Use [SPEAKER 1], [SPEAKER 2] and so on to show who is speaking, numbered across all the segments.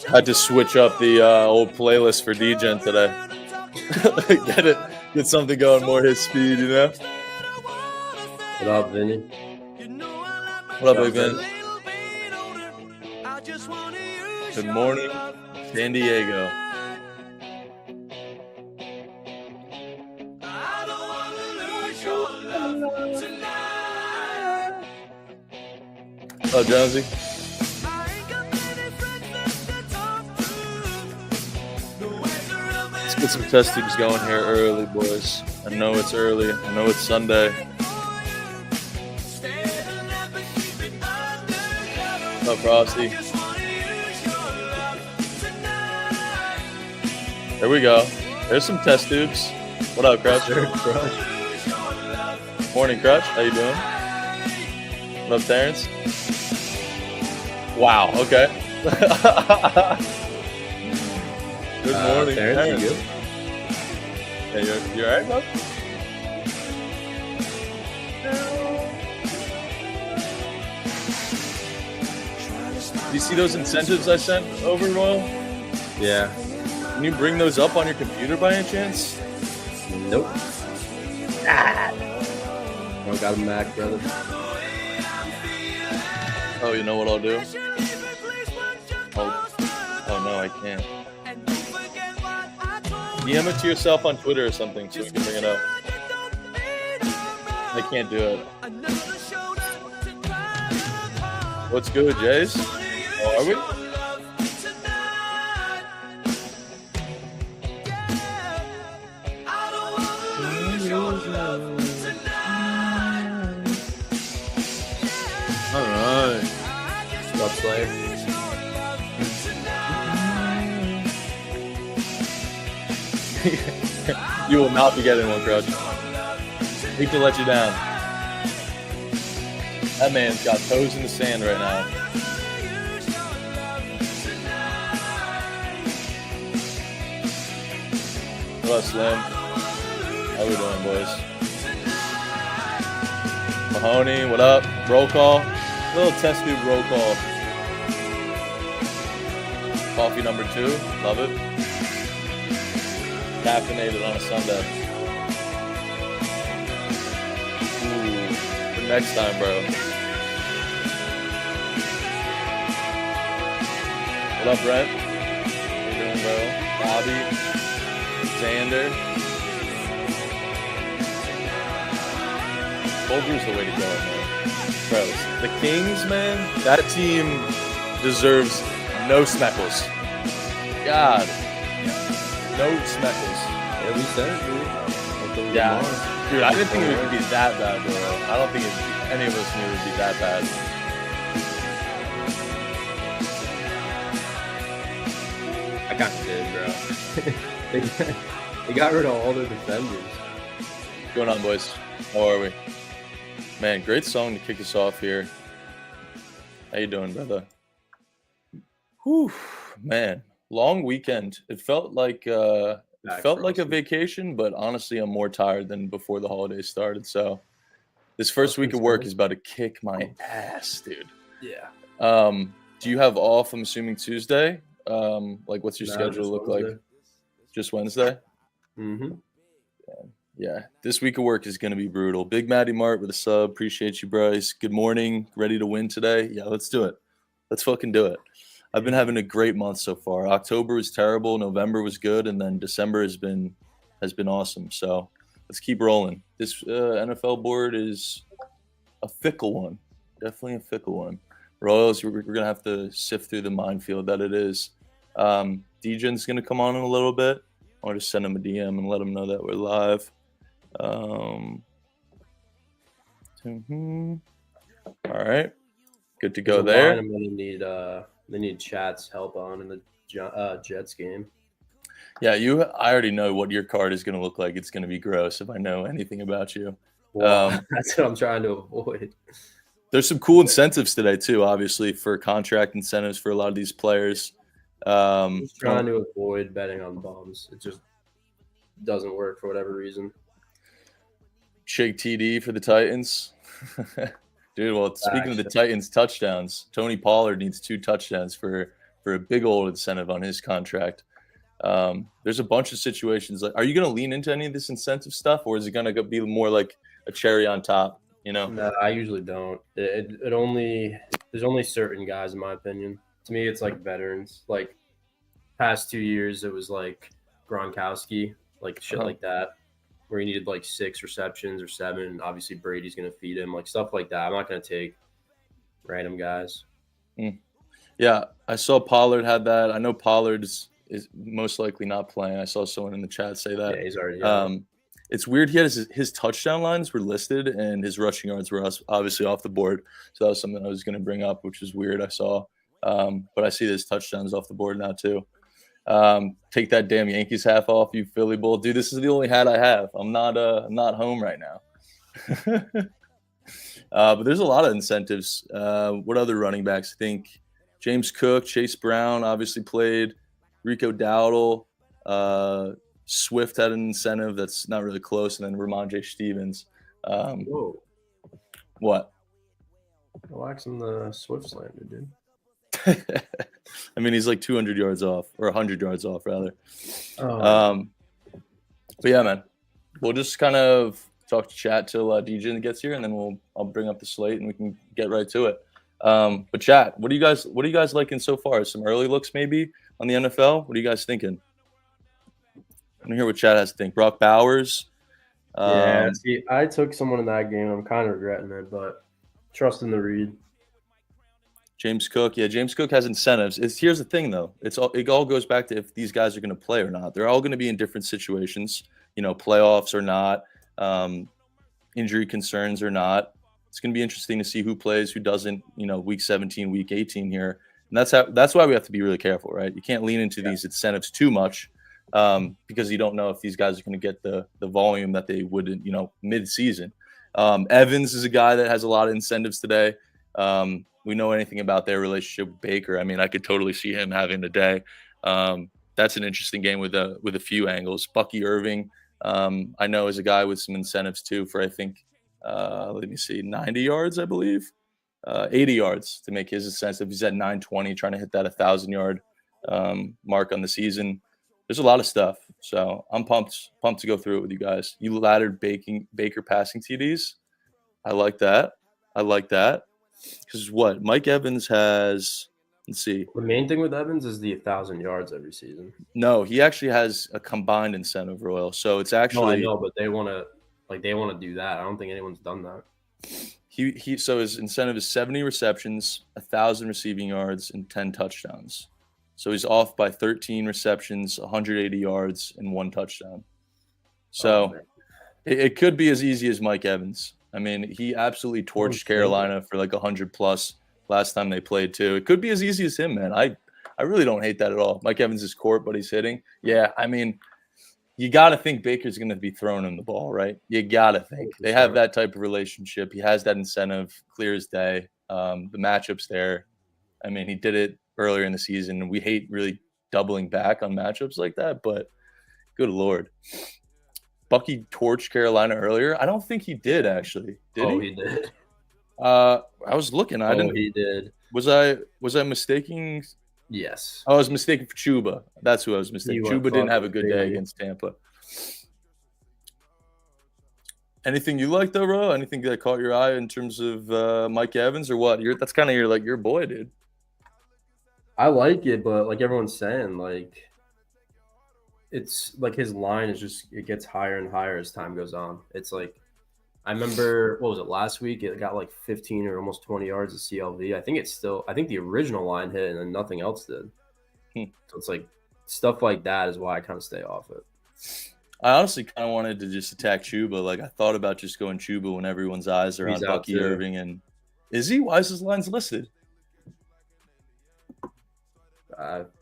[SPEAKER 1] Had to switch up the old playlist for DJing today. Get something going more his speed, you know?
[SPEAKER 2] What up, Vinny?
[SPEAKER 1] What up, big man? Good morning, San Diego. Hello, Jonesy. Let's get some test tubes going here early, boys. I know it's early. I know it's Sunday. What's up, Frosty? There we go. There's some test tubes. What up, Crutch? Morning, Crutch. How you doing? What up, Terrence? Wow. Okay. Good morning,
[SPEAKER 2] Terrence. You good?
[SPEAKER 1] Yeah, you all right, bro? Do you see those incentives I sent over, Royal?
[SPEAKER 2] Yeah.
[SPEAKER 1] Can you bring those up on your computer by any chance?
[SPEAKER 2] Nope. Don't got a Mac, brother.
[SPEAKER 1] Oh, you know what I'll do? Oh no, I can't. DM it to yourself on Twitter or something so we can bring it up. I can't do it. What's good, Jays? Oh, are we? All right.
[SPEAKER 2] What's up, Slayer?
[SPEAKER 1] You will not be getting one, Crouch. Hate to let you down. That man's got toes in the sand right now. What up, Slim? How we doing, boys? Mahoney, what up? Roll call. Little test tube roll call. Coffee number 2. Love it. Caffeinated on a Sunday. Ooh, for next time, bro. What up, Brent? How you doing, bro? Bobby, Xander. Bolger's the way to go, man. Bro, the Kings, man, that team deserves no Smeckles. God. No Smeckles.
[SPEAKER 2] Yeah, we said it, dude.
[SPEAKER 1] Yeah. Dude, I didn't think it would be that bad, bro. I don't think any of us knew it would be that bad.
[SPEAKER 2] I kind of did, bro. They got rid of all their defenders.
[SPEAKER 1] What's going on, boys? How are we? Man, great song to kick us off here. How you doing, brother? Whew, man. Long weekend. It felt like a vacation, but honestly, I'm more tired than before the holidays started. So this first week of work is about to kick my ass, dude.
[SPEAKER 2] Yeah.
[SPEAKER 1] Do you have off? I'm assuming Tuesday. Like, what's your schedule look like? Just Wednesday.
[SPEAKER 2] Mm-hmm.
[SPEAKER 1] Yeah. This week of work is gonna be brutal. Big Matty Mart with a sub. Appreciate you, Bryce. Good morning. Ready to win today? Yeah, let's do it. Let's fucking do it. I've been having a great month so far. October was terrible, November was good, and then December has been awesome. So let's keep rolling. This NFL board is a fickle one, definitely a fickle one. Royals, we're gonna have to sift through the minefield that it is. DJ's gonna come on in a little bit. I want to send him a DM and let him know that we're live. All right, good to go there.
[SPEAKER 2] I'm gonna need they need Chat's help on in the Jets game.
[SPEAKER 1] Yeah, I already know what your card is going to look like. It's going to be gross if I know anything about you.
[SPEAKER 2] Well, that's what I'm trying to avoid.
[SPEAKER 1] There's some cool incentives today too, obviously, for contract incentives for a lot of these players.
[SPEAKER 2] I'm just trying to avoid betting on bums. It just doesn't work for whatever reason.
[SPEAKER 1] Shake TD for the Titans. Dude, well, speaking of the Titans touchdowns, Tony Pollard needs 2 touchdowns for for a big old incentive on his contract. There's a bunch of situations. Like, are you going to lean into any of this incentive stuff, or is it going to be more like a cherry on top? You know?
[SPEAKER 2] No, I usually don't. It only there's only certain guys, in my opinion. To me, it's like veterans. Like past 2 years, it was like Gronkowski, like shit like that, where he needed like 6 receptions or 7. And obviously, Brady's gonna feed him, like stuff like that. I'm not gonna take random guys.
[SPEAKER 1] Yeah, I saw Pollard had that. I know Pollard is most likely not playing. I saw someone in the chat say that.
[SPEAKER 2] Yeah, he's already.
[SPEAKER 1] It's weird. He had his touchdown lines were listed and his rushing yards were obviously off the board. So that was something I was going to bring up, which is weird. I saw, but I see his touchdowns off the board now too. Take that damn Yankees half off, you Philly Bull, dude. This is the only hat I have. I'm not home right now. But there's a lot of incentives. What other running backs? I think James Cook, Chase Brown obviously played. Rico Dowdle. Swift had an incentive that's not really close, and then Ramondre Stevens.
[SPEAKER 2] Whoa.
[SPEAKER 1] What?
[SPEAKER 2] Relax on the Swift slander, dude.
[SPEAKER 1] I mean, he's like 200 yards off, or 100 yards off, rather.
[SPEAKER 2] Oh.
[SPEAKER 1] But yeah, man, we'll just kind of talk to chat till DJ gets here, and then I'll bring up the slate and we can get right to it. But chat, what are you guys liking so far? Some early looks maybe on the NFL. What are you guys thinking? I want to hear what chat has to think. Brock Bowers.
[SPEAKER 2] Yeah, see, I took someone in that game. I'm kind of regretting it, but trusting the read.
[SPEAKER 1] James Cook. Yeah, James Cook has incentives. Here's the thing, though. It all goes back to if these guys are going to play or not. They're all going to be in different situations, playoffs or not, injury concerns or not. It's going to be interesting to see who plays, who doesn't, week 17, week 18 here. And that's why we have to be really careful, right? You can't lean into these incentives too much because you don't know if these guys are going to get the volume that they would, mid-season. Evans is a guy that has a lot of incentives today. We know anything about their relationship with Baker. I mean, I could totally see him having the day. That's an interesting game with a few angles. Bucky Irving, I know, is a guy with some incentives too for, I think, let me see, 90 yards, I believe, 80 yards to make his incentive. He's at 920, trying to hit that 1,000-yard mark on the season. There's a lot of stuff, so I'm pumped to go through it with you guys. You laddered Baker passing TDs. I like that. Because what Mike Evans has, let's see.
[SPEAKER 2] The main thing with Evans is the 1,000 yards every season.
[SPEAKER 1] No, he actually has a combined incentive, Royal. So it's actually.
[SPEAKER 2] No, I know, but they want to do that. I don't think anyone's done that.
[SPEAKER 1] So his incentive is 70 receptions, 1,000 receiving yards, and 10 touchdowns. So he's off by 13 receptions, 180 yards, and 1 touchdown. So it could be as easy as Mike Evans. I mean, he absolutely torched Carolina for like 100+ last time they played too. It could be as easy as him, man. I really don't hate that at all. Mike Evans is court, but he's hitting. Yeah, I mean, you got to think Baker's going to be throwing him the ball, right? You got to think. They have that type of relationship. He has that incentive, clear as day. The matchup's there. I mean, he did it earlier in the season, and we hate really doubling back on matchups like that, but good Lord. Bucky torched Carolina earlier. I don't think he did, actually. Did he?
[SPEAKER 2] He did.
[SPEAKER 1] I was looking. I didn't.
[SPEAKER 2] He did.
[SPEAKER 1] Was I mistaking?
[SPEAKER 2] Yes.
[SPEAKER 1] I was mistaken for Chuba. That's who I was mistaken. Chuba didn't have a good day against Tampa. Anything you like though, Ro? Anything that caught your eye in terms of Mike Evans or what? That's kind of your boy, dude.
[SPEAKER 2] I like it, but like everyone's saying, like it's like his line is just it gets higher and higher as time goes on. It's like I remember what was it last week? It got like 15 or almost 20 yards of CLV. I think the original line hit and then nothing else did. So it's like stuff like that is why I kind of stay off it.
[SPEAKER 1] I honestly kind of wanted to just attack Chuba. Like I thought about just going Chuba when everyone's eyes are on Bucky Irving. And is he? Why is his lines listed?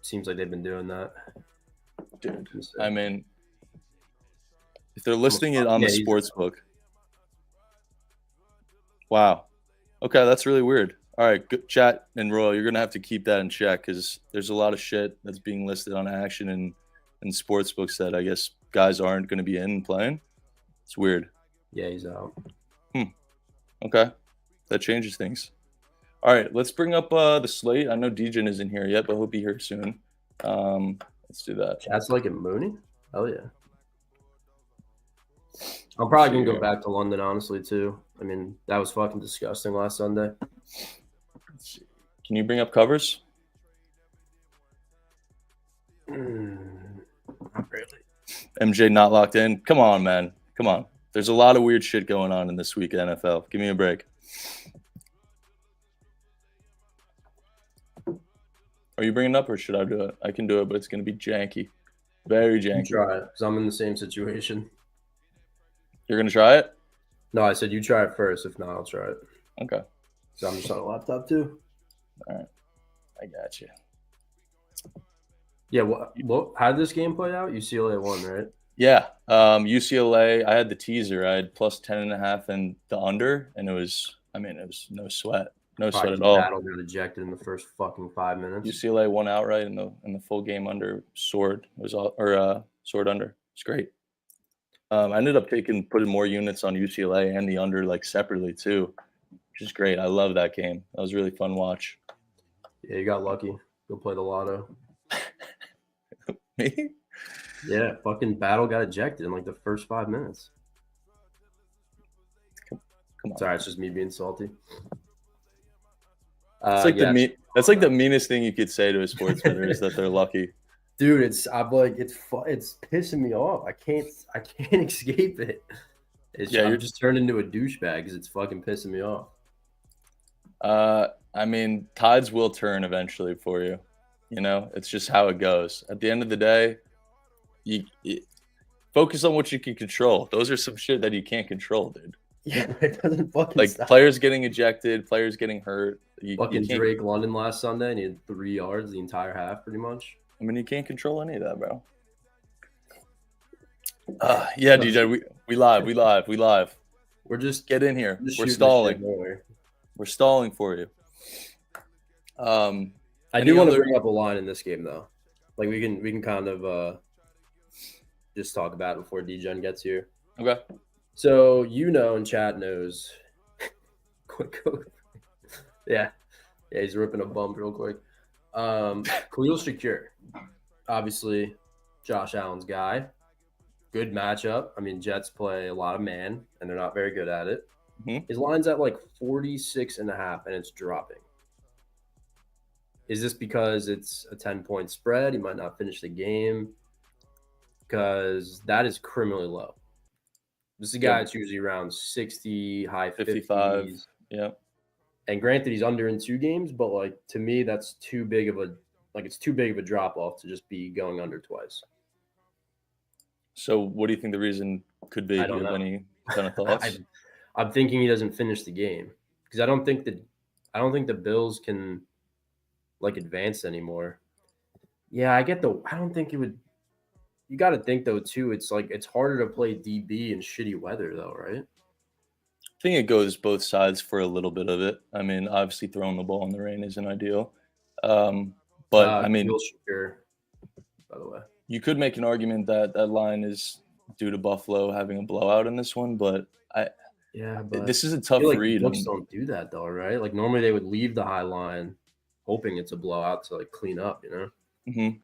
[SPEAKER 2] Seems like they've been doing that.
[SPEAKER 1] Dude, I mean, if they're listing it on the sports book. Wow. Okay, that's really weird. All right, good chat and Royal, you're going to have to keep that in check because there's a lot of shit that's being listed on Action and sports books that I guess guys aren't going to be in and playing. It's weird.
[SPEAKER 2] Yeah, he's out.
[SPEAKER 1] Okay. That changes things. All right, let's bring up the slate. I know Dejan isn't here yet, but he'll be here soon. Let's do that.
[SPEAKER 2] Chat's like a Mooney? Hell yeah. I'm probably gonna go back to London, honestly, too. I mean, that was fucking disgusting last Sunday.
[SPEAKER 1] Let's see. Can you bring up covers?
[SPEAKER 2] Not really.
[SPEAKER 1] MJ not locked in. Come on, man. Come on. There's a lot of weird shit going on in this week of NFL. Give me a break. Are you bringing it up or should I do it? I can do it, but it's going to be janky. Very janky.
[SPEAKER 2] You try it, because I'm in the same situation.
[SPEAKER 1] You're going to try it?
[SPEAKER 2] No, I said you try it first. If not, I'll try it.
[SPEAKER 1] Okay.
[SPEAKER 2] So I'm just on a laptop, too.
[SPEAKER 1] All right. I got you.
[SPEAKER 2] Yeah, what? How did this game play out? UCLA won, right?
[SPEAKER 1] Yeah. UCLA, I had the teaser. I had plus 10.5 and the under, and it was no sweat. No sweat at all.
[SPEAKER 2] Battle got ejected in the first fucking 5 minutes.
[SPEAKER 1] UCLA won outright in the full game under sword. It was sword under. It's great. I ended up putting more units on UCLA and the under like separately too, which is great. I love that game. That was a really fun watch.
[SPEAKER 2] Yeah, you got lucky. Go play the lotto.
[SPEAKER 1] Me?
[SPEAKER 2] Yeah, fucking Battle got ejected in like the first 5 minutes.
[SPEAKER 1] Come on.
[SPEAKER 2] Sorry, it's just me being salty.
[SPEAKER 1] It's like that's like the meanest thing you could say to a sports bettor is that they're lucky.
[SPEAKER 2] Dude, it's pissing me off. I can't escape it. I'm just turned into a douchebag because it's fucking pissing me off.
[SPEAKER 1] I mean, tides will turn eventually for you. You know, it's just how it goes. At the end of the day, you focus on what you can control. Those are some shit that you can't control, dude.
[SPEAKER 2] Yeah, it doesn't fucking
[SPEAKER 1] like
[SPEAKER 2] stop.
[SPEAKER 1] Players getting ejected, players getting hurt.
[SPEAKER 2] Fucking Drake London last Sunday, and he had 3 yards the entire half, pretty much.
[SPEAKER 1] I mean, you can't control any of that, bro. Yeah, DJ, we live. We're just get in here. We're stalling. We're stalling for you.
[SPEAKER 2] I do want to bring up a line in this game, though. Like we can kind of just talk about it before D-Gen gets here.
[SPEAKER 1] Okay.
[SPEAKER 2] So and chat knows. Yeah, he's ripping a bump real quick. Khalil Shakir, obviously, Josh Allen's guy. Good matchup. I mean, Jets play a lot of man, and they're not very good at it. Mm-hmm. His line's at like 46.5, and it's dropping. Is this because it's a 10-point spread? He might not finish the game because that is criminally low. This is a guy that's usually around 60, high
[SPEAKER 1] 55.
[SPEAKER 2] 50s.
[SPEAKER 1] Yeah.
[SPEAKER 2] And granted, he's under in 2 games, but like to me, that's too big of a drop off to just be going under twice.
[SPEAKER 1] So, what do you think the reason could be?
[SPEAKER 2] I don't know.
[SPEAKER 1] Any kind of thoughts?
[SPEAKER 2] I'm thinking he doesn't finish the game because I don't think the Bills can like advance anymore. Yeah, I don't think it would. You got to think though too. It's like it's harder to play DB in shitty weather though, right?
[SPEAKER 1] I think it goes both sides for a little bit of it. I mean, obviously throwing the ball in the rain isn't ideal. But I mean,
[SPEAKER 2] Shakir, by the way,
[SPEAKER 1] you could make an argument that line is due to Buffalo having a blowout in this one, but this is a tough read.
[SPEAKER 2] Books don't do that though, right? Like normally they would leave the high line, hoping it's a blowout to like clean up, you know.
[SPEAKER 1] Mm-hmm.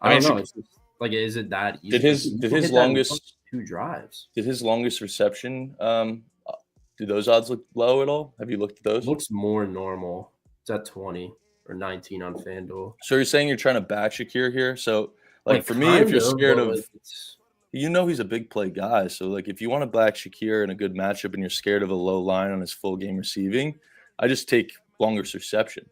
[SPEAKER 2] I don't know. It's just, like, is it that easy?
[SPEAKER 1] Did his longest
[SPEAKER 2] 2 drives?
[SPEAKER 1] Did his longest reception? Do those odds look low at all? Have you looked at those?
[SPEAKER 2] It looks more normal. It's at 20 or 19 on FanDuel.
[SPEAKER 1] So you're saying you're trying to back Shakir here? So like for me, if you're scared of, he's a big play guy. So like if you want to back Shakir in a good matchup and you're scared of a low line on his full game receiving, I just take longest reception.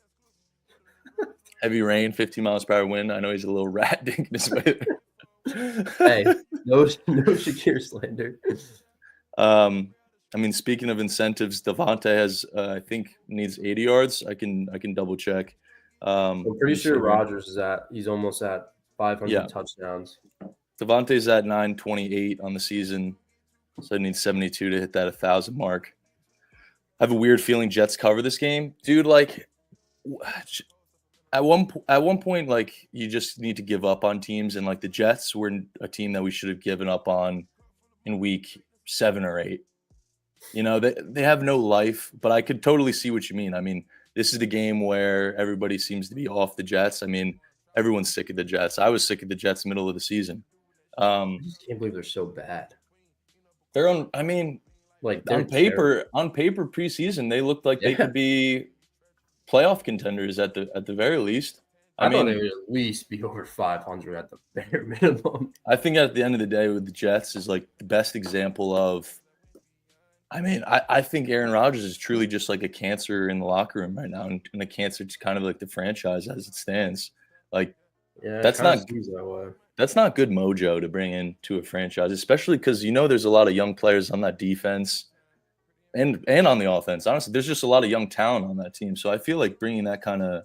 [SPEAKER 1] Heavy rain, 15 miles per hour wind. I know he's a little rat dinking his way there.
[SPEAKER 2] Hey, no Shakir slander.
[SPEAKER 1] I mean, speaking of incentives, Devontae has, I think, needs 80 yards. I can double check.
[SPEAKER 2] I'm pretty sure Rodgers he's almost at 500 touchdowns.
[SPEAKER 1] Devontae's at 928 on the season, so he needs 72 to hit that 1,000 mark. I have a weird feeling Jets cover this game, dude. Like, at one point, like you just need to give up on teams, and like the Jets were a team that we should have given up on in week 7 or 8. You know, they have no life, but I could totally see what you mean. I mean, this is the game where everybody seems to be off the Jets. I mean, everyone's sick of the Jets. I was sick of the Jets middle of the season.
[SPEAKER 2] I just can't believe they're so bad.
[SPEAKER 1] They're on. I mean,
[SPEAKER 2] Like
[SPEAKER 1] on paper, preseason they looked like they could be playoff contenders at the very least.
[SPEAKER 2] I mean, thought they would at least be over 500 at the bare minimum.
[SPEAKER 1] I think at the end of the day, with the Jets is like the best example of. I mean, I think Aaron Rodgers is truly just like a cancer in the locker room right now, and a cancer to kind of like the franchise as it stands. Like, that's not good mojo to bring into a franchise, especially because there's a lot of young players on that defense and on the offense. Honestly, there's just a lot of young talent on that team. So I feel like bringing that kind of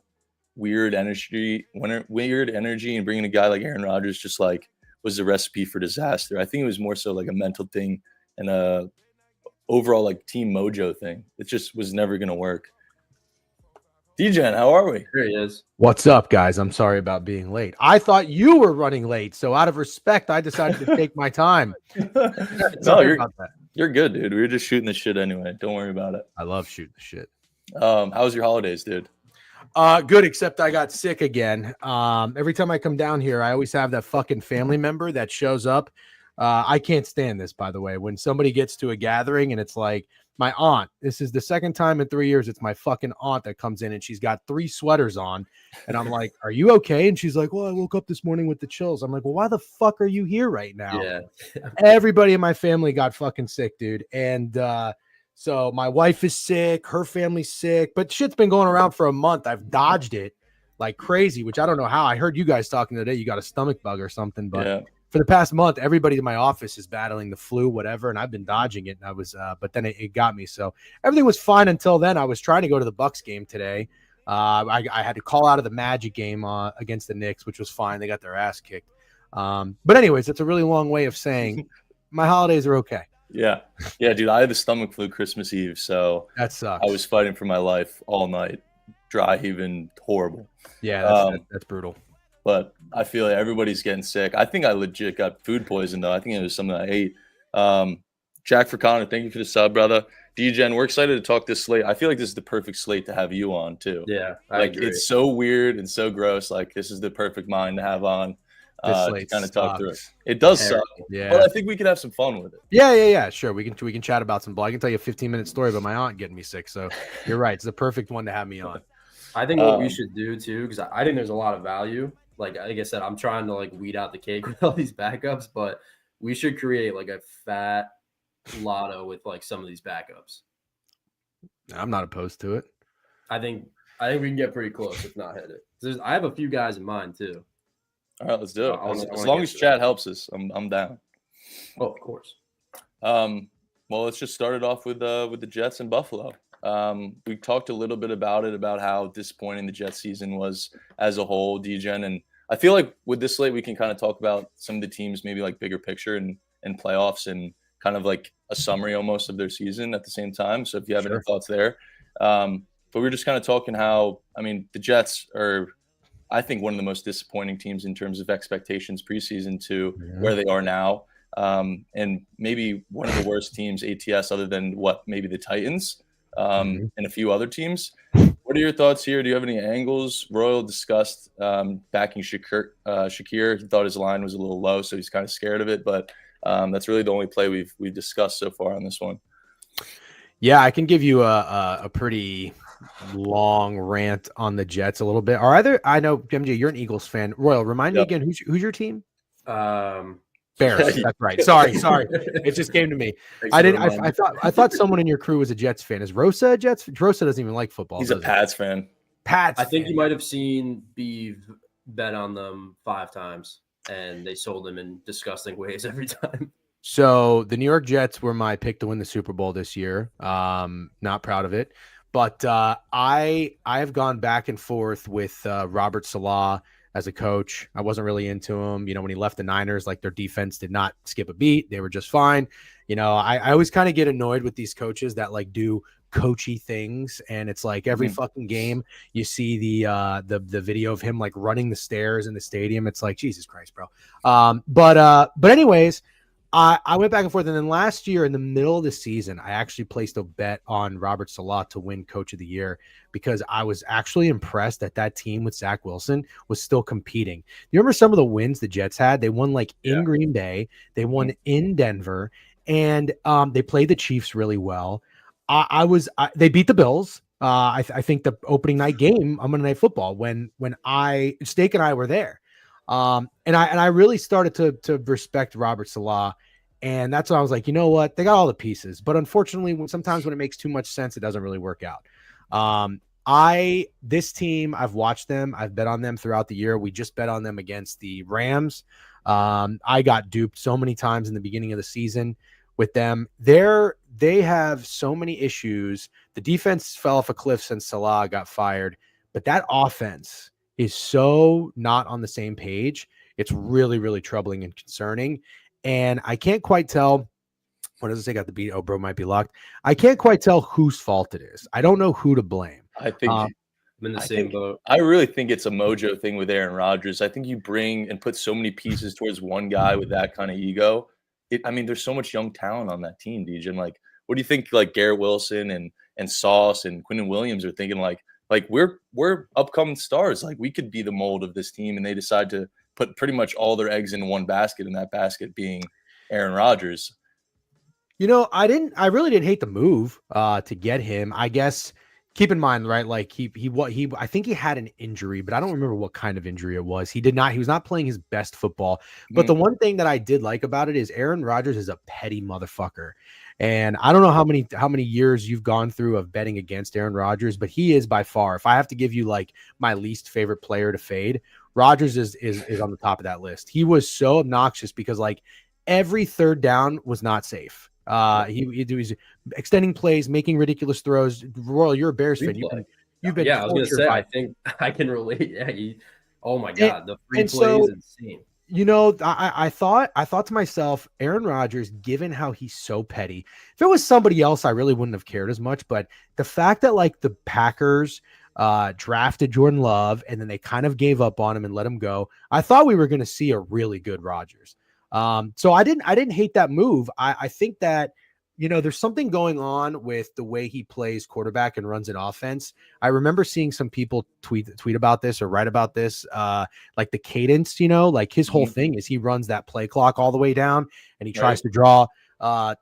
[SPEAKER 1] weird energy and bringing a guy like Aaron Rodgers just like was the recipe for disaster. I think it was more so like a mental thing and a overall like team mojo thing. It just was never going to work. DJen, how are we?
[SPEAKER 2] Here he is.
[SPEAKER 3] What's up, guys? I'm sorry about being late. I thought you were running late, so out of respect, I decided to take my time.
[SPEAKER 1] No, you're good, dude. We were just shooting the shit anyway. Don't worry about it.
[SPEAKER 3] I love shooting the shit.
[SPEAKER 1] How was your holidays, dude?
[SPEAKER 3] Good, except I got sick again. Every time I come down here, I always have that fucking family member that shows up. I can't stand this, by the way. When somebody gets to a gathering and it's like my aunt, this is the second time in 3 years, it's my fucking aunt that comes in and she's got 3 sweaters on. And I'm like, are you okay? And she's like, well, I woke up this morning with the chills. I'm like, well, why the fuck are you here right now?
[SPEAKER 2] Yeah.
[SPEAKER 3] Everybody in my family got fucking sick, dude. And so my wife is sick, her family's sick, but shit's been going around for a month. I've dodged it like crazy, which I don't know how. I heard you guys talking today. You got a stomach bug or something, but yeah. For the past month, everybody in my office is battling the flu, whatever, and I've been dodging it. And I was, but then it got me. So everything was fine until then. I was trying to go to the Bucks game today. I had to call out of the Magic game against the Knicks, which was fine. They got their ass kicked. But anyways, it's a really long way of saying my holidays are okay.
[SPEAKER 1] Yeah, dude. I had the stomach flu Christmas Eve, so
[SPEAKER 3] that sucks.
[SPEAKER 1] I was fighting for my life all night, dry heaving, horrible.
[SPEAKER 3] Yeah, that's brutal.
[SPEAKER 1] But I feel like everybody's getting sick. I think I legit got food poison, though. I think it was something I ate. Jack for Connor, thank you for the sub, brother. DJen, we're excited to talk this slate. I feel like this is the perfect slate to have you on, too.
[SPEAKER 2] Yeah, I agree.
[SPEAKER 1] It's so weird and so gross. Like, this is the perfect mind to have on to kind of talk through it. It does suck, but I think we could have some fun with it.
[SPEAKER 3] Yeah. Sure, we can chat about some ball. I can tell you a 15-minute story about my aunt getting me sick. So you're right. It's the perfect one to have me on.
[SPEAKER 2] I think what we should do, too, because I think there's a lot of value. Like I said, I'm trying to like weed out the cake with all these backups, but we should create like a fat lotto with like some of these backups.
[SPEAKER 3] I'm not opposed to it.
[SPEAKER 2] I think we can get pretty close, if not hit it. I have a few guys in mind too.
[SPEAKER 1] All right, let's do it. As long as chat helps us, I'm down.
[SPEAKER 2] Oh, of course.
[SPEAKER 1] Well, let's just start it off with the Jets and Buffalo. We talked a little bit about how disappointing the Jets season was as a whole, DJen, and I feel like with this slate we can kind of talk about some of the teams maybe like bigger picture and playoffs and kind of like a summary almost of their season at the same time. So if you have any thoughts there, but we're just kind of talking how, I mean, the Jets are, I think, one of the most disappointing teams in terms of expectations preseason to where they are now. And maybe one of the worst teams ATS other than maybe the Titans. And a few other teams. What are your thoughts here? Do you have any angles? Royal discussed backing Shakir. He thought his line was a little low, so he's kind of scared of it. But that's really the only play we've discussed so far on this one.
[SPEAKER 3] Yeah, I can give you a pretty long rant on the Jets a little bit. I know, MJ, you're an Eagles fan. Royal, remind me again, who's your team? Bears. That's right. Sorry. It just came to me. I thought someone in your crew was a Jets fan. Is Rosa a Jets? Rosa doesn't even like football.
[SPEAKER 1] He's a Pats fan.
[SPEAKER 2] I think you might have seen Beeve bet on them 5 times, and they sold them in disgusting ways every time.
[SPEAKER 3] So the New York Jets were my pick to win the Super Bowl this year. Not proud of it, but I have gone back and forth with Robert Saleh as a coach. I wasn't really into him. When he left the Niners, like their defense did not skip a beat. They were just fine. I always kind of get annoyed with these coaches that like do coachy things. And it's like every fucking game you see the video of him like running the stairs in the stadium. It's like, Jesus Christ, bro. But anyways, I went back and forth, and then last year in the middle of the season, I actually placed a bet on Robert Salah to win Coach of the Year because I was actually impressed that that team with Zach Wilson was still competing. You remember some of the wins the Jets had? They won like in Green Bay, they won in Denver, and they played the Chiefs really well. They beat the Bills. I think the opening night game on Monday Night Football when Steak and I were there. And I really started to respect Robert Salah. And that's when I was like, you know what? They got all the pieces. But unfortunately, sometimes when it makes too much sense, it doesn't really work out. This team, I've watched them. I've bet on them throughout the year. We just bet on them against the Rams. I got duped so many times in the beginning of the season with them. They have so many issues. The defense fell off a cliff since Salah got fired. But that offense is so not on the same page. It's really, really troubling and concerning. And I can't quite tell. What does it say? Got the beat. Oh, bro, might be locked. I can't quite tell whose fault it is. I don't know who to blame.
[SPEAKER 1] I think
[SPEAKER 2] I'm in the same boat.
[SPEAKER 1] I really think it's a mojo thing with Aaron Rodgers. I think you bring and put so many pieces towards one guy with that kind of ego. There's so much young talent on that team, DJ. And like, what do you think? Like Garrett Wilson and Sauce and Quinnen Williams are thinking like we're upcoming stars. Like we could be the mold of this team, and they decide to put pretty much all their eggs in one basket, and that basket being Aaron Rodgers.
[SPEAKER 3] You know, I really didn't hate the move to get him. I guess keep in mind, right? Like I think he had an injury, but I don't remember what kind of injury it was. He was not playing his best football. But the one thing that I did like about it is Aaron Rodgers is a petty motherfucker. And I don't know how many years you've gone through of betting against Aaron Rodgers, but he is by far, if I have to give you like my least favorite player to fade, Rodgers is on the top of that list. He was so obnoxious because like every third down was not safe. He was extending plays, making ridiculous throws. Royal, you're a Bears fan. You've been
[SPEAKER 2] I was gonna say, I think I can relate. Yeah, oh my god, the free play is insane.
[SPEAKER 3] You know, I thought to myself, Aaron Rodgers, given how he's so petty, if it was somebody else, I really wouldn't have cared as much. But the fact that like the Packers drafted Jordan Love and then they kind of gave up on him and let him go, I thought we were going to see a really good Rodgers. So I didn't hate that move. I think that, you know, there's something going on with the way he plays quarterback and runs an offense. I remember seeing some people tweet about this or write about this, like the cadence, you know, like his whole thing is he runs that play clock all the way down and he tries to draw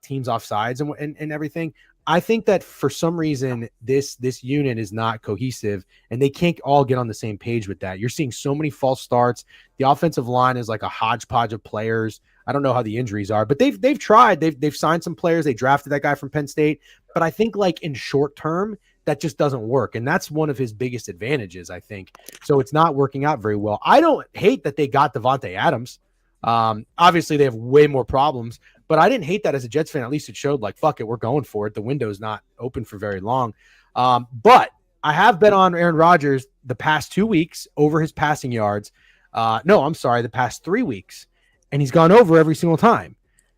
[SPEAKER 3] teams off sides and everything. I think that for some reason this unit is not cohesive and they can't all get on the same page with that. You're seeing so many false starts. The offensive line is like a hodgepodge of players. I don't know how the injuries are, but they've tried. They've signed some players. They drafted that guy from Penn State, but I think like in short term that just doesn't work, and that's one of his biggest advantages, I think. So it's not working out very well. I don't hate that they got Devontae Adams. Obviously they have way more problems, but I didn't hate that as a Jets fan. At least it showed like, fuck it, we're going for it. The window's not open for very long. But I have bet on Aaron Rodgers the past 2 weeks over his passing yards. The past 3 weeks. And he's gone over every single time.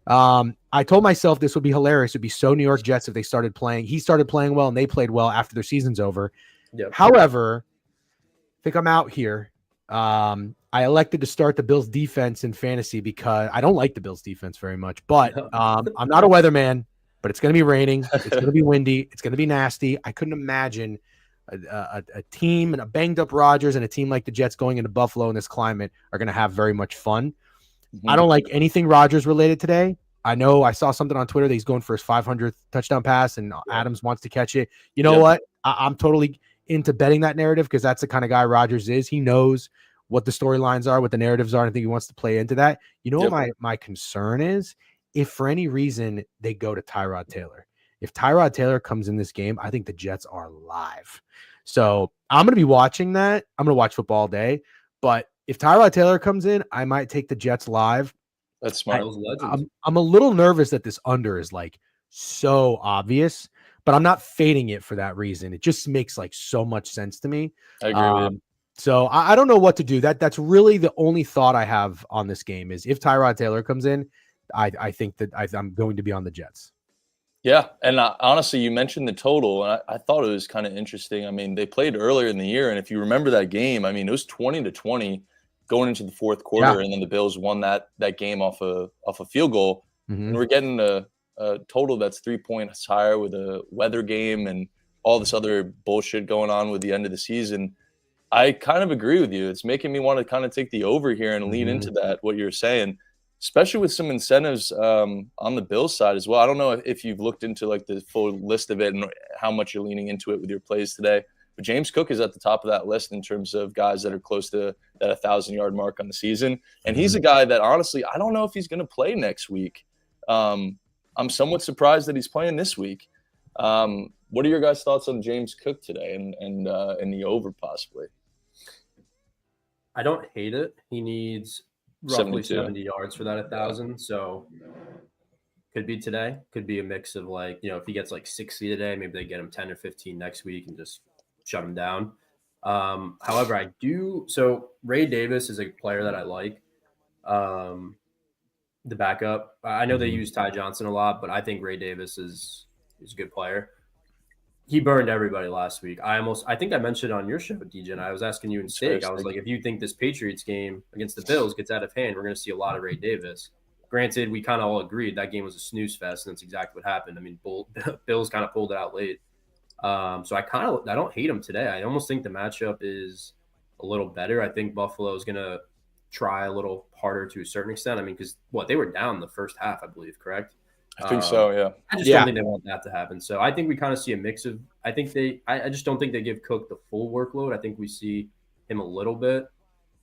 [SPEAKER 3] I told myself this would be hilarious. It'd be so New York Jets if they started playing. He started playing well and they played well after their season's over.
[SPEAKER 2] Yep.
[SPEAKER 3] However, I think I'm out here. I elected to start the Bills defense in fantasy because I don't like the Bills defense very much, but I'm not a weatherman, but it's going to be raining. It's going to be windy. It's going to be nasty. I couldn't imagine a team and a banged up Rodgers and a team like the Jets going into Buffalo in this climate are going to have very much fun. I don't like anything Rodgers related today. I know I saw something on Twitter that he's going for his 500th touchdown pass and Adams wants to catch it. You know what? I'm totally into betting that narrative because that's the kind of guy Rodgers is. He knows what the storylines are, what the narratives are. And I think he wants to play into that. You know what my concern is? If for any reason they go to Tyrod Taylor. If Tyrod Taylor comes in this game, I think the Jets are live. So I'm going to be watching that. I'm going to watch football all day. But if Tyrod Taylor comes in, I might take the Jets live.
[SPEAKER 1] That's smart.
[SPEAKER 3] I'm a little nervous that this under is like so obvious, but I'm not fading it for that reason. It just makes like so much sense to me.
[SPEAKER 1] I agree with you.
[SPEAKER 3] So I don't know what to do. That's really the only thought I have on this game is if Tyrod Taylor comes in, I think that I'm going to be on the Jets.
[SPEAKER 1] Yeah, and honestly, you mentioned the total, and I thought it was kind of interesting. I mean, they played earlier in the year, and if you remember that game, I mean, it was 20-20 going into the fourth quarter, and then the Bills won that game off a field goal.
[SPEAKER 3] Mhm.
[SPEAKER 1] and we're getting a total that's 3 points higher with a weather game and all this other bullshit going on with the end of the season. I kind of agree with you. It's making me want to kind of take the over here and lean into that, what you're saying, especially with some incentives on the Bills side as well. I don't know if you've looked into like the full list of it and how much you're leaning into it with your plays today. But James Cook is at the top of that list in terms of guys that are close to that 1,000-yard mark on the season. And he's a guy that honestly, I don't know if he's going to play next week. I'm somewhat surprised that he's playing this week. What are your guys' thoughts on James Cook today and the over possibly?
[SPEAKER 2] I don't hate it. He needs roughly
[SPEAKER 1] 72.
[SPEAKER 2] 70 yards for that 1,000. So could be today. Could be a mix of like, you know, if he gets like 60 today, maybe they get him 10 or 15 next week and just shut him down. However, I do. So Ray Davis is a player that I like. The backup. I know they use Ty Johnson a lot, but I think Ray Davis is a good player. He burned everybody last week. I think I mentioned on your show, DJ, and I was asking you in Steak. I was like, if you think this Patriots game against the Bills gets out of hand, we're going to see a lot of Ray Davis. Granted, we kind of all agreed that game was a snooze fest, and that's exactly what happened. I mean, Bills kind of pulled it out late. So I don't hate him today. I almost think the matchup is a little better. I think Buffalo is going to try a little harder to a certain extent. I mean, because they were down the first half, I believe, correct?
[SPEAKER 1] I think so, yeah.
[SPEAKER 2] I just don't think they want that to happen. So I think we kind of see a mix of – I just don't think they give Cook the full workload. I think we see him a little bit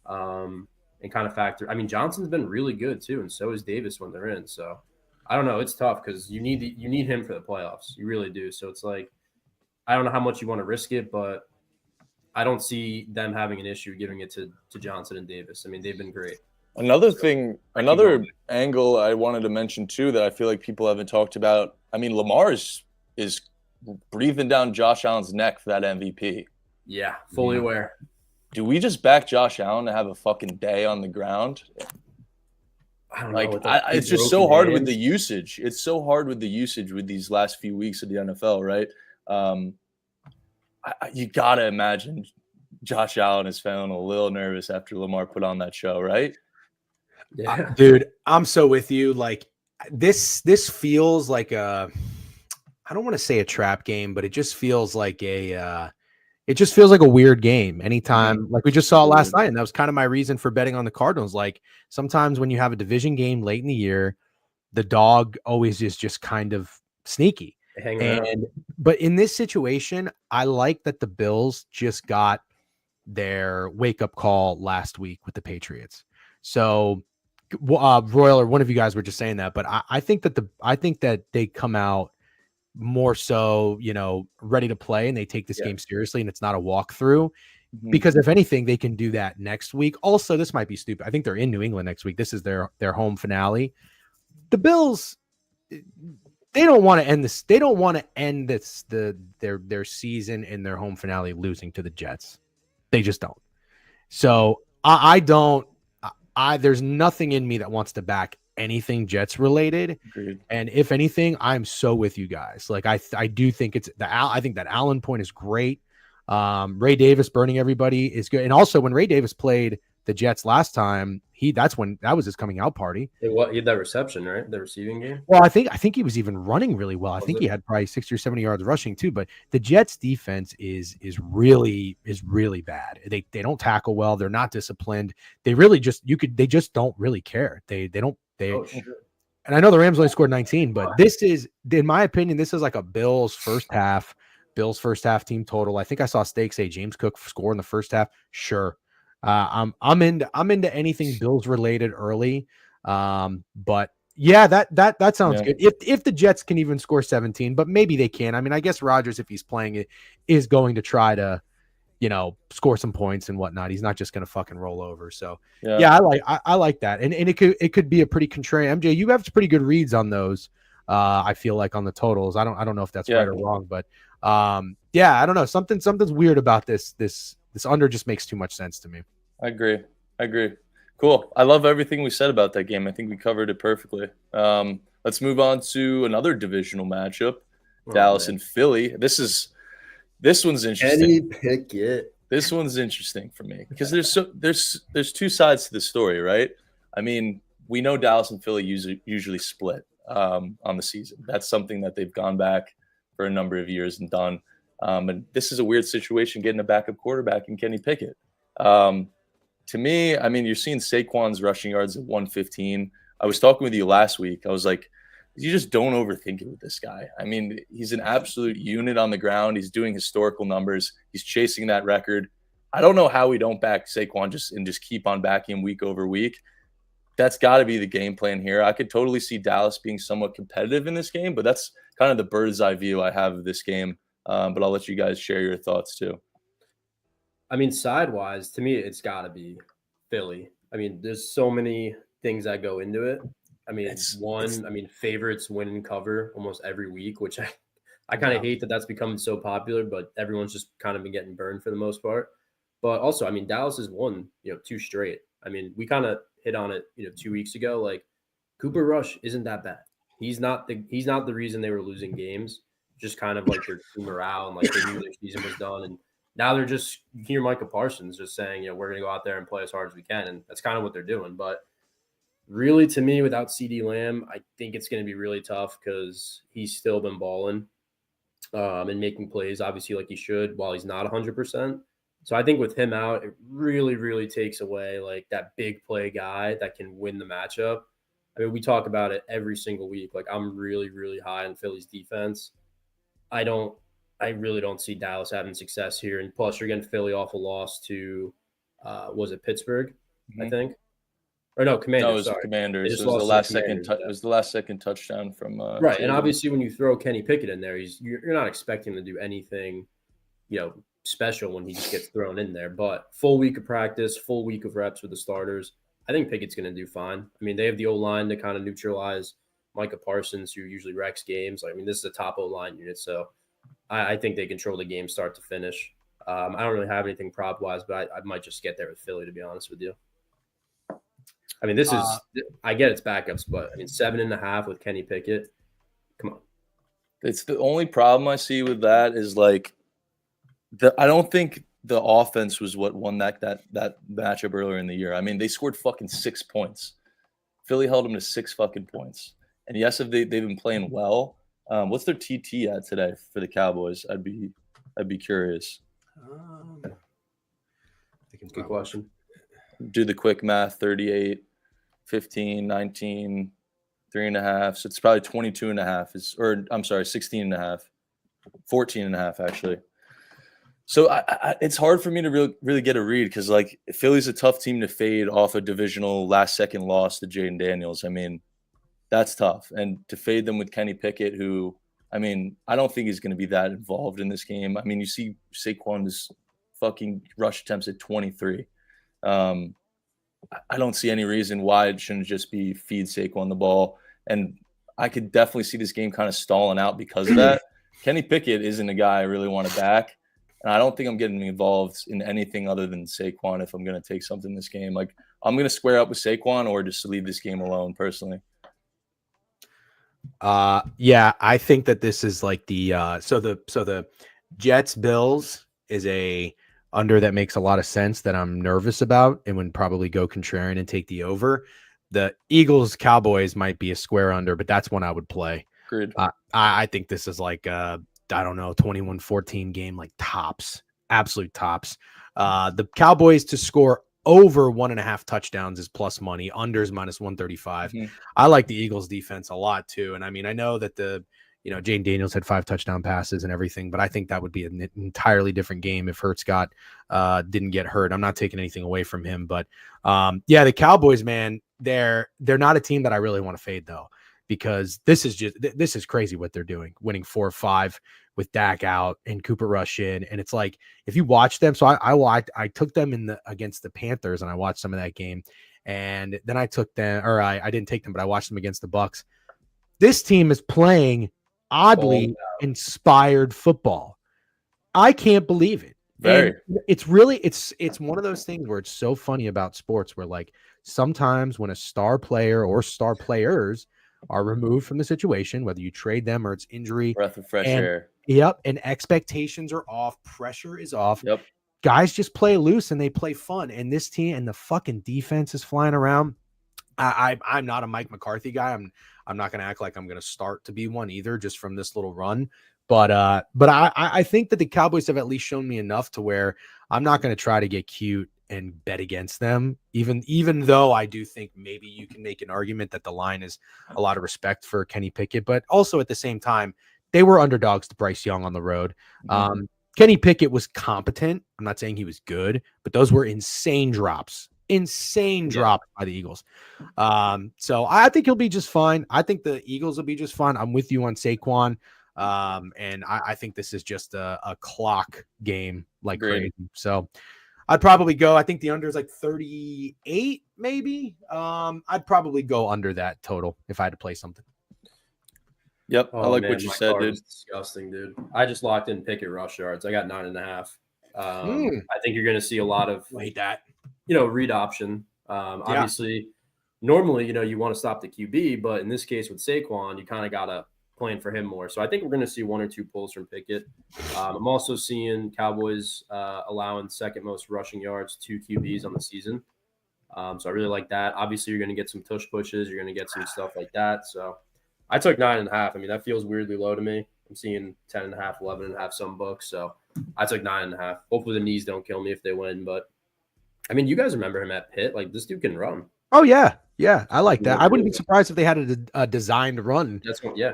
[SPEAKER 2] and kind of factor – I mean, Johnson's been really good too, and so is Davis when they're in. So I don't know. It's tough because you need him for the playoffs. You really do. So it's like I don't know how much you want to risk it, but I don't see them having an issue giving it to Johnson and Davis. I mean, they've been great. Another
[SPEAKER 1] angle I wanted to mention too that I feel like people haven't talked about. I mean, Lamar is breathing down Josh Allen's neck for that MVP.
[SPEAKER 2] Yeah, fully aware.
[SPEAKER 1] Do we just back Josh Allen to have a fucking day on the ground?
[SPEAKER 2] I don't know.
[SPEAKER 1] It's just so hard with the usage. It's so hard with the usage with these last few weeks of the NFL, right? You gotta imagine Josh Allen is feeling a little nervous after Lamar put on that show, right?
[SPEAKER 2] Yeah.
[SPEAKER 3] Dude, I'm so with you. Like this feels like I don't want to say a trap game, but it just feels like a weird game. Anytime, like we just saw last night, and that was kind of my reason for betting on the Cardinals. Like sometimes when you have a division game late in the year, the dog always is just kind of sneaky. But in this situation, I like that the Bills just got their wake-up call last week with the Patriots. So Royal or one of you guys were just saying that, but I think that they come out more so, ready to play, and they take this game seriously, and it's not a walkthrough. Because if anything, they can do that next week. Also, this might be stupid. I think they're in New England next week. This is their home finale. The Bills, they don't want to end this. They don't want to end their season in their home finale losing to the Jets. They just don't. So I don't. There's nothing in me that wants to back anything Jets related.
[SPEAKER 1] Agreed.
[SPEAKER 3] And if anything, I'm so with you guys. Like I do think I think that Allen point is great. Ray Davis burning everybody is good. And also when Ray Davis played the Jets last time, that was his coming out party.
[SPEAKER 2] He had that reception, right? The receiving game.
[SPEAKER 3] Well, I think he was even running really well. I think he had probably 60 or 70 yards rushing too. But the Jets defense is really bad. They don't tackle well. They're not disciplined. They really they just don't really care. They don't. And I know the Rams only scored 19, but this is, in my opinion, this is like a Bills first half team total. I think I saw Steak say James Cook score in the first half. Sure. I'm into anything Bills related early. But yeah, that sounds good. If the Jets can even score 17, but maybe they can. I mean, I guess Rodgers, if he's playing it, is going to try to, score some points and whatnot. He's not just going to fucking roll over. So yeah, I like that. And it could be a pretty contrarian. MJ, you have pretty good reads on those. I feel like on the totals. I don't know if that's right or wrong, but I don't know. Something's weird about this under just makes too much sense to me.
[SPEAKER 1] I agree. Cool. I love everything we said about that game. I think we covered it perfectly. Let's move on to another divisional matchup, Dallas and Philly. This one's interesting.
[SPEAKER 2] Any pick it.
[SPEAKER 1] This one's interesting for me because there's two sides to the story, right? I mean, we know Dallas and Philly usually split. on the season. That's something that they've gone back for a number of years and done. And this is a weird situation getting a backup quarterback in Kenny Pickett. To me, I mean, you're seeing Saquon's rushing yards at 115. I was talking with you last week. I was like, you just don't overthink it with this guy. I mean, he's an absolute unit on the ground. He's doing historical numbers. He's chasing that record. I don't know how we don't back Saquon just keep on backing him week over week. That's got to be the game plan here. I could totally see Dallas being somewhat competitive in this game, but that's kind of the bird's eye view I have of this game. But I'll let you guys share your thoughts too.
[SPEAKER 2] I mean, side-wise, to me, it's got to be Philly. I mean, there's so many things that go into it. I mean, favorites win and cover almost every week, which I kind of hate that that's becoming so popular, but everyone's just kind of been getting burned for the most part. But also, I mean, Dallas has won, 2 straight. I mean, we kind of hit on it, 2 weeks ago. Like, Cooper Rush isn't that bad. He's not the reason they were losing games. Just kind of like their team morale and like they knew their season was done. And now they're just, you hear Micah Parsons just saying, we're going to go out there and play as hard as we can. And that's kind of what they're doing. But really, to me, without CeeDee Lamb, I think it's going to be really tough because he's still been balling and making plays, obviously, like he should, while he's not 100%. So I think with him out, it really, really takes away like that big play guy that can win the matchup. I mean, we talk about it every single week. Like, I'm really, really high on Philly's defense. I really don't see Dallas having success here. And plus, you're getting Philly off a loss to, was it Pittsburgh, I think? Or no, Commanders.
[SPEAKER 1] No, it was the Commanders. It was the last second touchdown from
[SPEAKER 2] right. And obviously, when you throw Kenny Pickett in there, you're not expecting to do anything, special when he just gets thrown in there. But full week of practice, full week of reps with the starters, I think Pickett's going to do fine. I mean, they have the O-line to kind of neutralize Micah Parsons, who usually wrecks games. I mean, this is a top O-line unit, so I think they control the game start to finish. I don't really have anything prop-wise, but I might just get there with Philly, to be honest with you. I mean, this is I get it's backups, but I mean, 7.5 with Kenny Pickett. Come on.
[SPEAKER 1] It's the only problem I see with that is like I don't think the offense was what won that matchup earlier in the year. I mean, they scored fucking 6 points. Philly held them to 6 fucking points. And yes, if they've been playing well. What's their TT at today for the Cowboys? I'd be curious.
[SPEAKER 2] Good question.
[SPEAKER 1] Do the quick math: 38, 15, 19, 3.5. So it's probably 22.5. I'm sorry, 16.5, 14.5 actually. So it's hard for me to really get a read because like Philly's a tough team to fade off a divisional last second loss to Jaden Daniels. I mean, that's tough. And to fade them with Kenny Pickett, who, I mean, I don't think he's going to be that involved in this game. I mean, you see Saquon's fucking rush attempts at 23. I don't see any reason why it shouldn't just be feed Saquon the ball. And I could definitely see this game kind of stalling out because of that. Kenny Pickett isn't a guy I really want to back. And I don't think I'm getting involved in anything other than Saquon if I'm going to take something in this game. Like, I'm going to square up with Saquon or just leave this game alone personally.
[SPEAKER 3] Yeah, I think that this is like the so the Jets Bills is a under that makes a lot of sense that I'm nervous about and would probably go contrarian and take the over. The Eagles Cowboys might be a square under, but that's one I would play.
[SPEAKER 1] Agreed.
[SPEAKER 3] I think this is like I don't know, 21-14 game, like tops, absolute tops. The Cowboys to score over 1.5 touchdowns is plus money. Unders minus 135. Mm-hmm. I like the Eagles defense a lot too. And I mean, I know that Jaden Daniels had 5 touchdown passes and everything, but I think that would be an entirely different game if Hurts didn't get hurt. I'm not taking anything away from him, but yeah, the Cowboys, man, they're not a team that I really want to fade though, because this is crazy what they're doing, winning 4-5 with Dak out and Cooper Rush in. And it's like, if you watch them, so I took them against the Panthers and I watched some of that game. And then I took them, or I didn't take them, but I watched them against the Bucks. This team is playing oddly inspired football. I can't believe it. And it's really, it's one of those things where it's so funny about sports where like sometimes when a star player or star players are removed from the situation, whether you trade them or it's injury,
[SPEAKER 1] breath of fresh air.
[SPEAKER 3] Yep. And expectations are off. Pressure is off.
[SPEAKER 1] Yep.
[SPEAKER 3] Guys just play loose and they play fun. And this team and the fucking defense is flying around. I'm not a Mike McCarthy guy. I'm not going to act like I'm going to start to be one either, just from this little run. But I think that the Cowboys have at least shown me enough to where I'm not going to try to get cute and bet against them, even though I do think maybe you can make an argument that the line is a lot of respect for Kenny Pickett, but also at the same time, they were underdogs to Bryce Young on the road. Kenny Pickett was competent. I'm not saying he was good, but those were insane drops by the Eagles. So I think he'll be just fine. I think the Eagles will be just fine. I'm with you on Saquon. And I think this is just a clock game like crazy. So I'd probably go. I think the under is like 38, maybe. I'd probably go under that total if I had to play something.
[SPEAKER 1] Yep, I like what you said, dude.
[SPEAKER 2] Disgusting, dude. I just locked in Pickett rush yards. I got 9.5. I think you're going to see a lot of read option. Obviously, normally, you want to stop the QB, but in this case with Saquon, you kind of got to plan for him more. So I think we're going to see 1 or 2 pulls from Pickett. I'm also seeing Cowboys allowing second most rushing yards to QBs on the season. So I really like that. Obviously, you're going to get some tush pushes. You're going to get some stuff like that. So I took 9.5. I mean, that feels weirdly low to me. I'm seeing 10.5, 11.5 some books. So I took 9.5. Hopefully the knees don't kill me if they win. But I mean, you guys remember him at Pitt? Like, this dude can run.
[SPEAKER 3] Oh yeah, I like that. I wouldn't be surprised if they had a designed run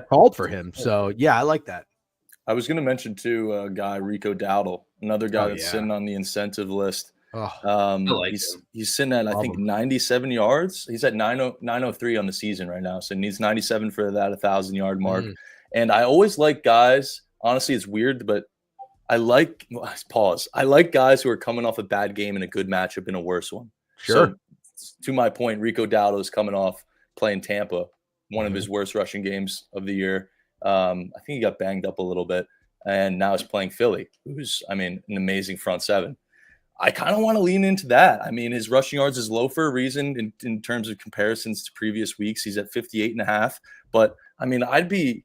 [SPEAKER 3] called for him. So yeah, I like that.
[SPEAKER 1] I was going to mention too, a guy Rico Dowdle, another guy that's sitting on the incentive list. He's sitting at, I think, 97 yards. He's at 903 on the season right now. So he needs 97 for that 1,000-yard mark. And I always like guys, honestly, it's weird, but I like guys who are coming off a bad game in a good matchup in a worse one.
[SPEAKER 3] Sure.
[SPEAKER 1] So, to my point, Rico Dowdle is coming off playing Tampa, one of his worst rushing games of the year. I think he got banged up a little bit, and now he's playing Philly, who's, an amazing front seven. I kind of want to lean into that. I mean, his rushing yards is low for a reason in terms of comparisons to previous weeks. He's at 58.5. But, I'd be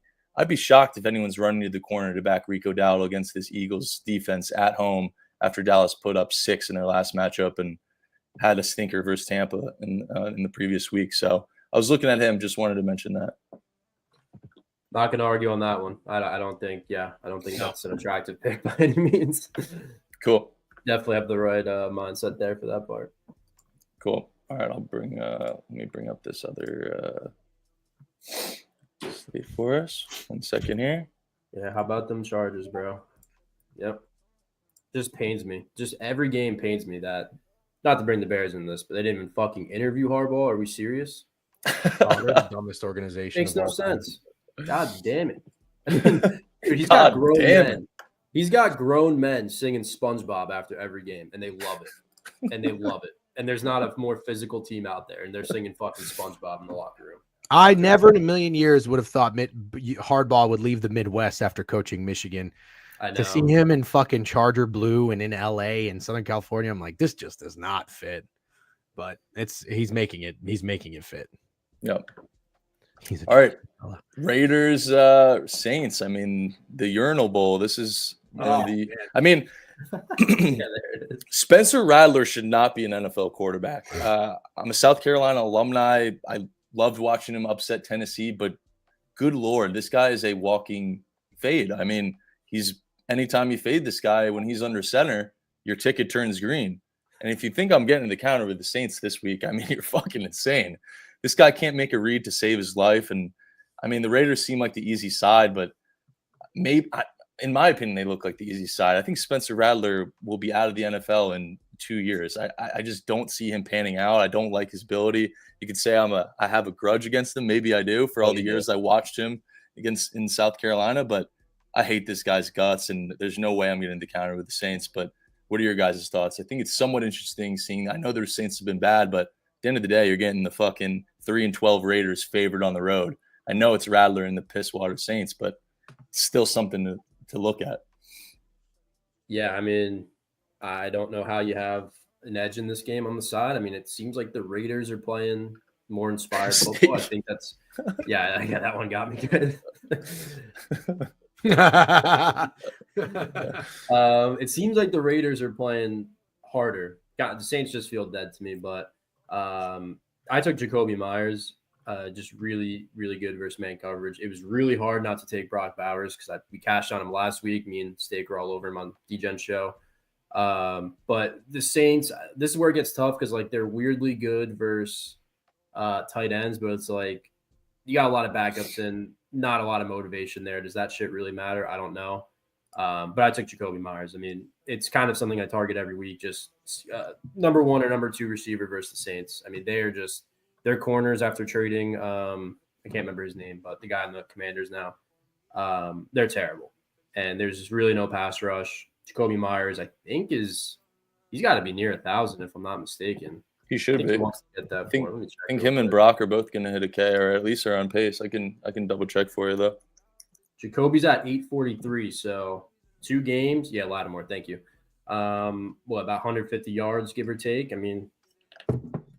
[SPEAKER 1] shocked if anyone's running to the corner to back Rico Dowdle against this Eagles defense at home after Dallas put up 6 in their last matchup and had a stinker versus Tampa in the previous week. So I was looking at him, just wanted to mention that.
[SPEAKER 2] Not going to argue on that one. I don't think that's an attractive pick by any means.
[SPEAKER 1] Cool.
[SPEAKER 2] Definitely have the right mindset there for that part.
[SPEAKER 1] Cool. All right, let me bring up this other slate for us. 1 second here.
[SPEAKER 2] Yeah, how about them Chargers, bro? Yep. Just pains me. Just every game pains me that, not to bring the Bears in this, but they didn't even fucking interview Harbaugh. Are we serious?
[SPEAKER 3] They're the dumbest organization.
[SPEAKER 2] Makes no sense. God damn it. Dude, he's got grown men. He's got grown men singing SpongeBob after every game, and they love it. And there's not a more physical team out there, and they're singing fucking SpongeBob in the locker room.
[SPEAKER 3] I never in a million years would have thought Hardball would leave the Midwest after coaching Michigan.
[SPEAKER 2] I know.
[SPEAKER 3] To see him in fucking Charger blue and in LA and Southern California, I'm like, this just does not fit. But he's making it fit.
[SPEAKER 1] Yep. All right. Raiders, Saints. The Urinal Bowl. This is Spencer Rattler should not be an NFL quarterback. I'm a South Carolina alumni. I loved watching him upset Tennessee, but good Lord, this guy is a walking fade. Anytime you fade this guy when he's under center, your ticket turns green. And if you think I'm getting the counter with the Saints this week, you're fucking insane. This guy can't make a read to save his life. And the Raiders seem like the easy side, but maybe, in my opinion, they look like the easy side. I think Spencer Rattler will be out of the NFL in 2 years. I just don't see him panning out. I don't like his ability. You could say I have a grudge against him. Maybe I do for all the years I watched him in South Carolina, but I hate this guy's guts, and there's no way I'm getting the counter with the Saints. But what are your guys' thoughts? I think it's somewhat interesting seeing. I know their Saints have been bad, but at the end of the day, you're getting the fucking 3-12 Raiders favored on the road. I know it's Rattler and the Pisswater Saints, but it's still something to look at.
[SPEAKER 2] Yeah, I don't know how you have an edge in this game on the side. It seems like the Raiders are playing more inspired football. I think that's that one got me good. It seems like the Raiders are playing harder. God, the Saints just feel dead to me, but I took Jacoby Myers. Just really, really good versus man coverage. It was really hard not to take Brock Bowers because we cashed on him last week. Me and Steak were all over him on DGen show. But the Saints, this is where it gets tough because like they're weirdly good versus tight ends, but it's like you got a lot of backups and not a lot of motivation there. Does that shit really matter? I don't know. But I took Jacoby Myers. I mean, it's kind of something I target every week. Just number 1 or number 2 receiver versus the Saints. I mean, they are just their corners after trading. I can't remember his name, but the guy in the Commanders now, they're terrible. And there's just really no pass rush. Jacoby Myers, I think he's got to be near 1,000 if I'm not mistaken.
[SPEAKER 1] He should be.
[SPEAKER 2] He wants to get that.
[SPEAKER 1] I think him and Brock are both going to hit a K, or at least are on pace. I can double check for you though.
[SPEAKER 2] Jacoby's at 843, so 2 games. Yeah, Lattimore, thank you. About 150 yards, give or take. I mean,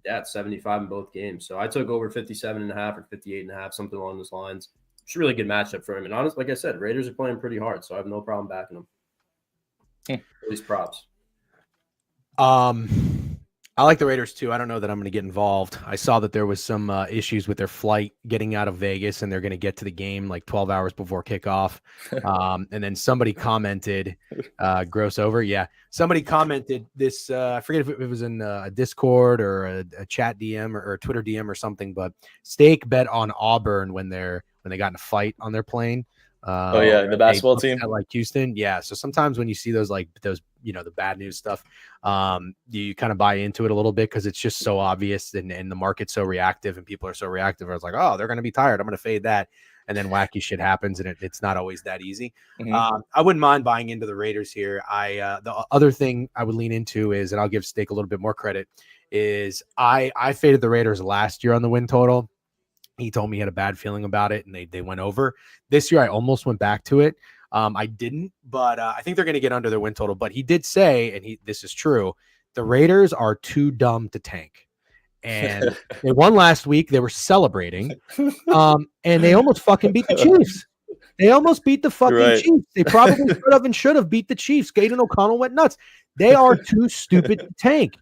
[SPEAKER 2] yeah, it's 75 in both games. So I took over 57.5 or 58.5, something along those lines. It's a really good matchup for him. And honestly, like I said, Raiders are playing pretty hard, so I have no problem backing them. At least props.
[SPEAKER 3] I like the Raiders too. I don't know that I'm going to get involved. I saw that there was some issues with their flight getting out of Vegas, and they're going to get to the game like 12 hours before kickoff. And then somebody commented, gross over. Yeah. Somebody commented this, I forget if it was in a Discord or a chat DM or a Twitter DM or something, but Steak bet on Auburn when they got in a fight on their plane.
[SPEAKER 1] The basketball team
[SPEAKER 3] at like Houston. Yeah. So sometimes when you see those, the bad news stuff, you kind of buy into it a little bit because it's just so obvious and the market's so reactive and people are so reactive. I was like, oh, they're going to be tired. I'm going to fade that. And then wacky shit happens and it's not always that easy.
[SPEAKER 1] Mm-hmm.
[SPEAKER 3] I wouldn't mind buying into the Raiders here. The other thing I would lean into is, and I'll give Steak a little bit more credit, is I faded the Raiders last year on the win total. He told me he had a bad feeling about it, and they went over. This year, I almost went back to it. I didn't, but I think they're going to get under their win total. But he did say, and this is true, the Raiders are too dumb to tank. And they won last week. They were celebrating, and they almost fucking beat the Chiefs. They almost beat the fucking Chiefs. They probably could have and should have beat the Chiefs. Gaten O'Connell went nuts. They are too stupid to tank.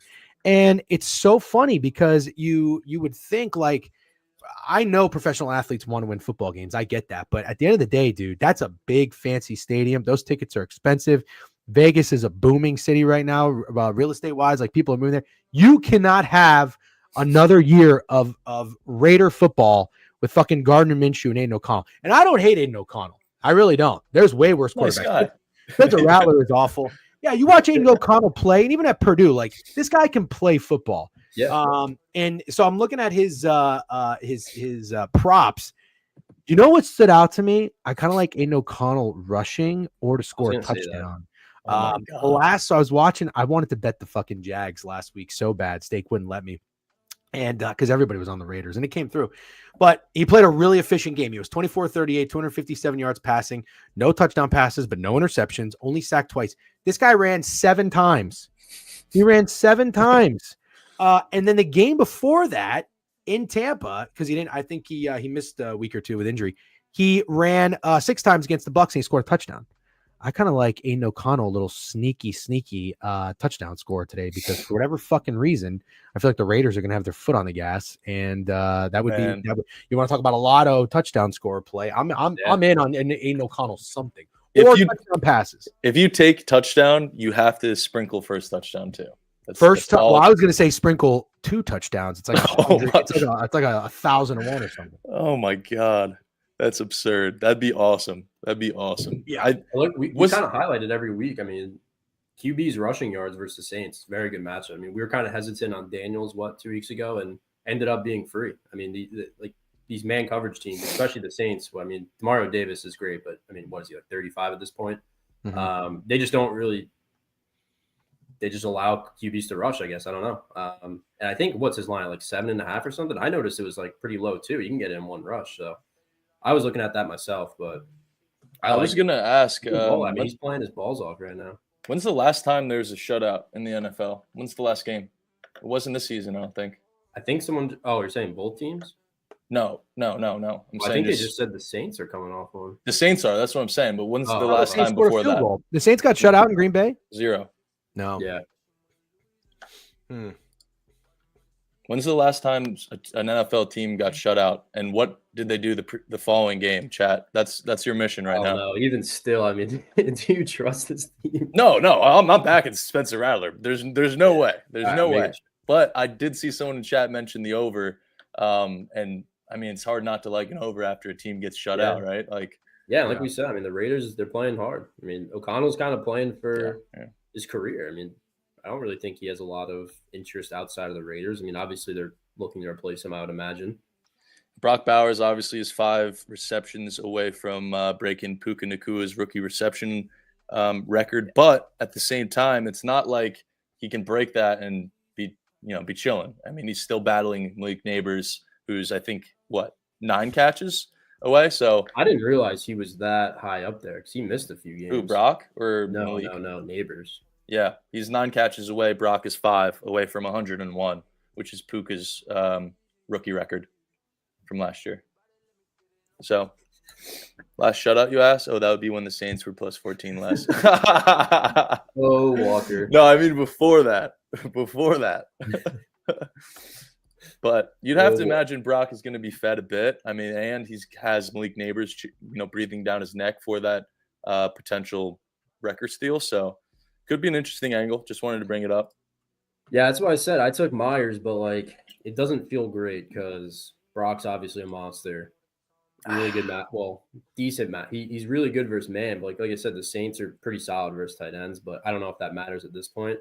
[SPEAKER 3] And it's so funny because you would think like, I know professional athletes want to win football games. I get that. But at the end of the day, dude, that's a big, fancy stadium. Those tickets are expensive. Vegas is a booming city right now, real estate wise. Like people are moving there. You cannot have another year of Raider football with fucking Gardner Minshew and Aiden O'Connell. And I don't hate Aiden O'Connell. I really don't. There's way worse quarterbacks. Spencer Rattler is awful. Yeah, you watch Aiden O'Connell play, and even at Purdue, like this guy can play football.
[SPEAKER 2] Yeah.
[SPEAKER 3] And so I'm looking at his props. You know what stood out to me? I kind of like Aiden O'Connell rushing or to score a touchdown. So I was watching. I wanted to bet the fucking Jags last week so bad. Steak wouldn't let me. And because everybody was on the Raiders and it came through. But he played a really efficient game. He was 24-38, 257 yards passing, no touchdown passes, but no interceptions, only sacked twice. This guy ran 7 times. He ran 7 times. And then the game before that in Tampa, because I think he missed a week or 2 with injury. He ran 6 times against the Bucs and he scored a touchdown. I kind of like Aiden O'Connell, a little sneaky touchdown score today because for whatever fucking reason, I feel like the Raiders are going to have their foot on the gas, and that would be. You want to talk about a lotto touchdown score play? I'm in on Aiden O'Connell something or touchdown passes.
[SPEAKER 1] If you take touchdown, you have to sprinkle first touchdown too.
[SPEAKER 3] I was going to say sprinkle 2 touchdowns. It's like it's like 1,001 or something.
[SPEAKER 1] Oh my god. That's absurd. That'd be awesome.
[SPEAKER 2] Yeah, we kind of highlighted every week. I mean, QB's rushing yards versus Saints, very good matchup. I mean, we were kind of hesitant on Daniels 2 weeks ago, and ended up being free. I mean, these man coverage teams, especially the Saints. Well, I mean, Demario Davis is great, but I mean, what is he, like 35 at this point? Mm-hmm. They just don't really. They just allow QBs to rush, I guess. I don't know. And I think what's his line, like 7.5 or something? I noticed it was like pretty low too. You can get in one rush, so. I was looking at that myself, but
[SPEAKER 1] I was going to ask.
[SPEAKER 2] He's playing his balls off right now.
[SPEAKER 1] When's the last time there's a shutout in the NFL? When's the last game? It wasn't this season, I don't think.
[SPEAKER 2] I think someone. Oh, you're saying both teams?
[SPEAKER 1] No.
[SPEAKER 2] I think they just said the Saints are coming off one.
[SPEAKER 1] The Saints are. That's what I'm saying. But when's the last time before that?
[SPEAKER 3] Goal. The Saints got shut out in Green Bay?
[SPEAKER 1] 0.
[SPEAKER 3] No.
[SPEAKER 2] Yeah.
[SPEAKER 1] When's the last time an NFL team got shut out, and what did they do the following game? Chat. That's your mission right now.
[SPEAKER 2] No, even still, I mean, do you trust this team?
[SPEAKER 1] No, I'm not backing Spencer Rattler. There's no way. There's no way. But I did see someone in chat mention the over, and I mean it's hard not to like an over after a team gets shut out, right? Like
[SPEAKER 2] we said, I mean the Raiders, they're playing hard. I mean O'Connell's kind of playing for his career. I mean, I don't really think he has a lot of interest outside of the Raiders. I mean, obviously they're looking to replace him, I would imagine.
[SPEAKER 1] Brock Bowers obviously is 5 receptions away from breaking Puka Nakua's rookie reception record, but at the same time, it's not like he can break that and be chilling. I mean, he's still battling Malik Neighbors, who's I think 9 catches away. So
[SPEAKER 2] I didn't realize he was that high up there because he missed a few games.
[SPEAKER 1] Who, Brock or
[SPEAKER 2] no,
[SPEAKER 1] Malik?
[SPEAKER 2] No, Neighbors.
[SPEAKER 1] Yeah, he's 9 catches away. Brock is 5 away from 101, which is Puka's rookie record from last year. So, last shutout you asked? Oh, that would be when the Saints were plus 14 less.
[SPEAKER 2] Oh, Walker.
[SPEAKER 1] No, I mean before that. Before that. But you'd have to imagine Brock is going to be fed a bit. I mean, and he has Malik Neighbors, breathing down his neck for that potential record steal. So, could be an interesting angle. Just wanted to bring it up.
[SPEAKER 2] Yeah, that's what I said. I took Myers, but like it doesn't feel great because Brock's obviously a monster. Really good decent match. He's really good versus man. But like I said, the Saints are pretty solid versus tight ends. But I don't know if that matters at this point.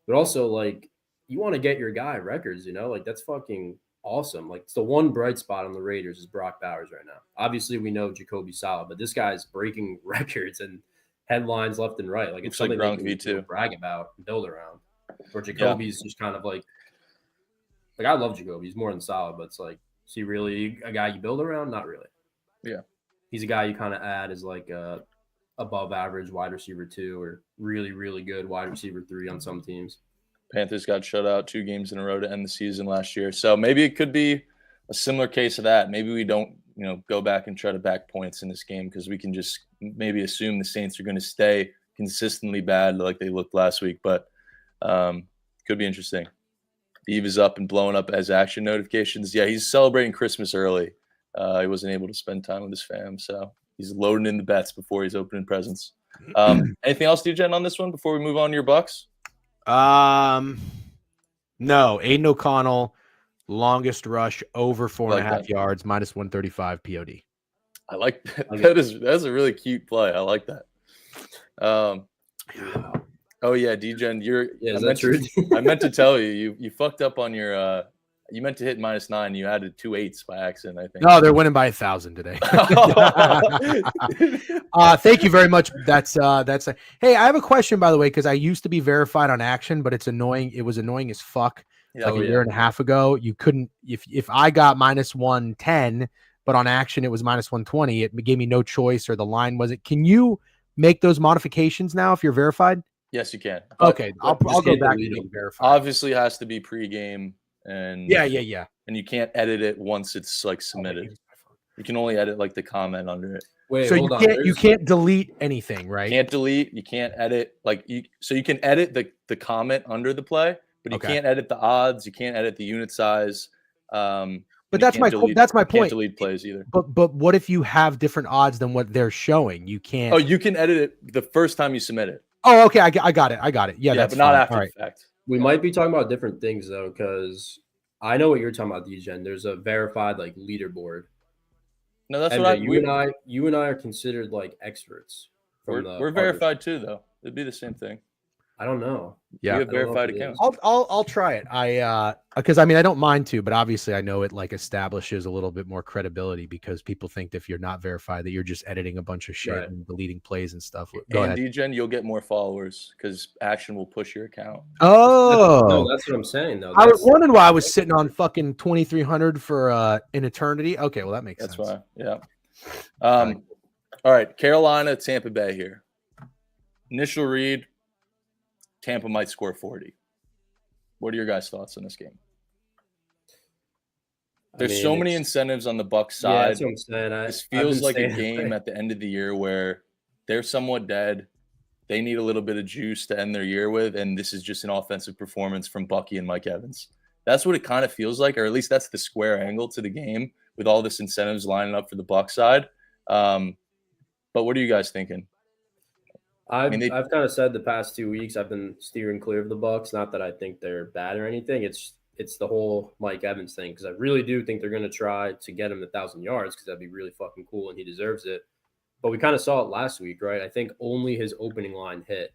[SPEAKER 2] But also, like, you want to get your guy records, like that's fucking awesome. Like, it's the one bright spot on the Raiders is Brock Bowers right now. Obviously, we know Jacoby's solid, but this guy's breaking records and headlines left and right. Like, it's something
[SPEAKER 1] like
[SPEAKER 2] they can brag about and build around. Or Jacoby's just kind of like I love Jacoby. He's more than solid, but it's like, is he really a guy you build around? Not really.
[SPEAKER 1] Yeah.
[SPEAKER 2] He's a guy you kind of add as like a above average wide receiver 2 or really, really good wide receiver 3 on some teams.
[SPEAKER 1] Panthers got shut out 2 games in a row to end the season last year. So maybe it could be a similar case of that. Maybe we don't, go back and try to back points in this game because we can just maybe assume the Saints are going to stay consistently bad like they looked last week. But could be interesting. Eve is up and blowing up as action notifications. Yeah, he's celebrating Christmas early. He wasn't able to spend time with his fam, so he's loading in the bets before he's opening presents. Anything else, DJen, on this one before we move on to your Bucks?
[SPEAKER 3] No. Aiden O'Connell, longest rush over 4.5 yards, minus 135 POD.
[SPEAKER 1] I like that. That's a really cute play. I like that. Oh yeah, DJen,
[SPEAKER 2] is that true?
[SPEAKER 1] I meant to tell you, you fucked up on your. You meant to hit -9. You added 2 8s by accident, I think.
[SPEAKER 3] No, they're winning by 1,000 today. Thank you very much. That's hey, I have a question, by the way, because I used to be verified on Action, but it's annoying. It was annoying as fuck. A year and a half ago. You couldn't if I got -110, but on Action it was -120. It gave me no choice, or the line wasn't. Can you make those modifications now if you're verified?
[SPEAKER 1] Yes, you can.
[SPEAKER 3] Okay, I'll go back to being verified.
[SPEAKER 1] Obviously, it has to be pregame. And
[SPEAKER 3] yeah.
[SPEAKER 1] And you can't edit it once it's like submitted. You can only edit like the comment under it.
[SPEAKER 2] Wait,
[SPEAKER 3] so you can't delete anything, right?
[SPEAKER 1] Can't delete. You can't edit so you can edit the comment under the play, but you can't edit the odds. You can't edit the unit size.
[SPEAKER 3] But that's my point.
[SPEAKER 1] Can't delete plays either.
[SPEAKER 3] But what if you have different odds than what they're showing? You can't.
[SPEAKER 1] Oh, you can edit it the first time you submit it.
[SPEAKER 3] Oh, okay. I got it. Yeah, that's
[SPEAKER 1] but not
[SPEAKER 3] fine.
[SPEAKER 1] after the fact.
[SPEAKER 2] We might be talking about different things though, because I know what you're talking about, DJen. There's a verified like leaderboard.
[SPEAKER 1] No, that's
[SPEAKER 2] you and I are considered like experts.
[SPEAKER 1] We're verified too, though. It'd be the same thing.
[SPEAKER 2] I don't know.
[SPEAKER 3] Yeah,
[SPEAKER 1] we have verified accounts.
[SPEAKER 3] I'll try it. Because I don't mind to, but obviously I know it like establishes a little bit more credibility because people think that if you're not verified that you're just editing a bunch of shit and deleting plays and stuff. Go ahead.
[SPEAKER 1] DJen, you'll get more followers because Action will push your account.
[SPEAKER 3] Oh,
[SPEAKER 2] no, that's what I'm saying though.
[SPEAKER 3] I was wondering why I was sitting on fucking 2,300 for an eternity. Okay, well that makes sense.
[SPEAKER 1] That's why. Yeah. All right, Carolina, Tampa Bay here. Initial read. Tampa might score 40. What are your guys' thoughts on this game? There's so many incentives on the Bucs side.
[SPEAKER 2] Yeah, that's what I'm saying.
[SPEAKER 1] This feels like a game at the end of the year where they're somewhat dead. They need a little bit of juice to end their year with, and this is just an offensive performance from Bucky and Mike Evans. That's what it kind of feels like, or at least that's the square angle to the game with all this incentives lining up for the Bucs side. But what are you guys thinking?
[SPEAKER 2] I've
[SPEAKER 1] mean, they-
[SPEAKER 2] I've kind of said the past 2 weeks I've been steering clear of the Bucks. Not that I think they're bad or anything. It's the whole Mike Evans thing, because I really do think they're going to try to get him 1,000 yards, because that'd be really fucking cool and he deserves it. But we kind of saw it last week, right? I think only his opening line hit,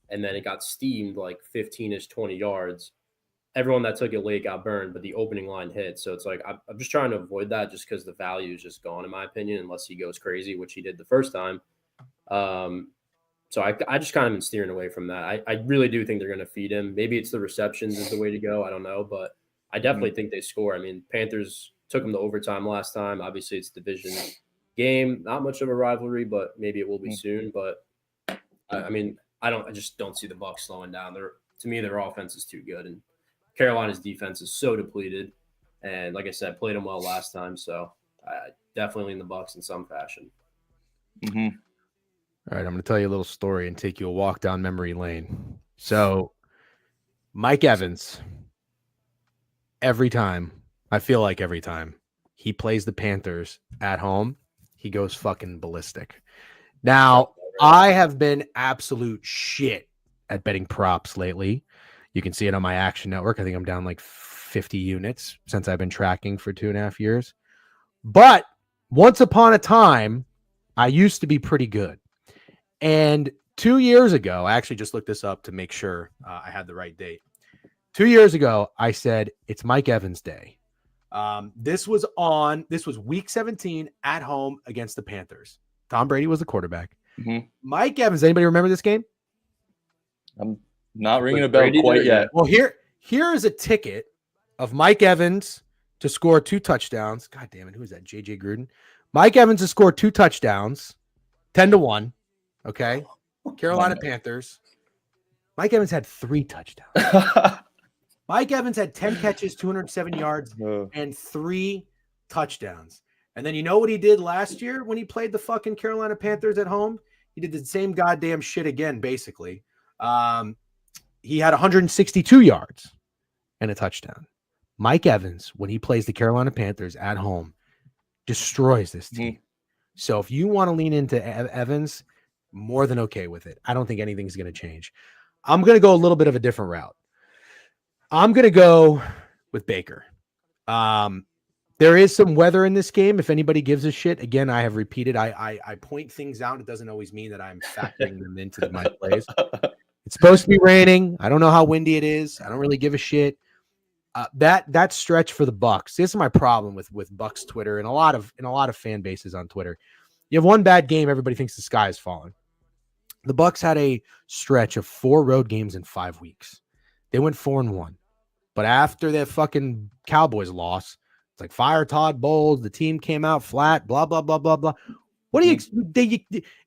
[SPEAKER 2] and then it got steamed like 15-ish, 20 yards. Everyone that took it late got burned, but the opening line hit. So it's like I'm just trying to avoid that, just because the value is just gone, in my opinion, unless he goes crazy, which he did the first time. So I just kind of been steering away from that. I really do think they're going to feed him. Maybe it's the receptions is the way to go. I don't know, but I definitely think they score. I mean, Panthers took them to overtime last time. Obviously, it's division game, not much of a rivalry, but maybe it will be soon. But I mean, I just don't see the Bucs slowing down. To me, their offense is too good, and Carolina's defense is so depleted. And like I said, played them well last time, so I definitely lean the Bucs in some fashion.
[SPEAKER 1] Mm-hmm.
[SPEAKER 3] All right, I'm going to tell you a little story and take you a walk down memory lane. So, Mike Evans, every time he plays the Panthers at home, he goes fucking ballistic. Now, I have been absolute shit at betting props lately. You can see it on my Action Network. I think I'm down like 50 units since I've been tracking for 2.5 years. But once upon a time, I used to be pretty good. And 2 years ago, I actually just looked this up to make sure I had the right date. 2 years ago, I said, it's Mike Evans Day. This was week 17 at home against the Panthers. Tom Brady was the quarterback.
[SPEAKER 1] Mm-hmm.
[SPEAKER 3] Mike Evans, anybody remember this game?
[SPEAKER 1] I'm not ringing a bell quite yet.
[SPEAKER 3] Well, here is a ticket of Mike Evans to score 2 touchdowns. God damn it. Who is that? JJ Gruden. Mike Evans to score 2 touchdowns, 10-1. Okay. Carolina Panthers. Mike Evans had 3 touchdowns. Mike Evans had 10 catches, 207 yards, and 3 touchdowns. And then you know what he did last year when he played the fucking Carolina Panthers at home? He did the same goddamn shit again, basically. He had 162 yards and a touchdown. Mike Evans, when he plays the Carolina Panthers at home, destroys this team. So if you want to lean into Evans, more than okay with it. I don't think anything's going to change. I'm going to go a little bit of a different route. I'm going to go with Baker. There is some weather in this game. If anybody gives a shit, again, I have repeated, I point things out. It doesn't always mean that I'm factoring them into my plays. It's supposed to be raining. I don't know how windy it is. I don't really give a shit. That stretch for the Bucs. This is my problem with Bucs Twitter and a lot of fan bases on Twitter. You have one bad game, everybody thinks the sky is falling. The Bucs had a stretch of 4 road games in 5 weeks. They went 4-1. But after that fucking Cowboys loss, it's like fire Todd Bowles. The team came out flat, blah, blah, blah, blah, blah. What do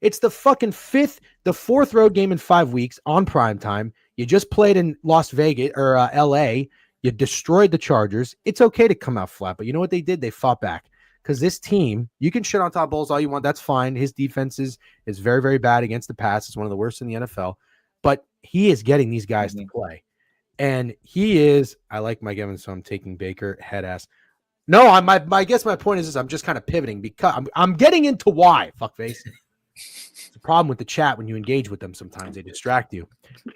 [SPEAKER 3] it's the fucking 4th road game in 5 weeks on prime time. You just played in Las Vegas or LA. You destroyed the Chargers. It's okay to come out flat, but you know what they did? They fought back. Because this team, you can shit on Todd Bowles all you want. That's fine. His defense is very, very bad against the pass. It's one of the worst in the NFL. But he is getting these guys to play. And I like Mike Evans, so I'm taking Baker head ass. No, I guess my point is this. I'm just kind of pivoting because I'm getting into why, fuckface. It's a problem with the chat when you engage with them sometimes. They distract you.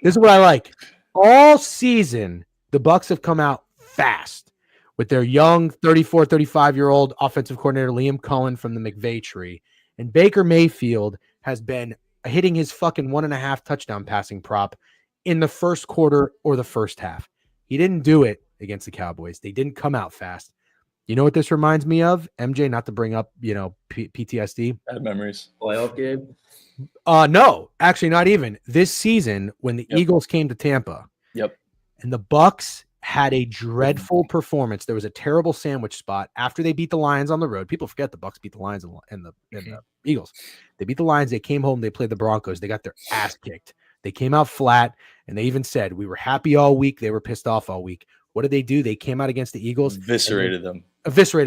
[SPEAKER 3] This is what I like. All season, the Bucs have come out fast with their young 34, 35-year-old offensive coordinator, Liam Cohen from the McVay tree. And Baker Mayfield has been hitting his fucking 1.5 touchdown passing prop in the first quarter or the first half. He didn't do it against the Cowboys. They didn't come out fast. You know what this reminds me of? MJ, not to bring up, PTSD.
[SPEAKER 1] Bad memories.
[SPEAKER 2] Playoff game?
[SPEAKER 3] No, actually not even. This season when the Eagles came to Tampa.
[SPEAKER 1] Yep.
[SPEAKER 3] And the Bucs had a dreadful performance. There was a terrible sandwich spot after they beat the Lions on the road. People forget the Bucs beat the Lions and the Eagles. They beat the Lions. They came home. They played the Broncos. They got their ass kicked. They came out flat, and they even said, we were happy all week. They were pissed off all week. What did they do? They came out against the Eagles.
[SPEAKER 1] Eviscerated them.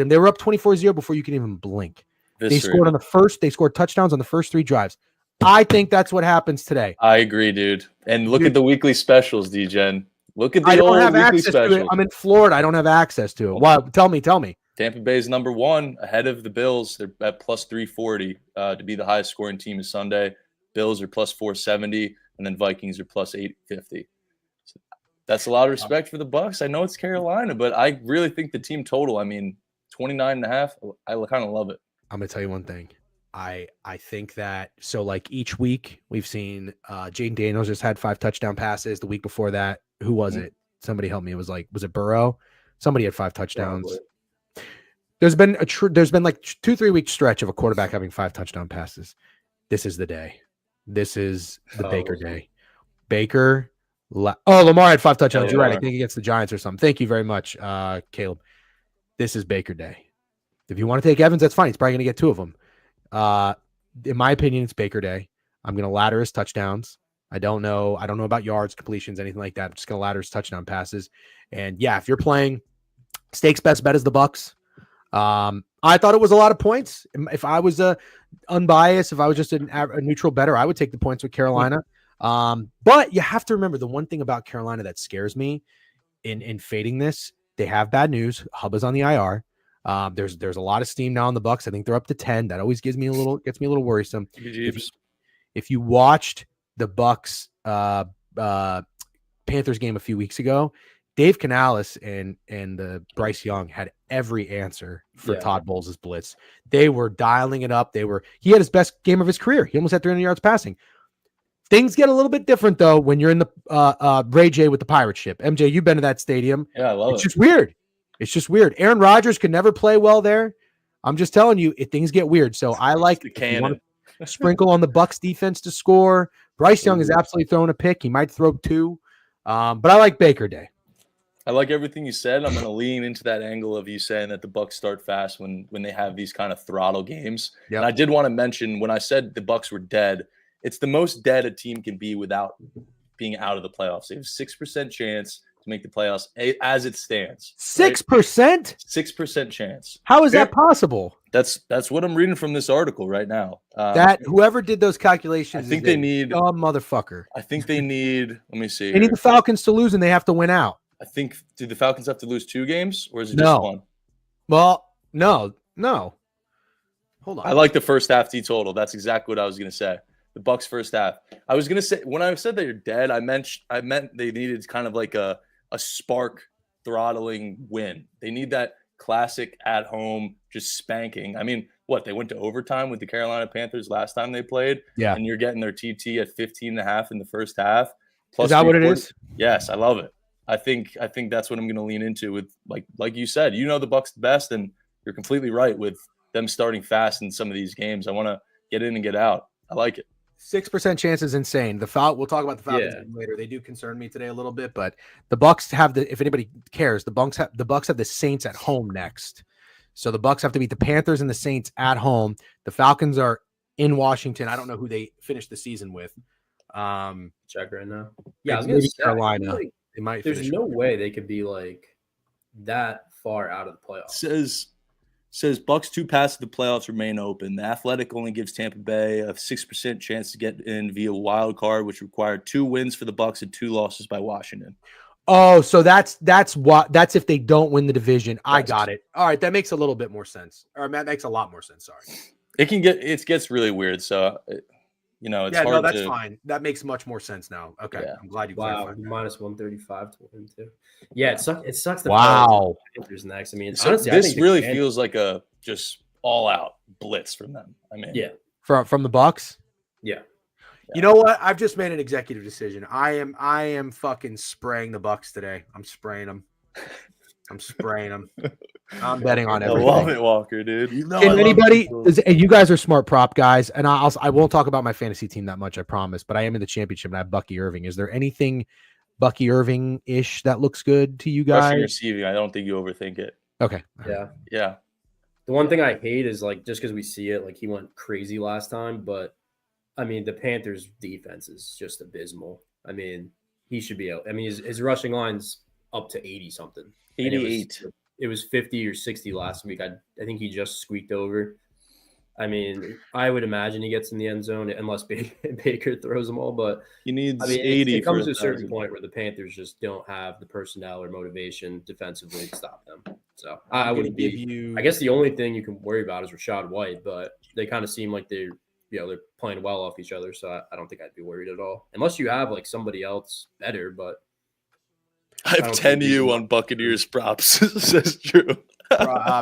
[SPEAKER 3] They were up 24-0 before you could even blink. They scored touchdowns on the first 3 drives. I think that's what happens today.
[SPEAKER 1] I agree, dude. And look at the weekly specials, D-Gen. Look at the
[SPEAKER 3] I don't
[SPEAKER 1] old
[SPEAKER 3] have
[SPEAKER 1] weekly
[SPEAKER 3] access to it.
[SPEAKER 1] special.
[SPEAKER 3] I'm in Florida. I don't have access to it. Why? Tell me.
[SPEAKER 1] Tampa Bay is number 1 ahead of the Bills. They're at plus 340 to be the highest scoring team is Sunday. Bills are plus 470, and then Vikings are plus 850. So that's a lot of respect for the Bucs. I know it's Carolina, but I really think the team total, 29.5, I kind of love it.
[SPEAKER 3] I'm gonna tell you one thing. I think that like each week we've seen Jaden Daniels just had 5 touchdown passes. The week before that, who was it? Somebody help me. It was it Burrow? Somebody had 5 touchdowns.
[SPEAKER 2] Probably.
[SPEAKER 3] There's been like 2-3 week stretch of a quarterback having 5 touchdown passes. This is the day. This is the Baker day. Lamar had 5 touchdowns. You're right. I think against the Giants or something. Thank you very much, Caleb. This is Baker day. If you want to take Evans, that's fine. He's probably going to get 2 of them. In my opinion, it's Baker day. I'm going to ladder his touchdowns. I don't know about yards, completions, anything like that. I'm just going to ladder his touchdown passes. And yeah, if you're playing stakes best bet is the Bucs. I thought it was a lot of points. If I was unbiased, if I was just a neutral bettor, I would take the points with Carolina. But you have to remember the one thing about Carolina that scares me in fading this, they have bad news. Hubba's on the IR. There's a lot of steam now on the Bucs. I think they're up to 10. That always gets me a little worrisome. If you watched the Bucs Panthers game a few weeks ago, Dave Canales and Bryce Young had every answer for Todd Bowles' blitz. They were dialing it up. He had his best game of his career. He almost had 300 yards passing. Things get a little bit different though when you're in the Ray J with the pirate ship. MJ, you've been to that stadium.
[SPEAKER 1] Yeah, I love it.
[SPEAKER 3] It's just weird. Aaron Rodgers could never play well there. I'm just telling you, things get weird. So I like
[SPEAKER 1] the cannon.
[SPEAKER 3] Sprinkle on the Bucs defense to score. Bryce Young is absolutely throwing a pick. He might throw 2. But I like Baker Day.
[SPEAKER 1] I like everything you said. I'm going to lean into that angle of you saying that the Bucs start fast when they have these kind of throttle games. Yep. And I did want to mention when I said the Bucs were dead, it's the most dead a team can be without being out of the playoffs. They have 6% chance to make the playoffs as it stands.
[SPEAKER 3] 6%?
[SPEAKER 1] 6% chance.
[SPEAKER 3] How is that possible?
[SPEAKER 1] That's what I'm reading from this article right now.
[SPEAKER 3] That whoever did those calculations,
[SPEAKER 1] I think they need
[SPEAKER 3] a motherfucker.
[SPEAKER 1] I think they need. Let me see.
[SPEAKER 3] They need the Falcons to lose, and they have to win out.
[SPEAKER 1] I think. Do the Falcons have to lose 2 games, or is it just 1?
[SPEAKER 3] Well, no. Hold on.
[SPEAKER 1] I like the first half T total. That's exactly what I was going to say. The Bucs first half. I was going to say when I said they're dead, I meant they needed kind of like a spark throttling win. They need that classic at home just spanking. They went to overtime with the Carolina Panthers last time they played.
[SPEAKER 3] Yeah.
[SPEAKER 1] And you're getting their TT at 15.5 in the first half.
[SPEAKER 3] Is that what it is?
[SPEAKER 1] Yes, I love it. I think that's what I'm going to lean into with like you said, the Bucs the best, and you're completely right with them starting fast in some of these games. I want to get in and get out. I like it.
[SPEAKER 3] 6% chance is insane. We'll talk about the Falcons later. They do concern me today a little bit, but the Bucs have if anybody cares, the Bucs have the Saints at home next. So the Bucs have to beat the Panthers and the Saints at home. The Falcons are in Washington. I don't know who they finished the season with.
[SPEAKER 2] Check right now. Yeah, I was
[SPEAKER 3] maybe
[SPEAKER 2] gonna say,
[SPEAKER 3] Carolina.
[SPEAKER 2] Like,
[SPEAKER 3] they might.
[SPEAKER 2] There's no way they could be like that far out of the playoffs.
[SPEAKER 1] Says Bucs 2 paths to the playoffs remain open. The Athletic only gives Tampa Bay a 6% chance to get in via wild card, which required 2 wins for the Bucs and 2 losses by Washington.
[SPEAKER 3] Oh, so that's if they don't win the division. I got it. All right, that makes a little bit more sense. Or that makes a lot more sense. Sorry.
[SPEAKER 1] It gets really weird. So it's hard.
[SPEAKER 3] No, that's fine. That makes much more sense now. Okay, yeah. I'm glad you clarified.
[SPEAKER 2] Minus 135 to win too. Yeah, it sucks. The Panthers next.
[SPEAKER 1] Honestly, this really feels like a just all out blitz from them.
[SPEAKER 3] From the Bucs.
[SPEAKER 2] Yeah.
[SPEAKER 3] You know what? I've just made an executive decision. I am fucking spraying the Bucs today. I'm spraying them. I'm betting on everything.
[SPEAKER 1] I love it, Walker, dude.
[SPEAKER 3] Can anybody? You guys are smart prop guys, and I won't talk about my fantasy team that much, I promise. But I am in the championship, and I have Bucky Irving. Is there anything Bucky Irving-ish that looks good to you guys?
[SPEAKER 1] Rushing, receiving. I don't think you overthink it.
[SPEAKER 3] Okay.
[SPEAKER 1] Yeah.
[SPEAKER 2] The one thing I hate is just because we see it, he went crazy last time, but the Panthers' defense is just abysmal. He should be out. His rushing line's up to 80 something.
[SPEAKER 1] 88.
[SPEAKER 2] It was 50 or 60 last week. I think he just squeaked over. I mean, I would imagine he gets in the end zone unless Baker throws them all. But
[SPEAKER 1] He needs
[SPEAKER 2] I mean,
[SPEAKER 1] 80
[SPEAKER 2] it
[SPEAKER 1] for
[SPEAKER 2] comes to a certain
[SPEAKER 1] 1,000.
[SPEAKER 2] point where the Panthers just don't have the personnel or motivation defensively to stop them. So
[SPEAKER 3] I'm
[SPEAKER 2] I
[SPEAKER 3] gonna
[SPEAKER 2] wouldn't
[SPEAKER 3] give
[SPEAKER 2] be.
[SPEAKER 3] you.
[SPEAKER 2] I guess the only thing you can worry about is Rashad White, but they kind of seem like they're playing well off each other. So I don't think I'd be worried at all, unless you have like somebody else better. But
[SPEAKER 1] I have
[SPEAKER 2] don't
[SPEAKER 1] 10
[SPEAKER 2] think
[SPEAKER 1] U
[SPEAKER 2] he's-
[SPEAKER 1] on Buccaneers props. Says Drew.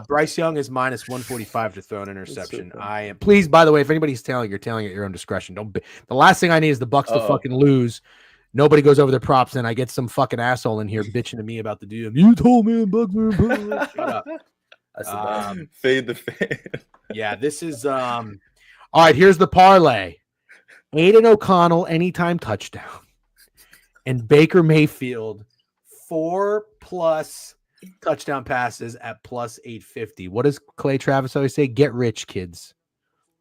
[SPEAKER 3] Bryce Young is minus 145 to throw an interception.
[SPEAKER 1] funny.
[SPEAKER 3] I am please. By the way, if anybody's tailing, you're tailing at your own discretion. Don't. The last thing I need is the Bucks to
[SPEAKER 1] Uh-oh.
[SPEAKER 3] fucking lose. Nobody goes over their props, and I get some fucking asshole in here bitching to me about the DM. You told me, Bucks. Shut up.
[SPEAKER 2] That's the best.
[SPEAKER 1] Fade the fan.
[SPEAKER 3] Yeah, this is all right. Here's the parlay: Aiden O'Connell anytime touchdown, and Baker Mayfield 4+ touchdown passes at plus 850. What does Clay Travis always say? Get rich, kids.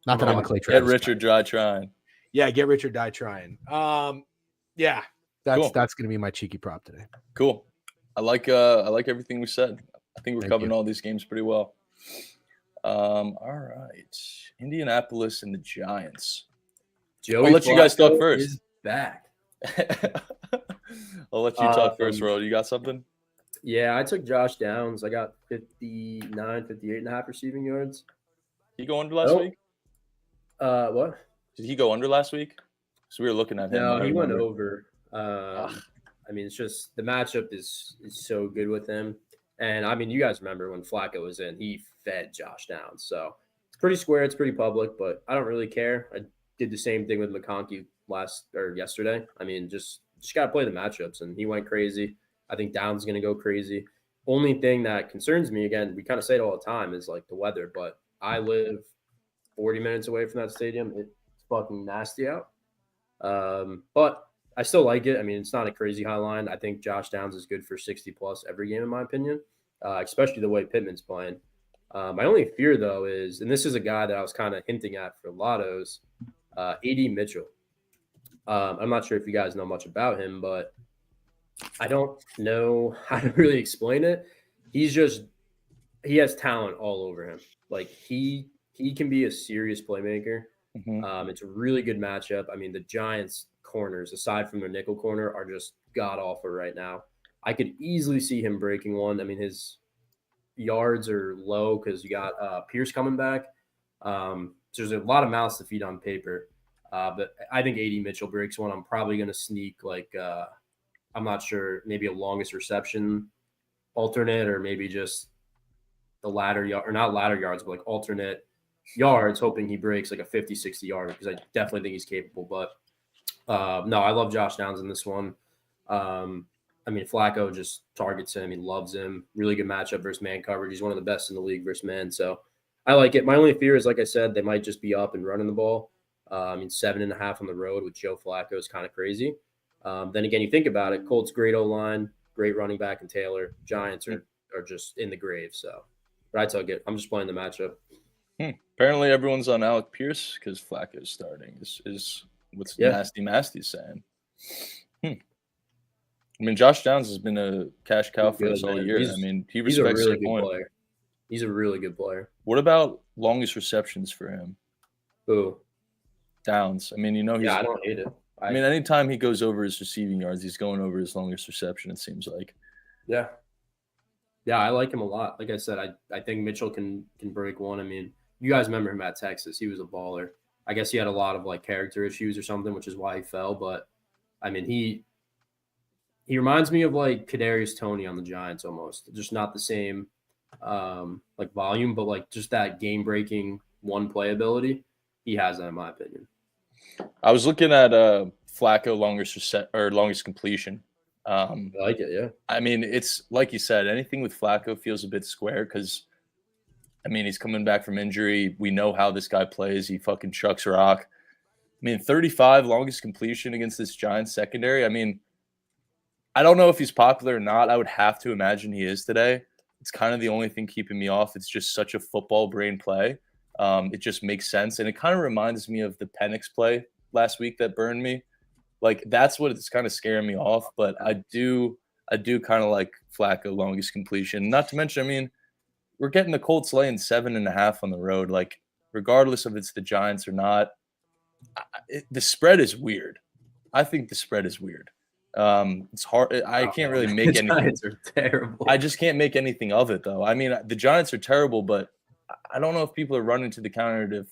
[SPEAKER 3] Not that I'm a Clay
[SPEAKER 1] Get
[SPEAKER 3] Travis.
[SPEAKER 1] rich or dry trying.
[SPEAKER 3] Yeah, get rich or die trying. Yeah, that's
[SPEAKER 1] Cool.
[SPEAKER 3] that's gonna be my cheeky prop today.
[SPEAKER 1] Cool. I like everything we said. I think we're
[SPEAKER 3] Thank
[SPEAKER 1] covering
[SPEAKER 3] you.
[SPEAKER 1] all these games pretty well. All right. Indianapolis and the Giants.
[SPEAKER 2] Joey
[SPEAKER 1] I'll let you guys talk
[SPEAKER 2] Flacco
[SPEAKER 1] first.
[SPEAKER 2] is back.
[SPEAKER 1] I'll let you talk first, Ro. You got something?
[SPEAKER 2] Yeah, I took Josh Downs. I got 59, 58 and a half receiving yards.
[SPEAKER 1] Did he go under last
[SPEAKER 2] Nope.
[SPEAKER 1] week?
[SPEAKER 2] What?
[SPEAKER 1] Did he go under last week? So we were looking at him.
[SPEAKER 2] No,
[SPEAKER 1] I
[SPEAKER 2] he went
[SPEAKER 1] remember.
[SPEAKER 2] over. I mean, it's just the matchup is so good with him. And I mean, you guys remember when Flacco was in, he fed Josh Downs. So it's pretty square, it's pretty public, but I don't really care. I did the same thing with McConkey yesterday. I mean, just got to play the matchups, and he went crazy. I think Downs is going to go crazy. Only thing that concerns me, again, we kind of say it all the time, is like the weather, but I live 40 minutes away from that stadium. It's fucking nasty out. But I still like it. I mean, it's not a crazy high line. I think Josh Downs is good for 60 plus every game, in my opinion, especially the way Pittman's playing. My only fear, though, is, and this is a guy that I was kind of hinting at for Lottos, A.D. Mitchell. I'm not sure if you guys know much about him, but I don't know how to really explain it. He has talent all over him. Like he can be a serious playmaker.
[SPEAKER 1] Mhm.
[SPEAKER 2] It's a really good matchup. I mean, the Giants corners, aside from their nickel corner, are just god awful right now. I could easily see him breaking one. I mean, his yards are low because you got Pierce coming back. So there's a lot of mouths to feed on paper. But I think A.D. Mitchell breaks one. I'm probably going to sneak I'm not sure, maybe a longest reception alternate, or maybe just the ladder yard, or not ladder yards, but like alternate yards, hoping he breaks like a 50, 60 yarder, because I definitely think he's capable. But no, I love Josh Downs in this one. I mean, Flacco just targets him. He loves him. Really good matchup versus man coverage. He's one of the best in the league versus man. So I like it. My only fear is, like I said, they might just be up and running the ball. I mean, 7.5 on the road with Joe Flacco is kind of crazy. Then again, you think about it, Colts great O-line, great running back, and Taylor. Giants are just in the grave. So, but I took it. I'm just playing the matchup.
[SPEAKER 1] Apparently, everyone's on Alec Pierce because Flacco's starting. Is what's Nasty saying. I mean, Josh Downs has been a cash cow for us all year. I mean, he
[SPEAKER 2] He's a
[SPEAKER 1] respects
[SPEAKER 2] really
[SPEAKER 1] the
[SPEAKER 2] good
[SPEAKER 1] point.
[SPEAKER 2] player. He's a really good player.
[SPEAKER 1] What about longest receptions for him?
[SPEAKER 2] Who?
[SPEAKER 1] Downs. I mean, he's.
[SPEAKER 2] Yeah, I don't hate it.
[SPEAKER 1] I mean, anytime he goes over his receiving yards, he's going over his longest reception, it seems like.
[SPEAKER 2] Yeah. Yeah, I like him a lot. Like I said, I think Mitchell can break one. I mean, you guys remember him at Texas. He was a baller. I guess he had a lot of like character issues or something, which is why he fell. But I mean, he reminds me of like Kadarius Toney on the Giants almost. Just not the same like volume, but like just that game breaking one play ability. He has that, in my opinion.
[SPEAKER 1] I was looking at Flacco longest completion.
[SPEAKER 2] I like it, yeah.
[SPEAKER 1] I mean, it's like you said, anything with Flacco feels a bit square because, I mean, he's coming back from injury. We know how this guy plays. He fucking chucks rock. I mean, 35 longest completion against this Giants secondary. I mean, I don't know if he's popular or not. I would have to imagine he is today. It's kind of the only thing keeping me off. It's just such a football brain play. It just makes sense. And it kind of reminds me of the Penix play last week that burned me. Like, that's what it's kind of scaring me off. But I do kind of like Flacco longest completion. Not to mention, I mean, we're getting the Colts laying 7.5 on the road. Like, regardless of it's the Giants or not. The spread is weird. I think the spread is weird. It's hard. I can't really make
[SPEAKER 2] the
[SPEAKER 1] anything.
[SPEAKER 2] Giants are terrible.
[SPEAKER 1] I just can't make anything of it, though. I mean, the Giants are terrible, but I don't know if people are running to the counter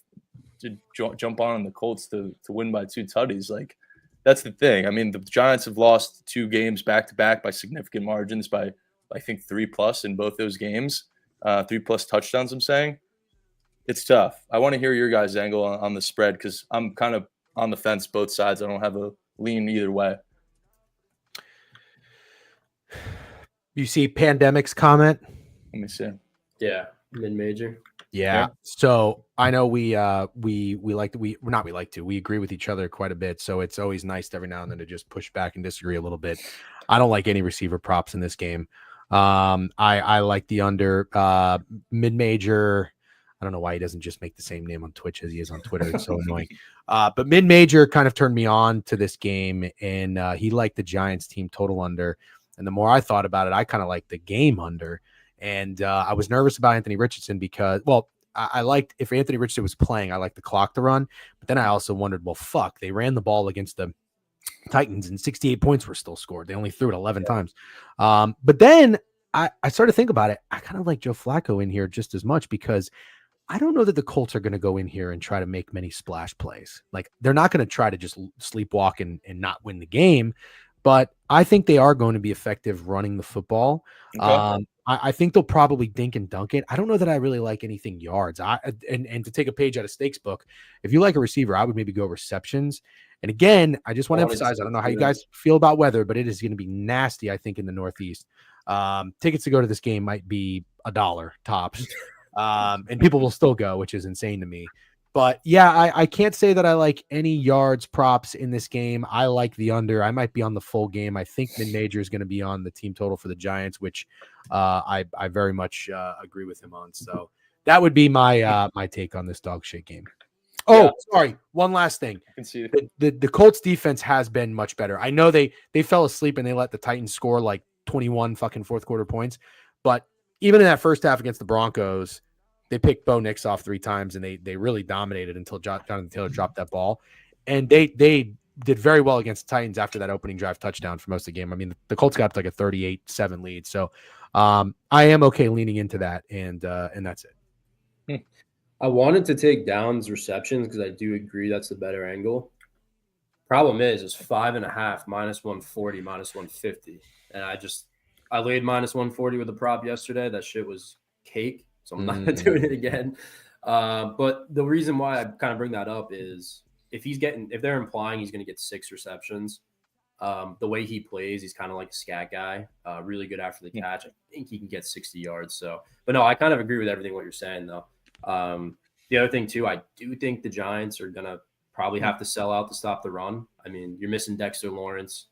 [SPEAKER 1] to jump on the Colts to win by 2 tutties. Like, that's the thing. I mean, the Giants have lost 2 games back to back by significant margins by, I think, 3+ in both those games, 3+ touchdowns. I'm saying it's tough. I want to hear your guys' angle on the spread because I'm kind of on the fence both sides. I don't have a lean either way.
[SPEAKER 3] You see Pandemic's comment?
[SPEAKER 1] Let me see.
[SPEAKER 2] Yeah, mid-major.
[SPEAKER 3] Yeah. So I know we agree with each other quite a bit. So it's always nice every now and then to just push back and disagree a little bit. I don't like any receiver props in this game. I like the under mid-major. I don't know why he doesn't just make the same name on Twitch as he is on Twitter. It's so annoying. But mid-major kind of turned me on to this game, and he liked the Giants team total under. And the more I thought about it, I kind of liked the game under. And I was nervous about Anthony Richardson because, well, I liked if Anthony Richardson was playing, I liked the clock to run. But then I also wondered, well, fuck, they ran the ball against the Titans and 68 points were still scored. They only threw it 11 times. But then I started to think about it. I kind of like Joe Flacco in here just as much because I don't know that the Colts are going to go in here and try to make many splash plays. Like, they're not going to try to just sleepwalk and not win the game. But I think they are going to be effective running the football. Okay. I think they'll probably dink and dunk it. I don't know that I really like anything yards. And to take a page out of Steak's book, if you like a receiver, I would maybe go receptions. And again, I just want to emphasize, I don't know how you guys feel about weather, but it is going to be nasty, I think, in the Northeast. Tickets to go to this game might be $1 tops. And people will still go, which is insane to me. But yeah, I can't say that I like any yards props in this game. I like the under. I might be on the full game. I think mid-major is going to be on the team total for the Giants, which I very much agree with him on. So that would be my my take on this dog shit game. Oh, yeah. Sorry. One last thing. I can see the Colts defense has been much better. I know they fell asleep and they let the Titans score like 21 fucking fourth quarter points. But even in that first half against the Broncos, they picked Bo Nix off 3 times, and they really dominated until Jonathan Taylor dropped that ball. And they did very well against the Titans after that opening drive touchdown for most of the game. I mean, the Colts got like a 38-7 lead. So I am okay leaning into that, and that's it.
[SPEAKER 2] I wanted to take Downs receptions because I do agree that's the better angle. Problem is it's 5.5 minus 140 minus 150, and I laid minus 140 with a prop yesterday. That shit was cake. So I'm not doing it again. But the reason why I kind of bring that up is if they're implying he's going to get 6 receptions, the way he plays, he's kind of like a scat guy, really good after the catch. I think he can get 60 yards. So, but no, I kind of agree with everything what you're saying though. The other thing too, I do think the Giants are going to probably have to sell out to stop the run. I mean, you're missing Dexter Lawrence.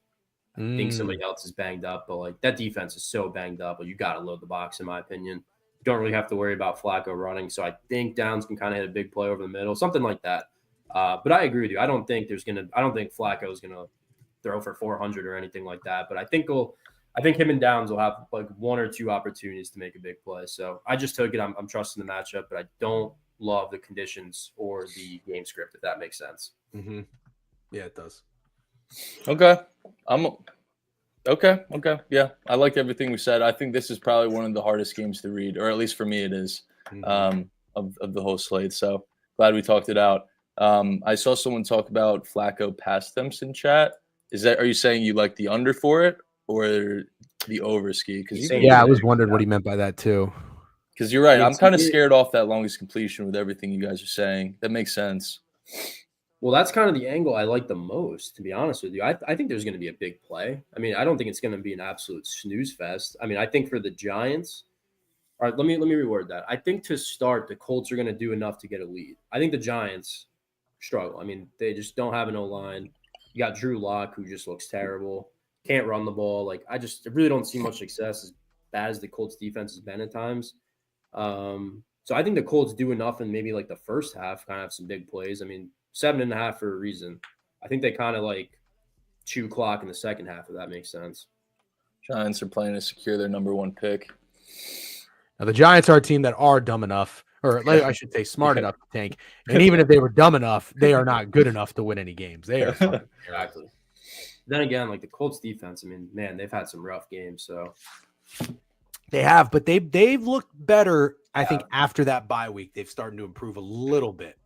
[SPEAKER 2] I think somebody else is banged up, but like that defense is so banged up, but you got to load the box in my opinion. Don't really have to worry about Flacco running. So I think Downs can kind of hit a big play over the middle, something like that. But I agree with you. I don't think Flacco is going to throw for 400 or anything like that. But I think him and Downs will have like 1 or 2 opportunities to make a big play. So I just took it. I'm trusting the matchup, but I don't love the conditions or the game script, if that makes sense.
[SPEAKER 3] Mm-hmm. Yeah, it does.
[SPEAKER 1] Okay. Okay. Yeah. I like everything we said. I think this is probably one of the hardest games to read, or at least for me it is, of the whole slate. So glad we talked it out. I saw someone talk about Flacco pass attempts in chat. Are you saying you like the under for it or the over ski?
[SPEAKER 3] I was wondering what he meant by that too.
[SPEAKER 1] Because you're right. I'm kind of scared off that longest completion with everything you guys are saying. That makes sense.
[SPEAKER 2] Well, that's kind of the angle I like the most, to be honest with you. I think there's going to be a big play. I mean, I don't think it's going to be an absolute snooze fest. I mean, I think for the Giants, all right, let me reword that. I think to start, the Colts are going to do enough to get a lead. I think the Giants struggle. I mean, they just don't have an O-line. You got Drew Lock, who just looks terrible. Can't run the ball. Like, I really don't see much success as bad as the Colts defense has been at times. So I think the Colts do enough in maybe like the first half, kind of have some big plays. I mean, 7.5 for a reason. I think they kind of like chew clock in the second half, if that makes sense.
[SPEAKER 1] Giants are playing to secure their number 1 pick.
[SPEAKER 3] Now, the Giants are a team that are dumb enough or like, I should say smart enough to tank. And even if they were dumb enough, they are not good enough to win any games. They are fucking
[SPEAKER 2] Exactly. Then again, like the Colts defense, I mean, man, they've had some rough games. So
[SPEAKER 3] They have, but they've looked better. I think after that bye week, they've started to improve a little bit.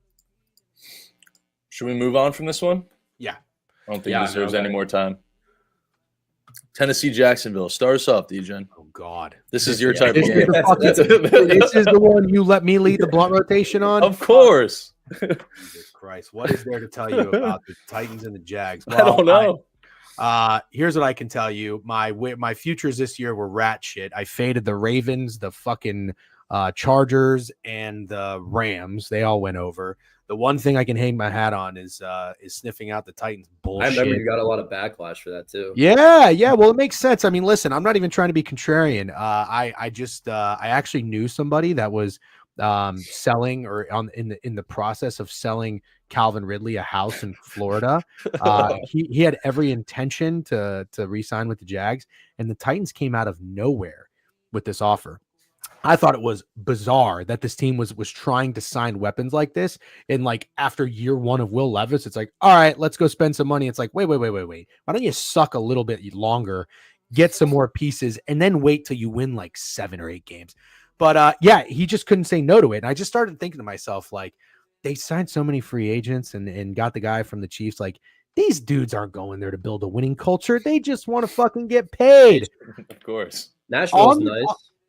[SPEAKER 1] Should we move on from this one?
[SPEAKER 3] Yeah.
[SPEAKER 1] I don't think it deserves any more time. Tennessee, Jacksonville. Start us off, DJen.
[SPEAKER 3] Oh God,
[SPEAKER 1] This is your type of
[SPEAKER 3] this
[SPEAKER 1] game.
[SPEAKER 3] this is the one you let me lead the blunt rotation on.
[SPEAKER 1] Of course.
[SPEAKER 3] Jesus Christ, what is there to tell you about the Titans and the Jags?
[SPEAKER 1] I don't know.
[SPEAKER 3] Here's what I can tell you. My futures this year were rat shit. I faded the Ravens, the fucking Chargers, and the Rams. They all went over. The one thing I can hang my hat on is sniffing out the Titans bullshit.
[SPEAKER 2] I remember you got a lot of backlash for that too.
[SPEAKER 3] Yeah. Well, it makes sense. I mean, listen, I'm not even trying to be contrarian. I actually knew somebody that was selling or in the process of selling Calvin Ridley a house in Florida. He had every intention to re-sign with the Jags, and the Titans came out of nowhere with this offer. I thought it was bizarre that this team was trying to sign weapons like this. And like after year one of Will Levis, it's like, all right, let's go spend some money. It's like, wait. Why don't you suck a little bit longer, get some more pieces, and then wait till you win like 7 or 8 games. But yeah, he just couldn't say no to it. And I just started thinking to myself, like, they signed so many free agents and got the guy from the Chiefs. Like, these dudes aren't going there to build a winning culture. They just want to fucking get paid.
[SPEAKER 1] Of course.
[SPEAKER 2] Nashville's nice.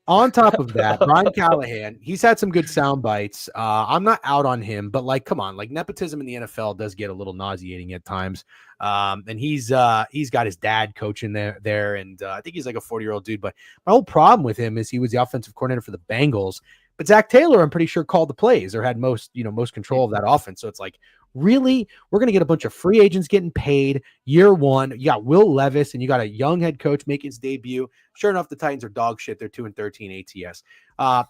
[SPEAKER 3] On top of that, Brian Callahan, he's had some good sound bites. I'm not out on him, but like, come on, like nepotism in the NFL does get a little nauseating at times. And he's got his dad coaching there, and I think he's like a 40-year-old dude. But my whole problem with him is he was the offensive coordinator for the Bengals, but Zach Taylor, I'm pretty sure, called the plays or had most control of that offense. So it's like, really, we're going to get a bunch of free agents getting paid year one. You got Will Levis, and you got a young head coach making his debut. Sure enough, the Titans are dog shit. They're 2-13 ATS.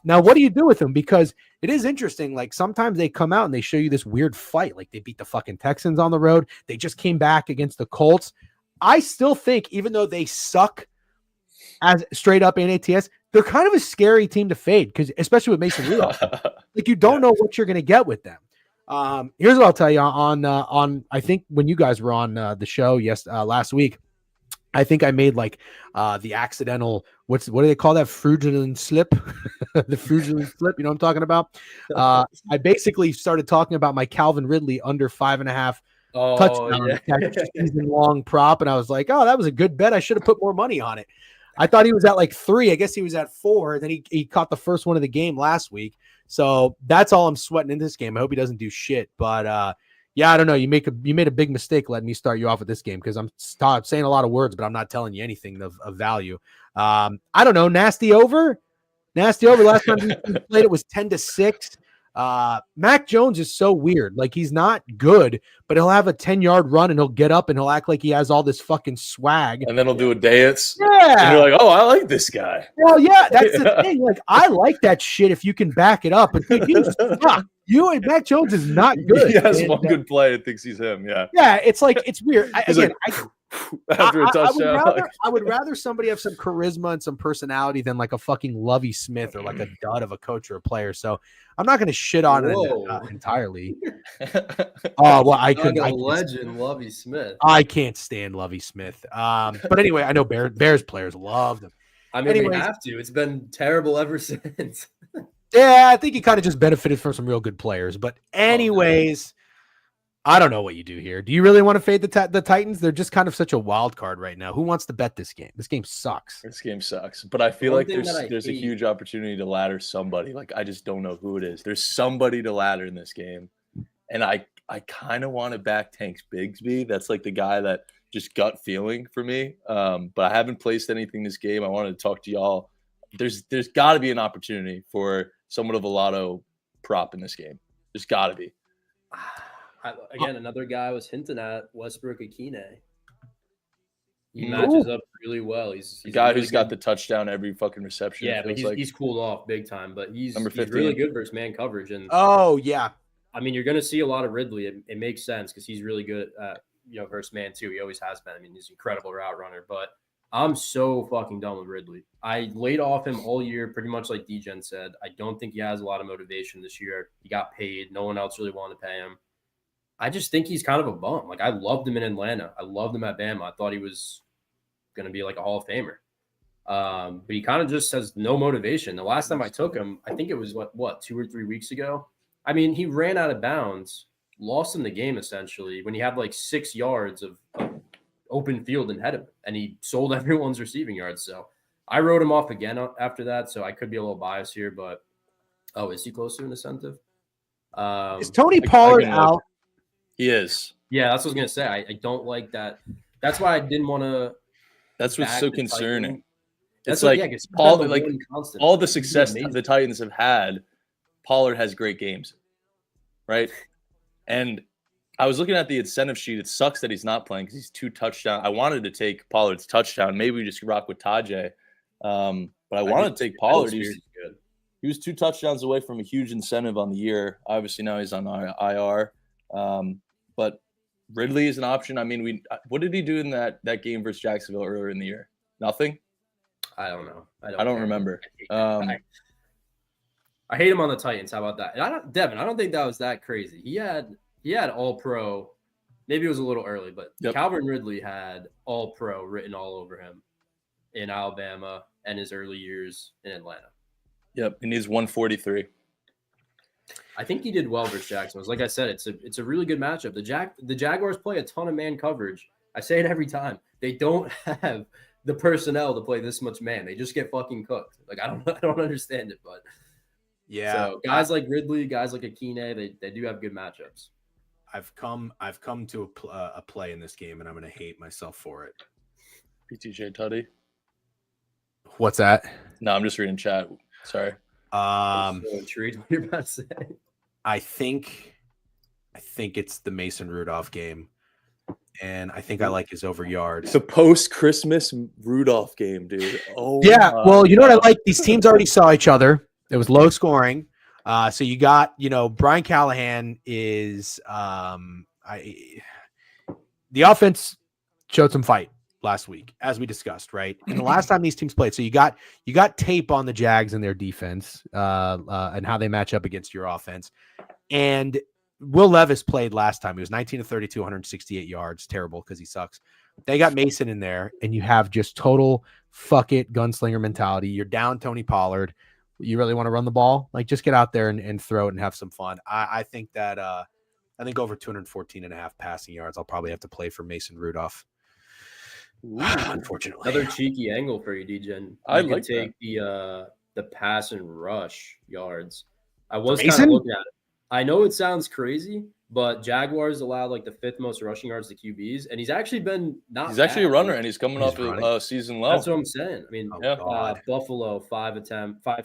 [SPEAKER 3] Now, what do you do with them? Because it is interesting. Like sometimes they come out and they show you this weird fight. Like they beat the fucking Texans on the road. They just came back against the Colts. I still think, even though they suck as straight up in ATS, they're kind of a scary team to fade, because especially with Mason Rudolph, like you don't know what you're going to get with them. Here's what I'll tell you on I think when you guys were on the show last week, I think I made like the accidental what do they call that, fraudulent slip? The fraudulent slip, you know what I'm talking about? I basically started talking about my Calvin Ridley under 5.5 touchdown season long prop, and I was like, oh, that was a good bet. I should have put more money on it. I thought he was at like 3. I guess he was at 4. Then he caught the first one of the game last week. So that's all I'm sweating in this game. I hope he doesn't do shit. But yeah, I don't know. You made a big mistake letting me start you off with this game, because I'm saying a lot of words, but I'm not telling you anything of value. I don't know. Nasty over. Last time we played it was 10-6. Mac Jones is so weird. Like, he's not good, but he'll have a 10-yard run and he'll get up and he'll act like he has all this fucking swag.
[SPEAKER 1] And then he'll do a dance.
[SPEAKER 3] Yeah.
[SPEAKER 1] And you're like, oh, I like this guy.
[SPEAKER 3] Well, yeah, that's the thing. Like, I like that shit if you can back it up. But dude, you suck. Mac Jones is not good.
[SPEAKER 1] He has one good play and thinks he's him. Yeah.
[SPEAKER 3] Yeah, it's like, it's weird.
[SPEAKER 1] After a touchdown.
[SPEAKER 3] I would rather somebody have some charisma and some personality than like a fucking Lovey Smith or like a dud of a coach or a player. So I'm not going to shit on it entirely. Oh, well, I could.
[SPEAKER 2] Legend Lovey Smith.
[SPEAKER 3] I can't stand Lovey Smith. But anyway, I know Bears players love them.
[SPEAKER 2] I mean, we have to. It's been terrible ever since.
[SPEAKER 3] Yeah, I think he kind of just benefited from some real good players. But anyways, I don't know what you do here. Do you really want to fade the Titans? They're just kind of such a wild card right now. Who wants to bet this game? This game sucks.
[SPEAKER 1] This game sucks. But I feel like there's a huge opportunity to ladder somebody. Like, I just don't know who it is. There's somebody to ladder in this game. And I kind of want to back Tanks Bigsby. That's like the guy that just gut feeling for me. But I haven't placed anything this game. I wanted to talk to y'all. There's got to be an opportunity for somewhat of a lotto prop in this game. There's got to be.
[SPEAKER 2] Again, another guy I was hinting at, Westbrook Akine. He matches up really well. He's
[SPEAKER 1] the guy who's got the touchdown every fucking reception.
[SPEAKER 2] Yeah, but he's cooled off big time. But he's
[SPEAKER 1] Number
[SPEAKER 2] really good versus man coverage. And
[SPEAKER 3] yeah.
[SPEAKER 2] I mean, you're going to see a lot of Ridley. It makes sense because he's really good at versus man too. He always has been. I mean, he's an incredible route runner. But I'm so fucking done with Ridley. I laid off him all year, pretty much like DGen said. I don't think he has a lot of motivation this year. He got paid. No one else really wanted to pay him. I just think he's kind of a bum. Like, I loved him in Atlanta. I loved him at Bama. I thought he was going to be like a Hall of Famer. But he kind of just has no motivation. The last time I took him, I think it was what 2 or 3 weeks ago. I mean, he ran out of bounds, lost him the game essentially when he had like 6 yards of open field ahead of him, and he sold everyone's receiving yards. So I wrote him off again after that. So I could be a little biased here, but is he close to an incentive?
[SPEAKER 3] Is Tony Pollard out?
[SPEAKER 1] He is.
[SPEAKER 2] Yeah, that's what I was gonna say. I don't like that. That's why I didn't want to.
[SPEAKER 1] That's what's so concerning.
[SPEAKER 2] That's
[SPEAKER 1] it's like
[SPEAKER 2] Paul,
[SPEAKER 1] like all the success the Titans have had, Pollard has great games, right? And I was looking at the incentive sheet. It sucks that he's not playing because he's 2 touchdowns. I wanted to take Pollard's touchdown. Maybe we just rock with Tajay. But I wanted to take Pollard. He was 2 touchdowns away from a huge incentive on the year. Obviously, now he's on IR. But Ridley is an option. I mean, what did he do in that game versus Jacksonville earlier in the year? Nothing?
[SPEAKER 2] I don't know.
[SPEAKER 1] I don't remember.
[SPEAKER 2] I hate him on the Titans. How about that? And Devin, I don't think that was that crazy. He had all pro. Maybe it was a little early, but Calvin Ridley had all pro written all over him in Alabama and his early years in Atlanta.
[SPEAKER 1] Yep, and he's 143.
[SPEAKER 2] I think he did well versus Jacksonville. Like I said, it's a really good matchup. The Jaguars play a ton of man coverage. I say it every time. They don't have the personnel to play this much man. They just get fucking cooked. Like I don't understand it, but
[SPEAKER 3] yeah.
[SPEAKER 2] So guys like Ridley, guys like Akine, they do have good matchups.
[SPEAKER 3] I've come to a play in this game, and I'm going to hate myself for it.
[SPEAKER 1] PTJ Tutty.
[SPEAKER 3] What's that?
[SPEAKER 1] No, I'm just reading chat. Sorry.
[SPEAKER 2] I'm so intrigued what you're about to say.
[SPEAKER 3] I think it's the Mason Rudolph game, and I think I like his over yards.
[SPEAKER 1] The post-Christmas Rudolph game, dude. Oh
[SPEAKER 3] yeah. Well, you know what I like? These teams already saw each other. It was low scoring. So you got, Brian Callahan is the offense showed some fight last week, as we discussed, right? And the last time these teams played, so you got tape on the Jags and their defense and how they match up against your offense. And Will Levis played last time. He was 19 to 32, 168 yards. Terrible because he sucks. They got Mason in there, and you have just total fuck it gunslinger mentality. You're down Tony Pollard. You really want to run the ball? Like, just get out there and throw it and have some fun. I think that I think over 214.5 passing yards, I'll probably have to play for Mason Rudolph. Unfortunately.
[SPEAKER 2] Another cheeky angle for you, DGen.
[SPEAKER 1] I
[SPEAKER 2] could
[SPEAKER 1] like
[SPEAKER 2] take the pass and rush yards. I was kind of looking at it. I know it sounds crazy, but Jaguars allowed like the 5th most rushing yards to QBs, and he's actually been not.
[SPEAKER 1] He's actually a runner, and he's coming off a season low.
[SPEAKER 2] That's what I'm saying. I mean,
[SPEAKER 1] yeah.
[SPEAKER 2] Buffalo 5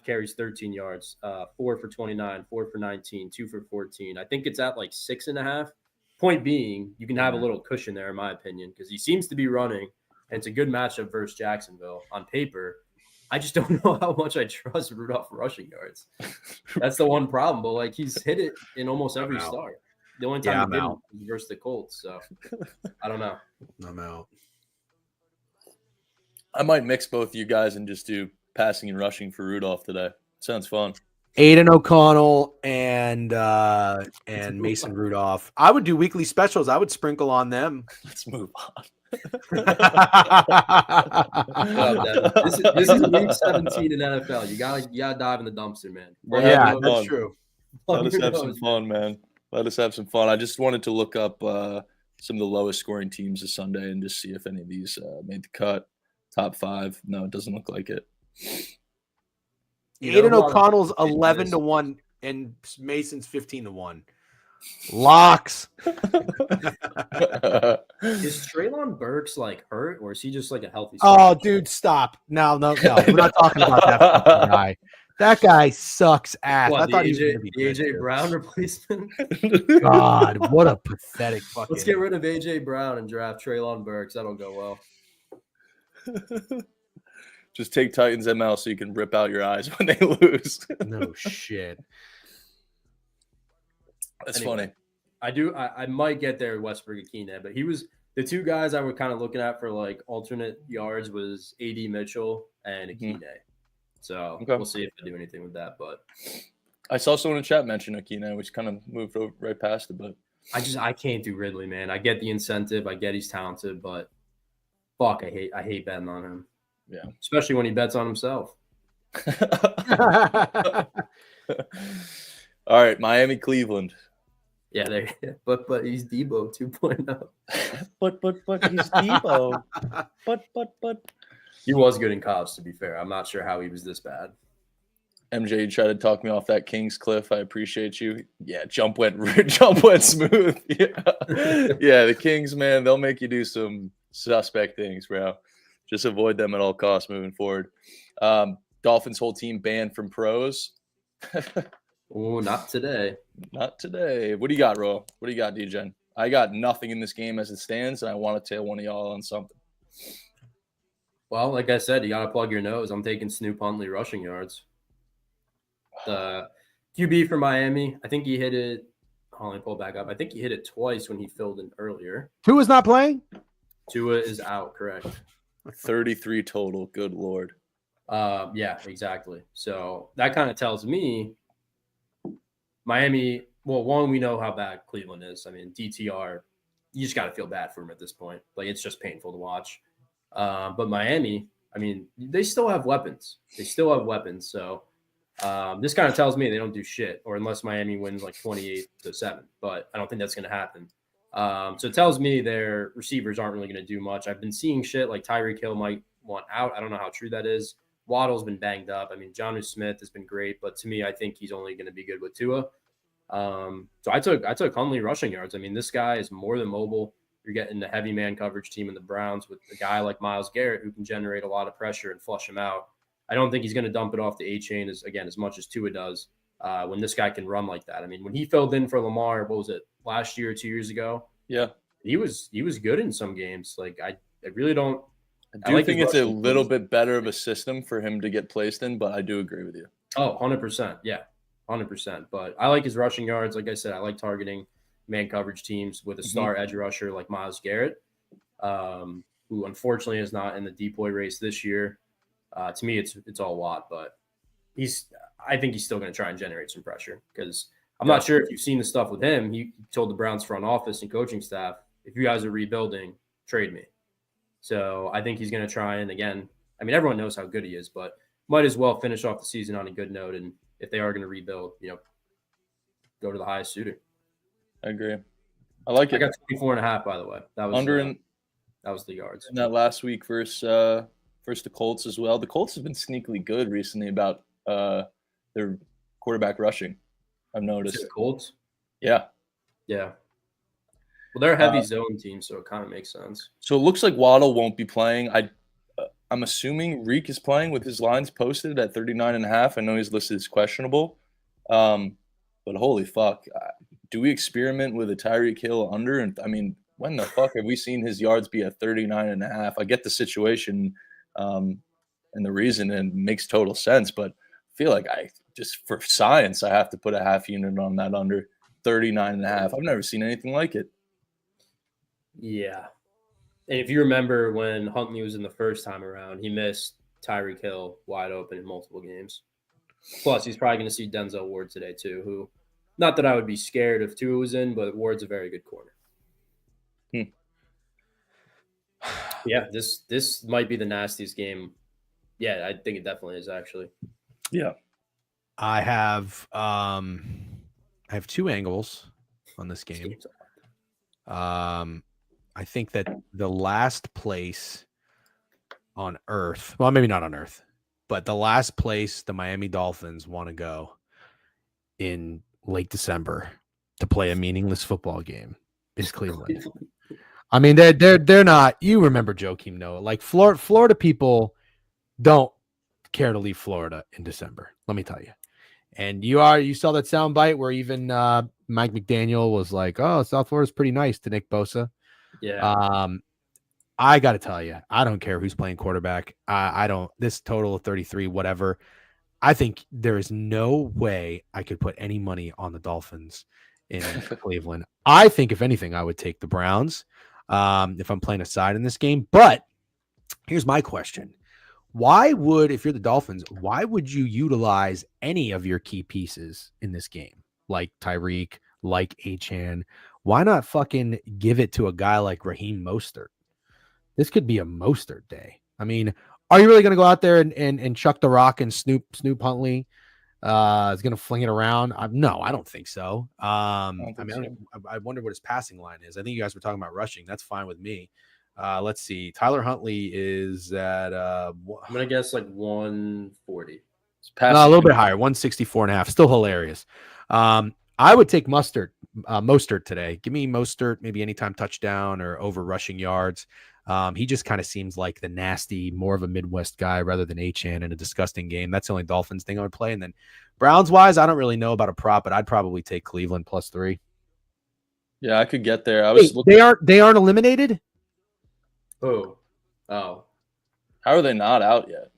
[SPEAKER 2] carries, 13 yards, 4 for 29, 4 for 19, 2 for 14. I think it's at like 6.5. Point being, you can have a little cushion there, in my opinion, because he seems to be running, and it's a good matchup versus Jacksonville on paper. I just don't know how much I trust Rudolph rushing yards. That's the one problem. But like he's hit it in almost every start. The only time he didn't was versus the Colts. So I don't know.
[SPEAKER 3] I'm out.
[SPEAKER 1] I might mix both you guys and just do passing and rushing for Rudolph today. Sounds fun.
[SPEAKER 3] Aiden O'Connell and Mason Rudolph. I would do weekly specials. I would sprinkle on them.
[SPEAKER 1] Let's move on.
[SPEAKER 2] This is week 17 in NFL. You gotta dive in the dumpster, man.
[SPEAKER 3] Yeah, that's true.
[SPEAKER 1] Let us have some fun, man. Let us have some fun. I just wanted to look up some of the lowest scoring teams this Sunday and just see if any of these made the cut. Top 5. No, it doesn't look like it.
[SPEAKER 3] Aiden O'Connell's 11-1 and Mason's 15-1. Locks.
[SPEAKER 2] Is Treylon Burks like hurt, or is he just like a healthy?
[SPEAKER 3] Oh, dude, stop! No, we're not talking about that guy. That guy sucks ass. I thought he was going to be
[SPEAKER 2] the AJ Brown replacement.
[SPEAKER 3] God, what a pathetic fucking.
[SPEAKER 2] Let's get rid of AJ Brown and draft Treylon Burks. That'll go well.
[SPEAKER 1] Just take Titans ML so you can rip out your eyes when they lose.
[SPEAKER 3] No shit.
[SPEAKER 1] That's funny.
[SPEAKER 2] I might get there with Westbrook Akine, but The two guys I were kind of looking at for like alternate yards was AD Mitchell and Akine. So
[SPEAKER 1] Okay.
[SPEAKER 2] we'll see if they do anything with that. But
[SPEAKER 1] I saw someone in the chat mention Akina, which kind of moved over right past it, but
[SPEAKER 2] I can't do Ridley, man. I get the incentive. I get he's talented, but fuck, I hate betting on him.
[SPEAKER 1] Yeah.
[SPEAKER 2] Especially when he bets on himself.
[SPEAKER 1] All right, Miami, Cleveland.
[SPEAKER 2] Yeah, but he's Debo 2.0.
[SPEAKER 1] But he's Debo. But
[SPEAKER 2] He was good in college, to be fair. I'm not sure how he was this bad.
[SPEAKER 1] MJ, you tried to talk me off that King's cliff. I appreciate you. Yeah, jump went smooth. Yeah, the Kings, man, they'll make you do some suspect things, bro. Just avoid them at all costs moving forward. Dolphins whole team banned from pros.
[SPEAKER 2] Oh, not today.
[SPEAKER 1] Not today. What do you got, Ro? What do you got, DJen? I got nothing in this game as it stands, and I want to tail one of y'all on something.
[SPEAKER 2] Well, like I said, you got to plug your nose. I'm taking Snoop Huntley rushing yards. The QB for Miami, I think he hit it. Let me pull it back up. I think he hit it twice when he filled in earlier.
[SPEAKER 3] Tua's not playing?
[SPEAKER 2] Tua is out, correct.
[SPEAKER 1] 33 total. Good Lord.
[SPEAKER 2] Yeah, exactly. So that kind of tells me Miami, well, one, we know how bad Cleveland is. I mean, DTR, you just got to feel bad for him at this point. Like, it's just painful to watch. But Miami, I mean, they still have weapons. So this kind of tells me they don't do shit, or unless Miami wins like 28-7. But I don't think that's going to happen. So it tells me their receivers aren't really going to do much. I've been seeing shit like Tyreek Hill might want out. I don't know how true that is. Waddle's been banged up. I mean, Jonnu Smith has been great, but to me, I think he's only going to be good with Tua. So I took Huntley rushing yards. I mean, this guy is more than mobile. You're getting the heavy man coverage team in the Browns with a guy like Myles Garrett who can generate a lot of pressure and flush him out. I don't think he's going to dump it off the A chain as much as Tua does when this guy can run like that. I mean, when he filled in for Lamar, what was it, last year, 2 years ago?
[SPEAKER 1] Yeah.
[SPEAKER 2] He was good in some games. Like, I really don't.
[SPEAKER 1] I do think it's a little bit better of a system for him to get placed in, but I do agree with you.
[SPEAKER 2] Oh, 100%. Yeah, 100%. But I like his rushing yards. Like I said, I like targeting man coverage teams with a star edge rusher like Myles Garrett, who unfortunately is not in the DPOY race this year. To me, it's all Watt, but I think he's still going to try and generate some pressure because I'm not sure if you've seen the stuff with him. He told the Browns front office and coaching staff, if you guys are rebuilding, trade me. So I think he's going to try. And again, I mean, everyone knows how good he is, but might as well finish off the season on a good note. And if they are going to rebuild, go to the highest suitor.
[SPEAKER 1] I agree. I like it.
[SPEAKER 2] I got 24.5, by the way. That was the yards.
[SPEAKER 1] In that last week versus the Colts as well. The Colts have been sneakily good recently about their quarterback rushing. I've noticed.
[SPEAKER 2] The Colts?
[SPEAKER 1] Yeah.
[SPEAKER 2] Yeah. Well, they're a heavy zone team, so it kind of makes sense.
[SPEAKER 1] So it looks like Waddle won't be playing. I'm assuming Reek is playing with his lines posted at 39.5. I know he's listed as questionable. But holy fuck. Do we experiment with a Tyreek Hill under? And I mean, when the fuck have we seen his yards be at 39.5? I get the situation and the reason, and it makes total sense. But I feel like for science, I have to put a half unit on that under 39.5. I've never seen anything like it.
[SPEAKER 2] Yeah. And if you remember when Huntley was in the first time around, he missed Tyreek Hill wide open in multiple games. Plus, he's probably going to see Denzel Ward today, too, who, not that I would be scared if Tua was in, but Ward's a very good corner. Yeah, this might be the nastiest game. Yeah, I think it definitely is, actually.
[SPEAKER 1] Yeah.
[SPEAKER 3] I have two angles on this game. I think that the last place on earth, well, maybe not on earth, but the last place the Miami Dolphins want to go in late December to play a meaningless football game is Cleveland. I mean, they're not. You remember Joakim Noah? Like Florida people don't care to leave Florida in December. Let me tell you. And you saw that sound bite where even Mike McDaniel was like, "Oh, South Florida's pretty nice" to Nick Bosa.
[SPEAKER 2] Yeah.
[SPEAKER 3] I got to tell you, I don't care who's playing quarterback. I don't. This total of 33, whatever. I think there is no way I could put any money on the Dolphins in Cleveland. I think if anything, I would take the Browns. if I'm playing a side in this game. But here's my question. If you're the Dolphins, why would you utilize any of your key pieces in this game? Like Tyreek, like Achane. Why not fucking give it to a guy like Raheem Mostert? This could be a Mostert day. I mean, are you really going to go out there and chuck the rock and Snoop Huntley is going to fling it around? No, I don't think so. I wonder what his passing line is. I think you guys were talking about rushing. That's fine with me. Let's see. Tyler Huntley is at
[SPEAKER 2] I'm gonna guess like 140.
[SPEAKER 3] a little bit higher, 164.5. Still hilarious. I would take Mostert today. Give me Mostert, maybe anytime touchdown or over rushing yards. He just kind of seems like the nasty, more of a Midwest guy rather than Achane in a disgusting game. That's the only Dolphins thing I would play. And then Browns wise, I don't really know about a prop, but I'd probably take Cleveland +3.
[SPEAKER 1] Yeah, I could get there.
[SPEAKER 3] They aren't eliminated.
[SPEAKER 2] Oh.
[SPEAKER 1] How are they not out yet?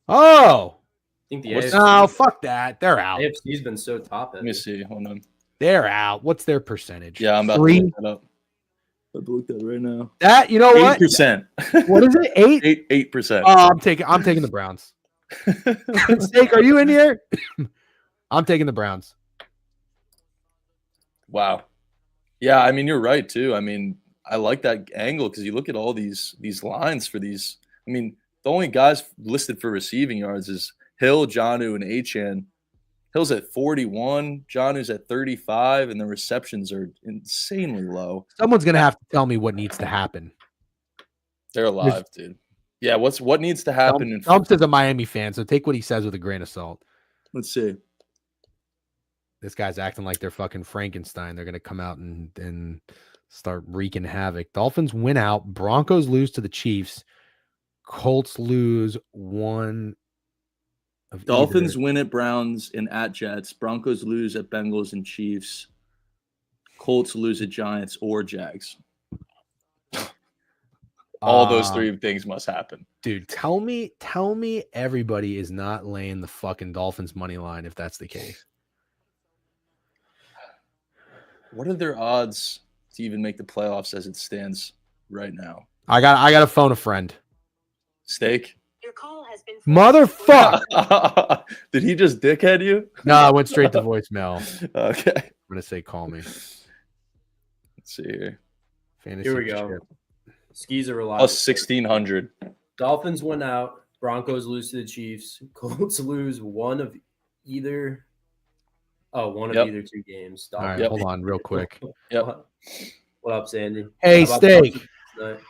[SPEAKER 3] Oh,
[SPEAKER 2] I think the
[SPEAKER 1] What's-
[SPEAKER 2] AFC,
[SPEAKER 3] no, fuck that. They're out.
[SPEAKER 2] AFC's been so top
[SPEAKER 1] Let
[SPEAKER 2] heavy.
[SPEAKER 1] me see. Hold on.
[SPEAKER 3] They're out. What's their percentage?
[SPEAKER 1] Yeah, I'm about
[SPEAKER 3] 3.
[SPEAKER 1] to look that up. I'm about to look that right now.
[SPEAKER 3] That, you know what?
[SPEAKER 1] 8%.
[SPEAKER 3] What is it? 8?
[SPEAKER 1] 8%.
[SPEAKER 3] Oh, I'm taking the Browns. Steak, are you in here? I'm taking the Browns.
[SPEAKER 1] Wow. Yeah, I mean, you're right too. I mean, I like that angle because you look at all these lines for these. I mean, the only guys listed for receiving yards is Hill, Jonnu, and Achane. Hill's at 41, Jonnu's at 35, and the receptions are insanely low.
[SPEAKER 3] Someone's gonna have to tell me what needs to happen.
[SPEAKER 1] They're alive, dude. Yeah, what needs to happen?
[SPEAKER 3] Dumps is a Miami fan, so take what he says with a grain of salt.
[SPEAKER 1] Let's see.
[SPEAKER 3] This guy's acting like they're fucking Frankenstein. They're gonna come out and start wreaking havoc. Dolphins win out. Broncos lose to the Chiefs. Colts lose one. Of
[SPEAKER 1] Dolphins
[SPEAKER 3] either.
[SPEAKER 1] win at Browns and at Jets. Broncos lose at Bengals and Chiefs. Colts lose at Giants or Jags. All those three things must happen.
[SPEAKER 3] Dude, tell me everybody is not laying the fucking Dolphins money line if that's the case.
[SPEAKER 1] What are their odds to even make the playoffs as it stands right now?
[SPEAKER 3] I got to phone a friend.
[SPEAKER 1] Steak?
[SPEAKER 4] Your call has been
[SPEAKER 3] Motherfucker.
[SPEAKER 1] Did he just dickhead you?
[SPEAKER 3] No, I went straight to voicemail.
[SPEAKER 1] Okay.
[SPEAKER 3] I'm gonna say call me.
[SPEAKER 1] Let's see here.
[SPEAKER 3] Fantasy
[SPEAKER 2] Here we go.
[SPEAKER 3] shit.
[SPEAKER 2] Skis are reliable.
[SPEAKER 1] Plus 1,600.
[SPEAKER 2] Dolphins win out. Broncos lose to the Chiefs. Colts lose one of either.
[SPEAKER 1] Yep.
[SPEAKER 2] Either two games.
[SPEAKER 3] All right,
[SPEAKER 2] Dolphins-
[SPEAKER 3] hold on real quick.
[SPEAKER 1] Yep.
[SPEAKER 2] What up, Sandy?
[SPEAKER 3] Hey,
[SPEAKER 2] How about
[SPEAKER 3] Steak.
[SPEAKER 2] Dolphins tonight?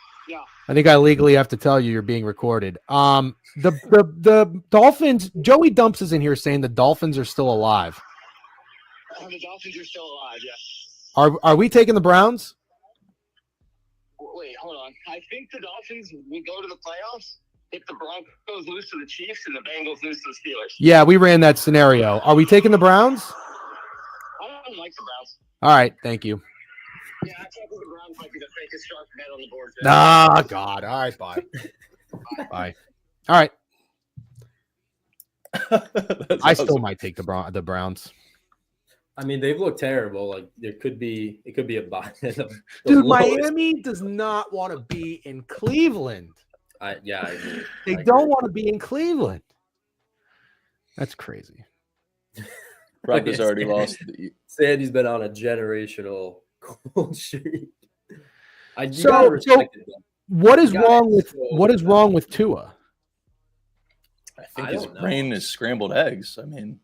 [SPEAKER 3] I think I legally have to tell you you're being recorded. The Dolphins, Joey Dumps is in here saying the Dolphins are still alive.
[SPEAKER 4] The Dolphins are still alive, yeah.
[SPEAKER 3] Are we taking the Browns?
[SPEAKER 4] Wait, hold on. I think the Dolphins will go to the playoffs if the Broncos lose to the Chiefs and the Bengals lose to the Steelers.
[SPEAKER 3] Yeah, we ran that scenario. Are we taking the Browns?
[SPEAKER 4] I don't like the Browns.
[SPEAKER 3] All right, thank you.
[SPEAKER 4] Yeah, I think the Browns might be the fakest sharp bet on the board.
[SPEAKER 3] Ah, God. All right, bye. Bye. All right. I still might take the Browns.
[SPEAKER 2] I mean, they've looked terrible. Like it could be a buy.
[SPEAKER 3] Dude, Miami does not want to be in Cleveland.
[SPEAKER 2] I agree.
[SPEAKER 3] They
[SPEAKER 2] I
[SPEAKER 3] don't
[SPEAKER 2] agree.
[SPEAKER 3] want to be in Cleveland. That's crazy.
[SPEAKER 1] Broncos already lost.
[SPEAKER 2] Sandy's been on a generational cold streak. You
[SPEAKER 3] So-
[SPEAKER 2] gotta respect it, though.
[SPEAKER 3] What is
[SPEAKER 2] You gotta
[SPEAKER 3] wrong with
[SPEAKER 2] show
[SPEAKER 3] what is
[SPEAKER 2] that-
[SPEAKER 3] wrong with Tua?
[SPEAKER 1] I think
[SPEAKER 2] I
[SPEAKER 1] his
[SPEAKER 2] don't know.
[SPEAKER 1] brain is scrambled eggs. I mean,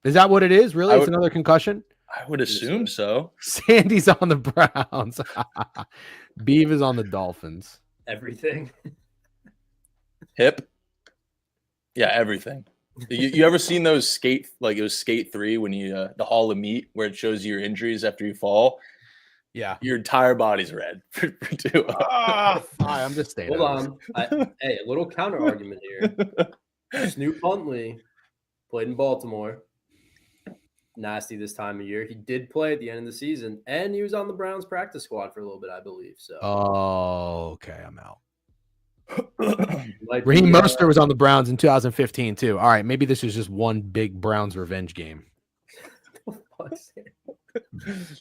[SPEAKER 3] Is that what it is? Really?
[SPEAKER 1] I
[SPEAKER 3] It's
[SPEAKER 1] would-
[SPEAKER 3] another concussion?
[SPEAKER 1] I would assume so.
[SPEAKER 3] Sandy's on the Browns. Beav is on the Dolphins.
[SPEAKER 2] Everything.
[SPEAKER 1] Hip. Yeah, everything. You ever seen those skate, like it was Skate 3 when you the Hall of Meat where it shows you your injuries after you fall?
[SPEAKER 3] Yeah.
[SPEAKER 1] Your entire body's red for Tua.
[SPEAKER 3] I'm just staying.
[SPEAKER 2] Hold
[SPEAKER 3] out of this.
[SPEAKER 2] on. Hey, a little counter argument here. Snoop Huntley played in Baltimore. Nasty this time of year. He did play at the end of the season, and he was on the Browns practice squad for a little bit, I believe. So
[SPEAKER 3] Oh, okay. I'm out.
[SPEAKER 2] might
[SPEAKER 3] Raheem
[SPEAKER 2] be,
[SPEAKER 3] Mostert was on the Browns in 2015 too. All right, maybe this is just one big Browns revenge game.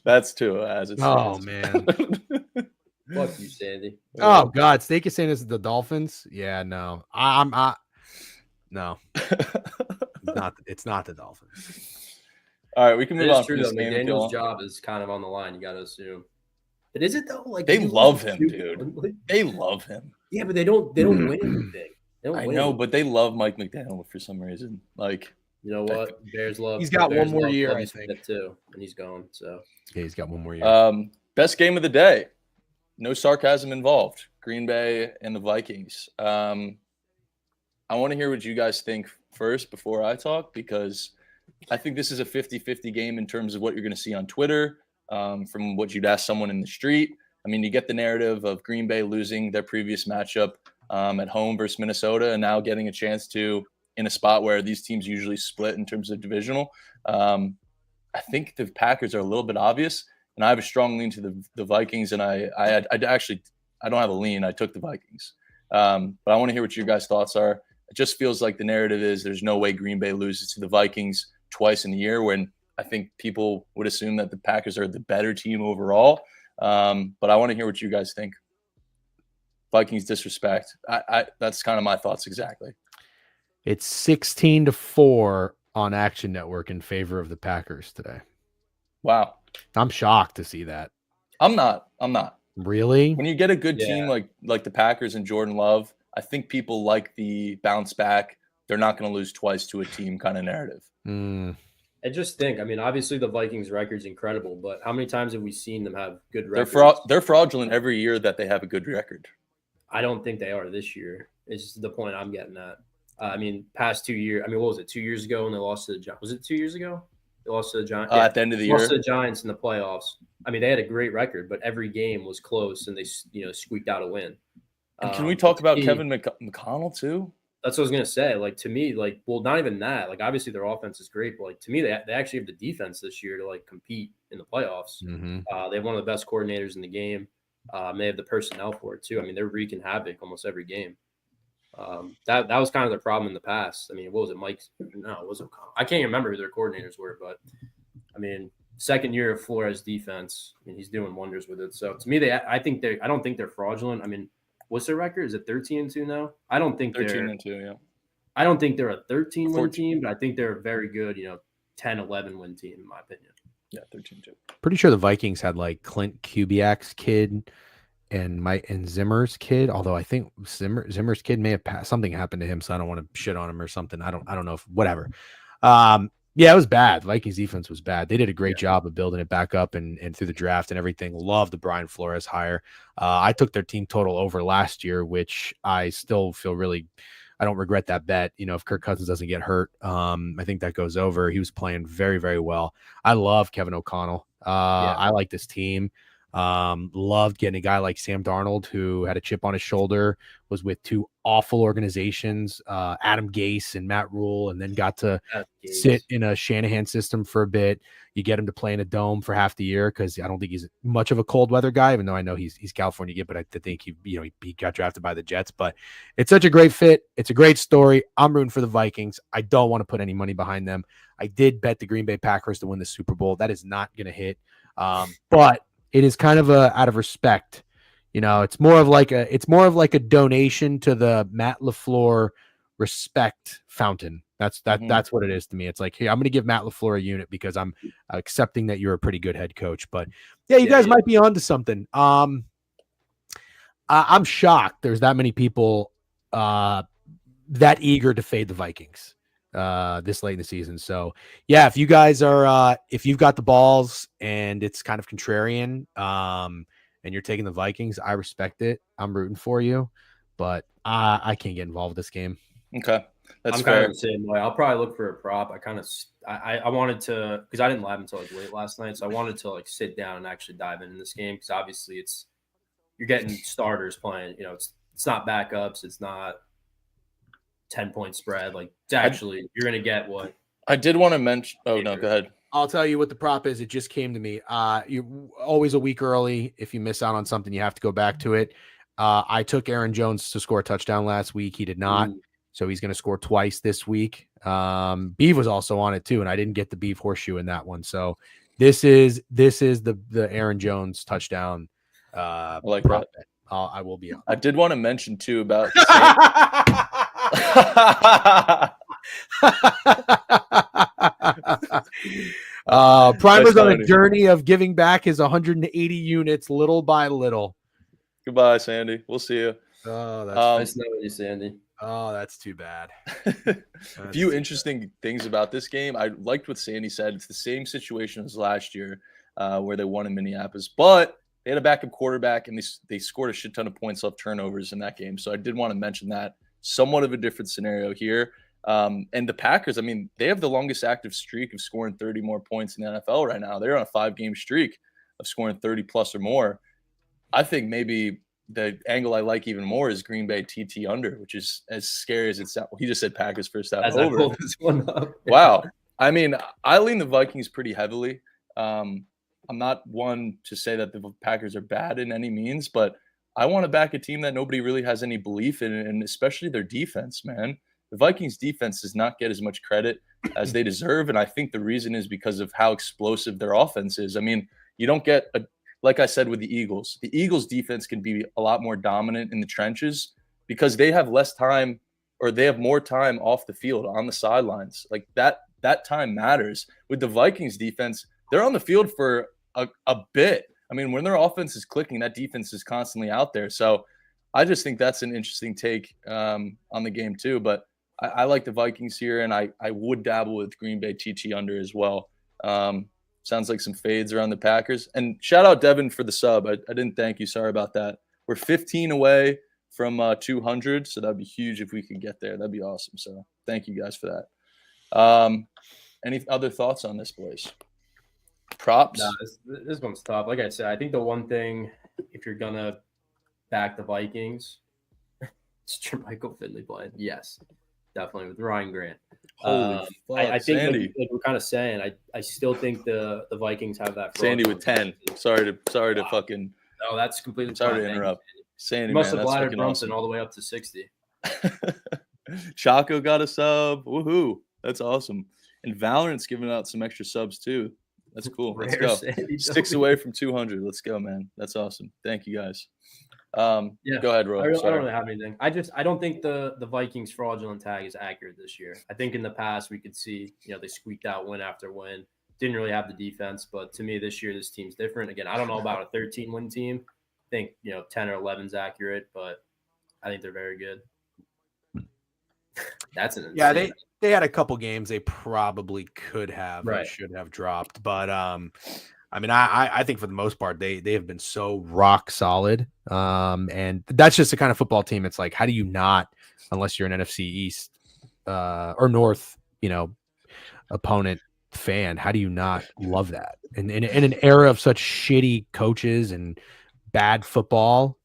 [SPEAKER 1] That's Tua as it
[SPEAKER 3] Oh
[SPEAKER 1] stands.
[SPEAKER 3] man.
[SPEAKER 2] Fuck you, Sandy.
[SPEAKER 3] Oh God, Steak is saying this is the Dolphins. Yeah, no, no, it's not the Dolphins.
[SPEAKER 1] All right, we can
[SPEAKER 2] It
[SPEAKER 1] move
[SPEAKER 2] is
[SPEAKER 1] on
[SPEAKER 2] true
[SPEAKER 1] from
[SPEAKER 2] though.
[SPEAKER 1] this game if you
[SPEAKER 2] McDaniel's
[SPEAKER 1] want.
[SPEAKER 2] job is kind of on the line. You got to assume. But is it though? Like
[SPEAKER 1] They
[SPEAKER 2] you
[SPEAKER 1] love
[SPEAKER 2] lose
[SPEAKER 1] him,
[SPEAKER 2] Super Bowl,
[SPEAKER 1] dude. They love him.
[SPEAKER 2] Yeah, but they don't win anything. They don't
[SPEAKER 1] I
[SPEAKER 2] win
[SPEAKER 1] know,
[SPEAKER 2] anything.
[SPEAKER 1] but they love Mike McDaniel for some reason. Like,
[SPEAKER 2] You know what? Bears love.
[SPEAKER 3] He's got
[SPEAKER 2] Bears
[SPEAKER 3] one more
[SPEAKER 2] love
[SPEAKER 3] year,
[SPEAKER 2] Lovie
[SPEAKER 3] I think.
[SPEAKER 2] Smith, too, and he's gone. So
[SPEAKER 3] Yeah, he's got one more year.
[SPEAKER 1] best game of the day. No sarcasm involved. Green Bay and the Vikings. I want to hear what you guys think first before I talk, because I think this is a 50-50 game in terms of what you're going to see on Twitter, from what you'd ask someone in the street. I mean, you get the narrative of Green Bay losing their previous matchup at home versus Minnesota, and now getting a chance to, in a spot where these teams usually split in terms of divisional. I think the Packers are a little bit obvious, and I have a strong lean to the Vikings, and I don't have a lean. I took the Vikings. But I want to hear what your guys' thoughts are. It just feels like the narrative is there's no way Green Bay loses to the Vikings twice in a year, when I think people would assume that the Packers are the better team overall. But I want to hear what you guys think. Vikings disrespect. That's kind of my thoughts exactly.
[SPEAKER 3] It's 16-4 on Action Network in favor of the Packers today.
[SPEAKER 1] Wow.
[SPEAKER 3] I'm shocked to see that.
[SPEAKER 1] I'm not.
[SPEAKER 3] Really?
[SPEAKER 1] When you get a good team like the Packers and Jordan Love, I think people like the bounce back. They're not going to lose twice to a team kind of narrative.
[SPEAKER 2] I just think, I mean, obviously the Vikings record's incredible, but how many times have we seen them have good records?
[SPEAKER 1] They're fraudulent every year that they have a good record.
[SPEAKER 2] I don't think they are this year. It's just the point I'm getting at. I mean, past 2 years. I mean, what was it? 2 years ago when they lost to the Giants? Was it 2 years ago? They lost to the Giants
[SPEAKER 1] at the end of the year.
[SPEAKER 2] Lost to the Giants in the playoffs. I mean, they had a great record, but every game was close, and they squeaked out a win.
[SPEAKER 1] And can we talk about Kevin McConnell too?
[SPEAKER 2] That's what I was gonna say. Like, to me, like, well, not even that. Like, obviously their offense is great, but like, to me, they actually have the defense this year to like compete in the playoffs. They have one of the best coordinators in the game. They have the personnel for it too. I mean, they're wreaking havoc almost every game. That was kind of their problem in the past. I mean, what was it, Mike? No, it wasn't. I can't remember who their coordinators were, but I mean, second year of Flores defense, I mean, he's doing wonders with it. So to me, I don't think they're fraudulent. I mean, what's their record? Is it 13-2 now? I don't think
[SPEAKER 1] 13-2, yeah.
[SPEAKER 2] I don't think they're a 13-win team, but I think they're a very good, 10-11 win team, in my opinion.
[SPEAKER 1] Yeah, 13-2.
[SPEAKER 3] Pretty sure the Vikings had like Clint Kubiak's kid and Zimmer's kid, although I think Zimmer's kid may have passed. Something happened to him, so I don't want to shit on him or something. I don't know if whatever. Yeah, it was bad. Vikings defense was bad. They did a great job of building it back up and through the draft and everything. Love the Brian Flores hire. I took their team total over last year, which I still feel I don't regret that bet. If Kirk Cousins doesn't get hurt, I think that goes over. He was playing very, very well. I love Kevin O'Connell. I like this team. Loved getting a guy like Sam Darnold, who had a chip on his shoulder, was with two awful organizations, Adam Gase and Matt Rule, and then got to sit in a Shanahan system for a bit. You get him to play in a dome for half the year, because I don't think he's much of a cold weather guy, even though I know he's California kid, but I think he got drafted by the Jets. But it's such a great fit. It's a great story. I'm rooting for the Vikings. I don't want to put any money behind them. I did bet the Green Bay Packers to win the Super Bowl. That is not going to hit. But it is kind of out of respect. It's more of like a donation to the Matt LaFleur respect fountain. That's what it is to me. It's like, hey, I'm going to give Matt LaFleur a unit because I'm accepting that you're a pretty good head coach. But yeah, you guys might be onto something. I'm shocked there's that many people that eager to fade the Vikings this late in the season. So yeah, if you guys are if you've got the balls and it's kind of contrarian and you're taking the Vikings, I respect it. I'm rooting for you, but I can't get involved with this game.
[SPEAKER 1] Okay, that's
[SPEAKER 2] I'm
[SPEAKER 1] fair.
[SPEAKER 2] kind of the same way. I'll probably look for a prop. I wanted to, because I didn't live until like late last night, so I wanted to like sit down and actually dive into this game, because obviously you're getting starters playing. It's not backups. It's not 10-point spread. Like, it's actually, you're going to get what
[SPEAKER 1] I did want to mention. Oh, no, go ahead.
[SPEAKER 3] I'll tell you what the prop is. It just came to me. You're always a week early. If you miss out on something, you have to go back to it. I took Aaron Jones to score a touchdown last week. He did not. So he's going to score twice this week. Beeve was also on it too, and I didn't get the Beeve horseshoe in that one. So this is the Aaron Jones touchdown I
[SPEAKER 1] like that.
[SPEAKER 3] I will be on.
[SPEAKER 1] I did want to mention too about
[SPEAKER 3] Primer's on a
[SPEAKER 1] Sandy.
[SPEAKER 3] journey of giving back his 180 units little by little.
[SPEAKER 1] Goodbye, Sandy. We'll see you.
[SPEAKER 3] Oh, that's
[SPEAKER 2] Nice knowing you, Sandy.
[SPEAKER 3] oh, that's too bad.
[SPEAKER 1] A few interesting things about this game. I liked what Sandy said. It's the same situation as last year, where they won in Minneapolis, but they had a backup quarterback and they scored a shit ton of points off turnovers in that game. So I did want to mention that. Somewhat of a different scenario here. And the Packers, I mean, they have the longest active streak of scoring 30 more points in the NFL right now. They're on a 5-game streak of scoring 30 plus or more. I think maybe the angle I like even more is Green Bay TT under, which is as scary as it sounds. He just said Packers first half
[SPEAKER 2] As I
[SPEAKER 1] over.
[SPEAKER 2] pulled this one up.
[SPEAKER 1] Wow. I mean, I lean the Vikings pretty heavily. I'm not one to say that the Packers are bad in any means, but I want to back a team that nobody really has any belief in, and especially their defense, man. The Vikings defense does not get as much credit as they deserve, and I think the reason is because of how explosive their offense is. I mean, you don't get like I said with the Eagles defense can be a lot more dominant in the trenches because they have less time, or they have more time off the field on the sidelines. Like that time matters. With the Vikings defense, they're on the field for a bit. I mean, when their offense is clicking, that defense is constantly out there. So I just think that's an interesting take on the game too. But I like the Vikings here, and I would dabble with Green Bay TT under as well. Sounds like some fades around the Packers. And shout out Devin for the sub. I didn't thank you. Sorry about that. We're 15 away from 200, so that'd be huge if we could get there. That'd be awesome. So thank you guys for that. Any other thoughts on this, boys? Props?
[SPEAKER 2] No, this one's tough. Like I said, I think the one thing, if you're going to back the Vikings, it's Jermichael Finley playing. Yes, definitely with Ryan Grant.
[SPEAKER 1] Holy fuck,
[SPEAKER 2] I think
[SPEAKER 1] Sandy.
[SPEAKER 2] like we're kind of saying, I still think the Vikings have that.
[SPEAKER 1] Sandy with 10. Sorry to fucking.
[SPEAKER 2] No, that's completely
[SPEAKER 1] Sorry
[SPEAKER 2] fine.
[SPEAKER 1] to interrupt. Sandy,
[SPEAKER 2] You must
[SPEAKER 1] man,
[SPEAKER 2] have
[SPEAKER 1] that's
[SPEAKER 2] bladdered
[SPEAKER 1] fucking
[SPEAKER 2] Brunson
[SPEAKER 1] awesome.
[SPEAKER 2] all the way up to 60.
[SPEAKER 1] Chaco got a sub. Woohoo. That's awesome. And Valorant's giving out some extra subs too. That's cool. Let's
[SPEAKER 2] Rare
[SPEAKER 1] go.
[SPEAKER 2] Sandy
[SPEAKER 1] 6 away from 200. Let's go, man. That's awesome. Thank you guys. Go ahead,
[SPEAKER 2] I
[SPEAKER 1] Ro.
[SPEAKER 2] don't
[SPEAKER 1] Sorry.
[SPEAKER 2] really have anything. I don't think the Vikings fraudulent tag is accurate this year. I think in the past we could see, they squeaked out win after win. Didn't really have the defense, but to me this year this team's different. Again, I don't know about a 13-win team. I think 10 or 11 is accurate, but I think they're very good. That's an insane.
[SPEAKER 3] They had a couple games they probably could have or
[SPEAKER 2] Right.
[SPEAKER 3] should have dropped, but I mean, I think for the most part they have been so rock solid, and that's just the kind of football team. It's like, how do you not, unless you're an NFC East or North, opponent fan, how do you not love that? And in an era of such shitty coaches and bad football,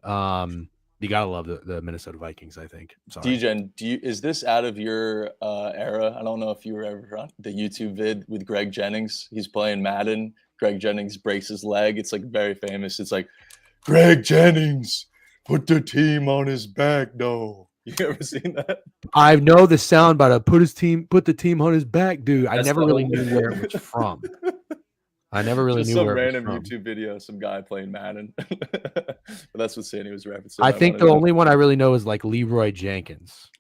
[SPEAKER 3] you gotta love the Minnesota Vikings. I think. Sorry.
[SPEAKER 1] DJen, is this out of your era? I don't know if you were ever on the YouTube vid with Greg Jennings. He's playing Madden. Greg Jennings breaks his leg. It's like very famous. It's like, Greg Jennings put the team on his back, though. You ever seen that?
[SPEAKER 3] I know the sound, but put the team on his back, dude. I
[SPEAKER 2] That's
[SPEAKER 3] never
[SPEAKER 2] the
[SPEAKER 3] really
[SPEAKER 2] whole-
[SPEAKER 3] knew where it was from. I never really
[SPEAKER 1] Just
[SPEAKER 3] knew
[SPEAKER 1] some
[SPEAKER 3] where
[SPEAKER 1] random
[SPEAKER 3] it was from.
[SPEAKER 1] YouTube video, some guy playing Madden. But that's what Sandy was referencing.
[SPEAKER 3] I think
[SPEAKER 1] wanted
[SPEAKER 3] the
[SPEAKER 1] to-
[SPEAKER 3] only one I really know is like Leroy Jenkins.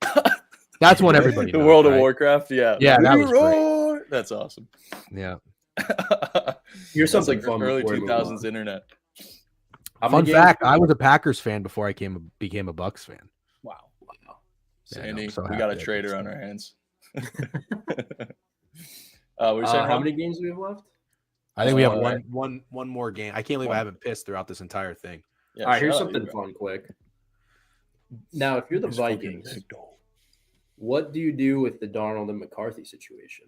[SPEAKER 3] That's one everybody
[SPEAKER 1] The
[SPEAKER 3] knows,
[SPEAKER 1] World of
[SPEAKER 3] right?
[SPEAKER 1] Warcraft, yeah.
[SPEAKER 3] Yeah, that was great.
[SPEAKER 1] Leroy! That's awesome.
[SPEAKER 3] Yeah.
[SPEAKER 2] Here's
[SPEAKER 1] That's
[SPEAKER 2] something
[SPEAKER 1] like
[SPEAKER 2] fun
[SPEAKER 1] early
[SPEAKER 2] before we move
[SPEAKER 1] 2000s
[SPEAKER 2] on.
[SPEAKER 1] internet.
[SPEAKER 2] How
[SPEAKER 3] Fun
[SPEAKER 2] many
[SPEAKER 3] fact:
[SPEAKER 2] games-
[SPEAKER 3] I was a Packers fan before I became a Bucks fan.
[SPEAKER 1] Wow.
[SPEAKER 3] Yeah,
[SPEAKER 1] Sandy,
[SPEAKER 3] I'm so
[SPEAKER 1] we got a
[SPEAKER 3] happy I
[SPEAKER 1] traitor
[SPEAKER 3] did
[SPEAKER 1] on
[SPEAKER 3] so.
[SPEAKER 1] our hands. We're saying
[SPEAKER 2] how many games do we have left?
[SPEAKER 3] I think we have
[SPEAKER 1] All right.
[SPEAKER 3] one more game. I can't believe I haven't pissed throughout this entire thing.
[SPEAKER 1] Yeah,
[SPEAKER 2] All right, here's
[SPEAKER 1] shout out
[SPEAKER 2] something
[SPEAKER 1] you, bro.
[SPEAKER 2] fun quick. Now, if you're the
[SPEAKER 1] He's fucking
[SPEAKER 2] Vikings,
[SPEAKER 1] big dog.
[SPEAKER 2] what do you do with the Darnold and McCarthy situation?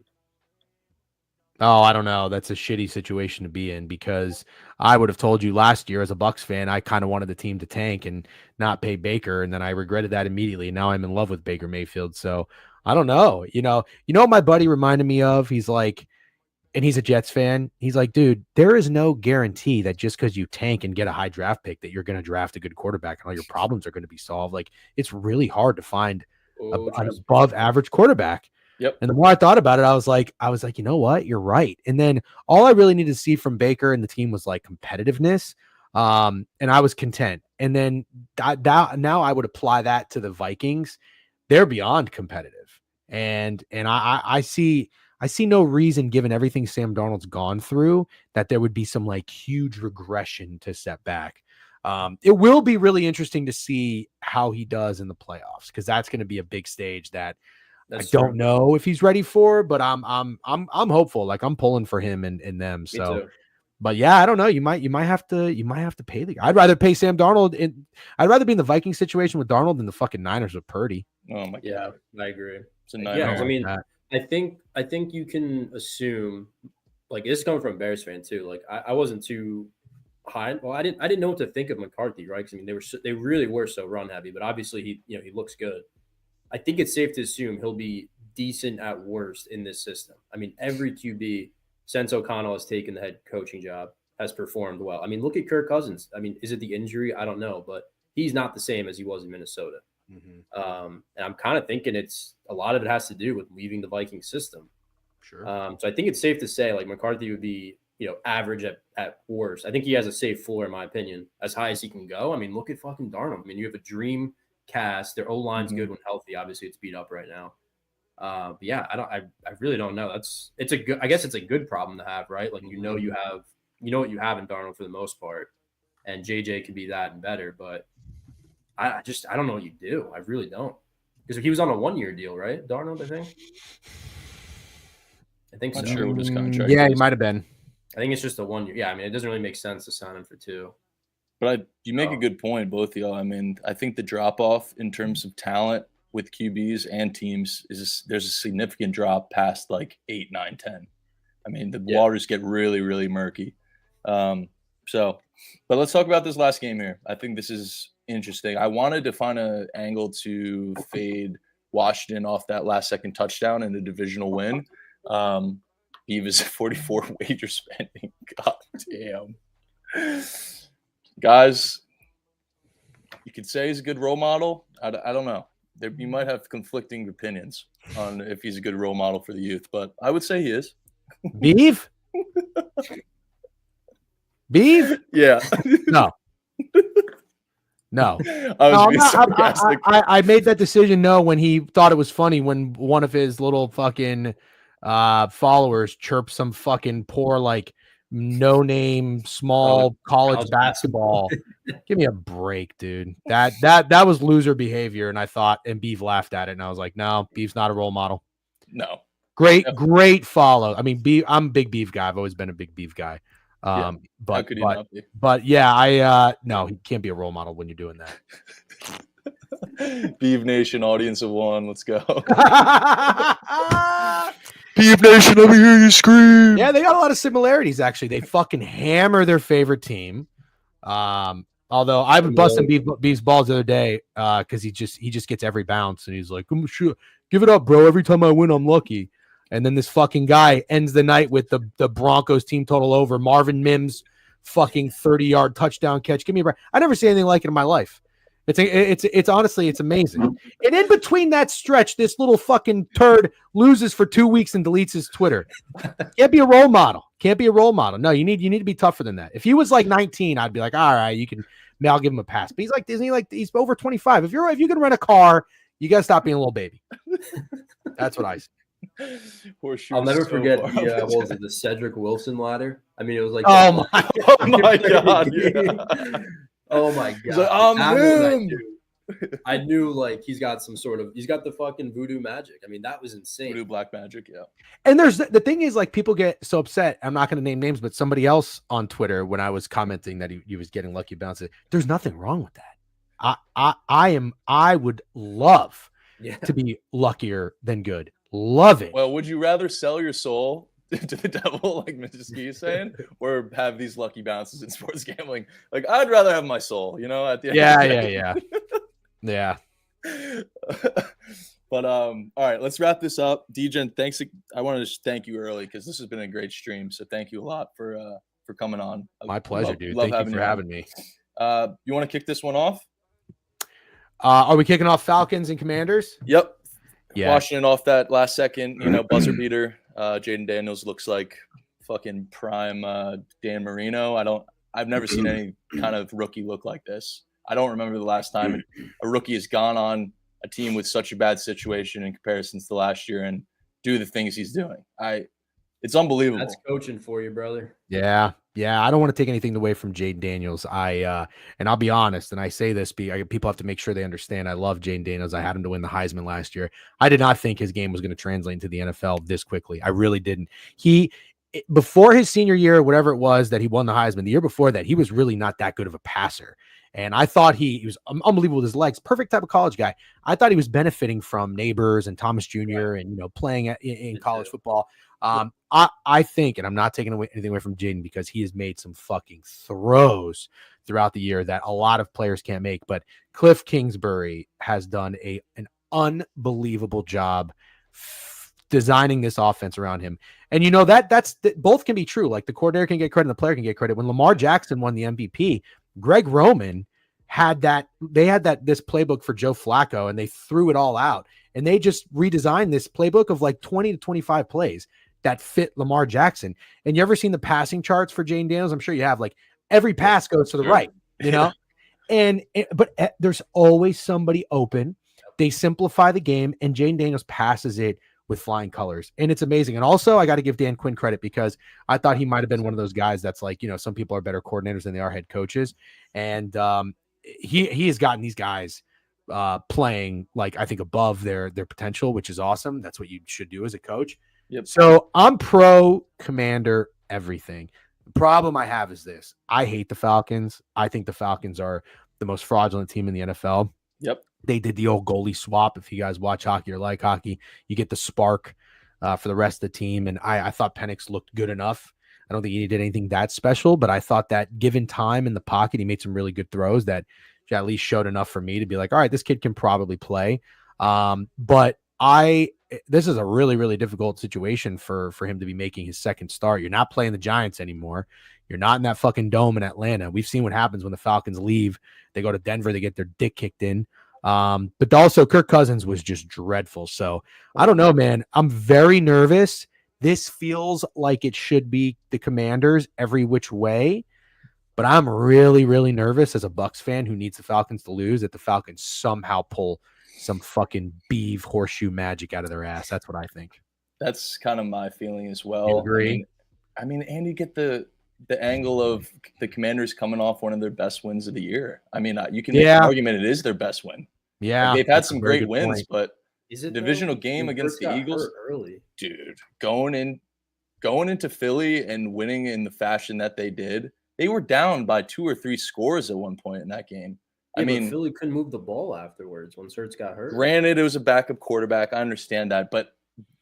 [SPEAKER 3] Oh, I don't know. That's a shitty situation to be in because I would have told you last year as a Bucks fan, I kind of wanted the team to tank and not pay Baker, and then I regretted that immediately. Now I'm in love with Baker Mayfield. So I don't know. You know what my buddy reminded me of? He's like, and he's a Jets fan. He's like, dude, there is no guarantee that just because you tank and get a high draft pick that you're going to draft a good quarterback and all your problems are going to be solved. Like, it's really hard to find an above average quarterback.
[SPEAKER 1] Yep.
[SPEAKER 3] And the more I thought about it, I was like, you know what? You're right. And then all I really needed to see from Baker and the team was like competitiveness. And I was content. And then now I would apply that to the Vikings. They're beyond competitive, and I see no reason, given everything Sam Darnold's gone through, that there would be some like huge regression to step back. It will be really interesting to see how he does in the playoffs, because that's going to be a big stage that I don't know if he's ready for, but I'm hopeful. Like, I'm pulling for him and them. So, but yeah, I don't know. You might have to pay the guy. I'd rather pay Sam Darnold. I'd rather be in the Viking situation with Darnold than the fucking Niners with Purdy.
[SPEAKER 1] Oh my god.
[SPEAKER 2] Yeah, I agree.
[SPEAKER 1] It's a nightmare.
[SPEAKER 2] Yeah, I mean, I think you can assume, like, this is coming from a Bears fan too. Like, I wasn't too high. Well, I didn't know what to think of McCarthy, right? Because I mean, they really were so run heavy, but obviously he looks good. I think it's safe to assume he'll be decent at worst in this system. I mean, every QB since O'Connell has taken the head coaching job has performed well. I mean, look at Kirk Cousins. I mean, is it the injury? I don't know, but he's not the same as he was in Minnesota. Mm-hmm. And I'm kind of thinking it's a lot of it has to do with leaving the Viking system.
[SPEAKER 3] Sure.
[SPEAKER 2] So I think it's safe to say, like, McCarthy would be, average at worst. I think he has a safe floor, in my opinion, as high as he can go. I mean, look at fucking Darnold. I mean, you have a dream cast. Their O-line's good when healthy. Obviously, it's beat up right now. But yeah, I really don't know. I guess it's a good problem to have, right? Like, you know what you have in Darnold for the most part, and JJ could be that and better. But I don't know what you do. I really don't, because he was on a 1-year deal, right? Darnold, I think
[SPEAKER 1] Not
[SPEAKER 2] so.
[SPEAKER 1] sure what his contract
[SPEAKER 3] Yeah,
[SPEAKER 1] is.
[SPEAKER 3] he might have been.
[SPEAKER 2] I think it's just a 1 year. Yeah, I mean, it doesn't really make sense to sign him for 2.
[SPEAKER 1] But you make a good point, both of y'all. I mean, I think the drop off in terms of talent with QBs and teams there's a significant drop past like 8, 9, 10. I mean, the waters get really, really murky. But let's talk about this last game here. I think this is interesting. I wanted to find an angle to fade Washington off that last second touchdown in a divisional win. Beavis 44 wager spending. God damn. Guys, you could say he's a good role model. I don't know. You might have conflicting opinions on if he's a good role model for the youth, but I would say he is.
[SPEAKER 3] Beef? Beef?
[SPEAKER 1] Yeah.
[SPEAKER 3] No. No.
[SPEAKER 1] I was being sarcastic.
[SPEAKER 3] I made that decision when he thought it was funny when one of his little fucking followers chirped some fucking poor, like, no-name small college basketball. Give me a break, dude. That was loser behavior, and I thought, and Beef laughed at it, and I was like, no, Beef's not a role model.
[SPEAKER 1] No.
[SPEAKER 3] Great follow. I mean, I'm a big Beef guy. I've always been a big Beef guy.
[SPEAKER 1] How could he not be?
[SPEAKER 3] But yeah, no, he can't be a role model when you're doing that.
[SPEAKER 1] Beef Nation audience of one, let's go. Beef Nation, let me hear you scream.
[SPEAKER 3] Yeah, they got a lot of similarities, actually. They fucking hammer their favorite team. Although I've been busting Beef's balls the other day because he just gets every bounce, and he's like, give it up, bro. Every time I win, I'm lucky. And then this fucking guy ends the night with the Broncos team total over. Marvin Mims fucking 30-yard touchdown catch. Give me a break. I never seen anything like it in my life. It's honestly, it's amazing. And in between that stretch, this little fucking turd loses for 2 weeks and deletes his Twitter. Can't be a role model. No, you need to be tougher than that. If he was like 19, I'd be like, all right, I'll give him a pass. But he's like Disney, like he's over 25. If you can rent a car, you gotta stop being a little baby. That's what I say.
[SPEAKER 2] I'll never forget the Cedric Wilson ladder. I mean, it was like,
[SPEAKER 1] oh my god, yeah.
[SPEAKER 2] Oh my god!
[SPEAKER 1] Like, I'm him.
[SPEAKER 2] I knew like he's got the fucking voodoo magic. I mean, that was insane.
[SPEAKER 1] Voodoo black magic, yeah.
[SPEAKER 3] And there's the thing is, like, people get so upset. I'm not going to name names, but somebody else on Twitter, when I was commenting that he was getting lucky bounces, there's nothing wrong with that. I would love to be luckier than good. Love it.
[SPEAKER 1] Well, would you rather sell your soul to the devil, like Mr. Ski is saying, or have these lucky bounces in sports gambling? Like, I'd rather have my soul, at the end of the day.
[SPEAKER 3] Yeah.
[SPEAKER 1] But all right, let's wrap this up. Degen, thanks. I wanted to thank you early because this has been a great stream. So thank you a lot for coming on.
[SPEAKER 3] My pleasure, dude. Thank you for having me.
[SPEAKER 1] You want to kick this one off?
[SPEAKER 3] Are we kicking off Falcons and Commanders?
[SPEAKER 1] Yep.
[SPEAKER 3] Yeah.
[SPEAKER 1] Washington off that last second, buzzer beater. Jaden Daniels looks like fucking prime Dan Marino. I've never seen any kind of rookie look like this. I don't remember the last time a rookie has gone on a team with such a bad situation in comparison to last year and do the things he's doing. It's unbelievable.
[SPEAKER 2] That's coaching for you, brother.
[SPEAKER 3] Yeah. I don't want to take anything away from Jaden Daniels. And I'll be honest, and I say this, people have to make sure they understand. I love Jaden Daniels. I had him to win the Heisman last year. I did not think his game was going to translate into the NFL this quickly. I really didn't. Before his senior year, whatever it was that he won the Heisman, the year before that, he was really not that good of a passer. And I thought he was unbelievable with his legs. Perfect type of college guy. I thought he was benefiting from Neighbors and Thomas Jr. and, playing in college football. I think, and I'm not taking anything away from Jaden because he has made some fucking throws throughout the year that a lot of players can't make. But Cliff Kingsbury has done an unbelievable job designing this offense around him. And that's both can be true. Like the coordinator can get credit and the player can get credit. When Lamar Jackson won the MVP, Greg Roman had this playbook for Joe Flacco and they threw it all out. And they just redesigned this playbook of like 20 to 25 plays that fit Lamar Jackson. And you ever seen the passing charts for Jaden Daniels? I'm sure you have. Like every pass goes to the right, but there's always somebody open. They simplify the game and Jaden Daniels passes it with flying colors. And it's amazing. And also I got to give Dan Quinn credit because I thought he might've been one of those guys that's like, some people are better coordinators than they are head coaches. And he has gotten these guys playing like I think above their potential, which is awesome. That's what you should do as a coach.
[SPEAKER 1] Yep.
[SPEAKER 3] So I'm pro Commander everything. The problem I have is this. I hate the Falcons. I think the Falcons are the most fraudulent team in the NFL.
[SPEAKER 1] Yep.
[SPEAKER 3] They did the old goalie swap. If you guys watch hockey or like hockey, you get the spark for the rest of the team. And I thought Penix looked good enough. I don't think he did anything that special, but I thought that given time in the pocket, he made some really good throws that at least showed enough for me to be like, all right, this kid can probably play. But this is a really, really difficult situation for him to be making his second start. You're not playing the Giants anymore. You're not in that fucking dome in Atlanta. We've seen what happens when the Falcons leave. They go to Denver, they get their dick kicked in. But also Kirk Cousins was just dreadful. So I don't know, man. I'm very nervous. This feels like it should be the Commanders every which way. But I'm really, really nervous as a Bucs fan who needs the Falcons to lose that the Falcons somehow pull some fucking beef horseshoe magic out of their ass. That's what I think.
[SPEAKER 1] That's kind of my feeling as well.
[SPEAKER 3] You agree?
[SPEAKER 1] And you get the angle of the Commanders coming off one of their best wins of the year. I mean, you can make an argument it is their best win.
[SPEAKER 3] Yeah.
[SPEAKER 1] Like, they've had some great wins,
[SPEAKER 3] point.
[SPEAKER 1] but
[SPEAKER 2] Is it
[SPEAKER 1] divisional game against the Eagles
[SPEAKER 2] early?
[SPEAKER 1] Dude, going into Philly and winning in the fashion that they did, they were down by 2 or 3 scores at one point in that game.
[SPEAKER 2] Yeah,
[SPEAKER 1] I mean,
[SPEAKER 2] Philly couldn't move the ball afterwards when Sertz got hurt.
[SPEAKER 1] Granted, it was a backup quarterback. I understand that, but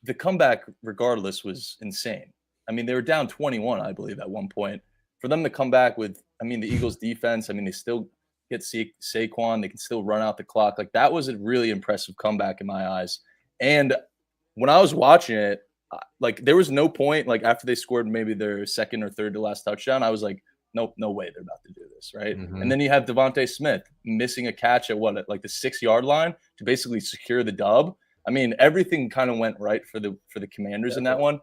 [SPEAKER 1] the comeback, regardless, was insane. I mean, they were down 21, I believe, at one point. For them to come back with, the Eagles' defense, they still get Saquon. They can still run out the clock. Like, that was a really impressive comeback in my eyes. And when I was watching it, like, there was no point, like, after they scored maybe their second or third to last touchdown, I was like, nope, no way they're about to do this, right?
[SPEAKER 3] Mm-hmm.
[SPEAKER 1] And then you have Devontae Smith missing a catch at like the 6-yard line to basically secure the dub. I mean, everything kind of went right for the Commanders in that one.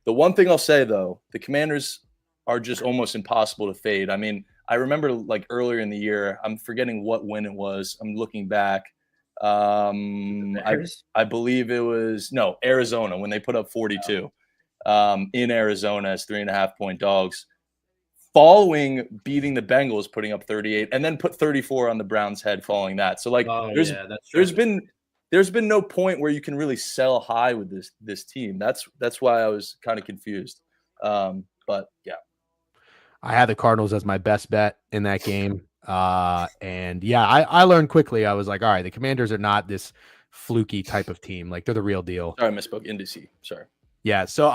[SPEAKER 1] The one thing I'll say, though, the Commanders are just almost impossible to fade. I mean, I remember like earlier in the year, I'm forgetting what win it was. I'm looking back. I believe it was Arizona when they put up 42 in Arizona as 3.5-point dogs. Following beating the Bengals, putting up 38, and then put 34 on the Browns' head following that. So like, there's been no point where you can really sell high with this team. That's why I was kind of confused. But yeah,
[SPEAKER 3] I had the Cardinals as my best bet in that game. And yeah, I learned quickly. I was like, all right, the Commanders are not this fluky type of team. Like, they're the real deal.
[SPEAKER 1] Sorry, I misspoke. Indice. Sorry.
[SPEAKER 3] Yeah. So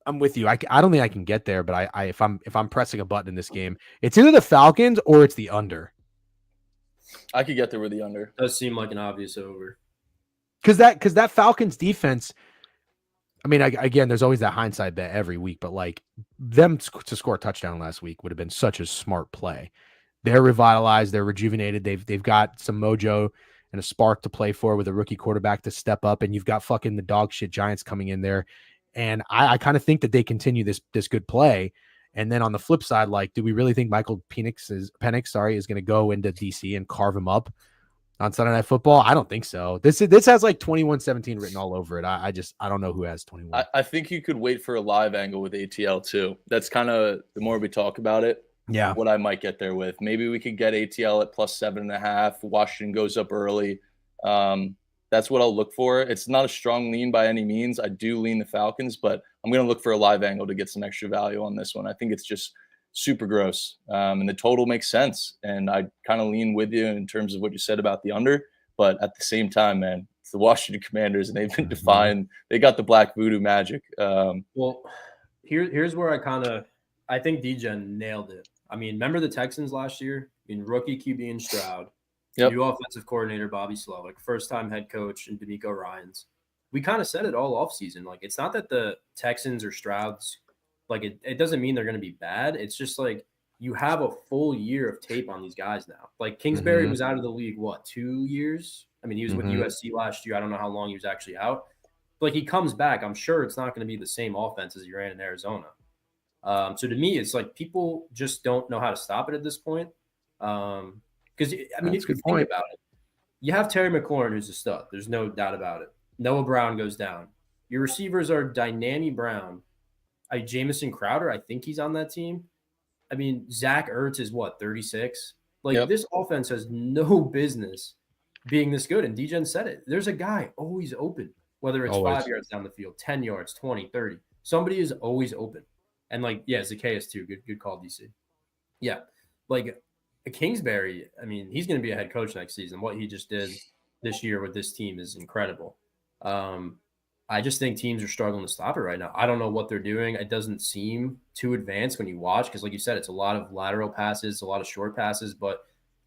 [SPEAKER 3] I'm with you. I don't think I can get there, but if I'm pressing a button in this game, it's either the Falcons or it's the under.
[SPEAKER 1] I could get there with the under.
[SPEAKER 2] It does seem like an obvious over.
[SPEAKER 3] Because that Falcons defense, I mean, again, there's always that hindsight bet every week, but like them to score a touchdown last week would have been such a smart play. They're revitalized. They're rejuvenated. They've got some mojo and a spark to play for with a rookie quarterback to step up, and you've got fucking the dog shit Giants coming in there. And I kind of think that they continue this good play. And then on the flip side, like, do we really think Michael Penix is going to go into DC and carve him up on Sunday Night Football? I don't think so. This has like 21-17 written all over it. I don't know who has 21.
[SPEAKER 1] I think you could wait for a live angle with ATL too. That's kind of, the more we talk about it,
[SPEAKER 3] Yeah.
[SPEAKER 1] what I might get there with. Maybe we could get ATL at +7.5. Washington goes up early. That's what I'll look for. It's not a strong lean by any means. I do lean the Falcons, but I'm going to look for a live angle to get some extra value on this one. I think it's just super gross. And the total makes sense. And I kind of lean with you in terms of what you said about the under. But at the same time, man, it's the Washington Commanders, and they've been defying. They got the black voodoo magic.
[SPEAKER 2] Well, here's where I think DGen nailed it. I mean, remember the Texans last year? I mean, rookie QB in Stroud.
[SPEAKER 1] Yep.
[SPEAKER 2] New offensive coordinator Bobby Slowick, first-time head coach in D'Amico Ryans. We kind of said it all offseason. Like, it's not that the Texans or Stroud's, like, it doesn't mean they're going to be bad. It's just like you have a full year of tape on these guys now. Like, Kingsbury was out of the league, 2 years? I mean, he was with USC last year. I don't know how long he was actually out. But like, he comes back. I'm sure it's not going to be the same offense as he ran in Arizona. So to me, it's like people just don't know how to stop it at this point. Because, I mean, if you think about it, you have Terry McLaurin, who's a stud. There's no doubt about it. Noah Brown goes down. Your receivers are Dynami Brown. Jamison Crowder, I think he's on that team. I mean, Zach Ertz is 36? Like, this offense has no business being this good. And DGen said it. There's a guy always open, whether it's 5 yards down the field, 10 yards, 20, 30. Somebody is always open. And, like, yeah, Zacchaeus too. Good call, DC. Yeah. Like, Kingsbury, I mean, he's going to be a head coach next season. What he just did this year with this team is incredible. I just think teams are struggling to stop it right now. I don't know what they're doing. It doesn't seem too advanced when you watch because, like you said, it's a lot of lateral passes, a lot of short passes, but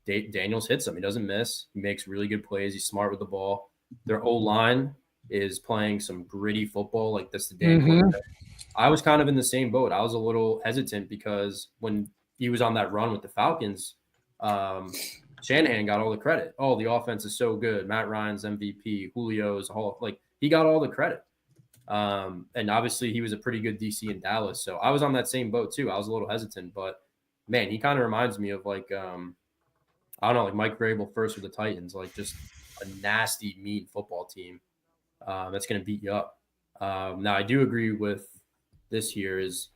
[SPEAKER 2] Daniels hits them. He doesn't miss. He makes really good plays. He's smart with the ball. Their O-line is playing some gritty football like this. I was kind of in the same boat. I was a little hesitant because when he was on that run with the Falcons, Shanahan got all the credit. Oh, the offense is so good. Matt Ryan's MVP. Julio's he got all the credit. And obviously he was a pretty good DC in Dallas. So I was on that same boat too. I was a little hesitant, but man, he kind of reminds me of I don't know, like Mike Vrabel first with the Titans, like just a nasty, mean football team that's going to beat you up. Now I do agree with this year is,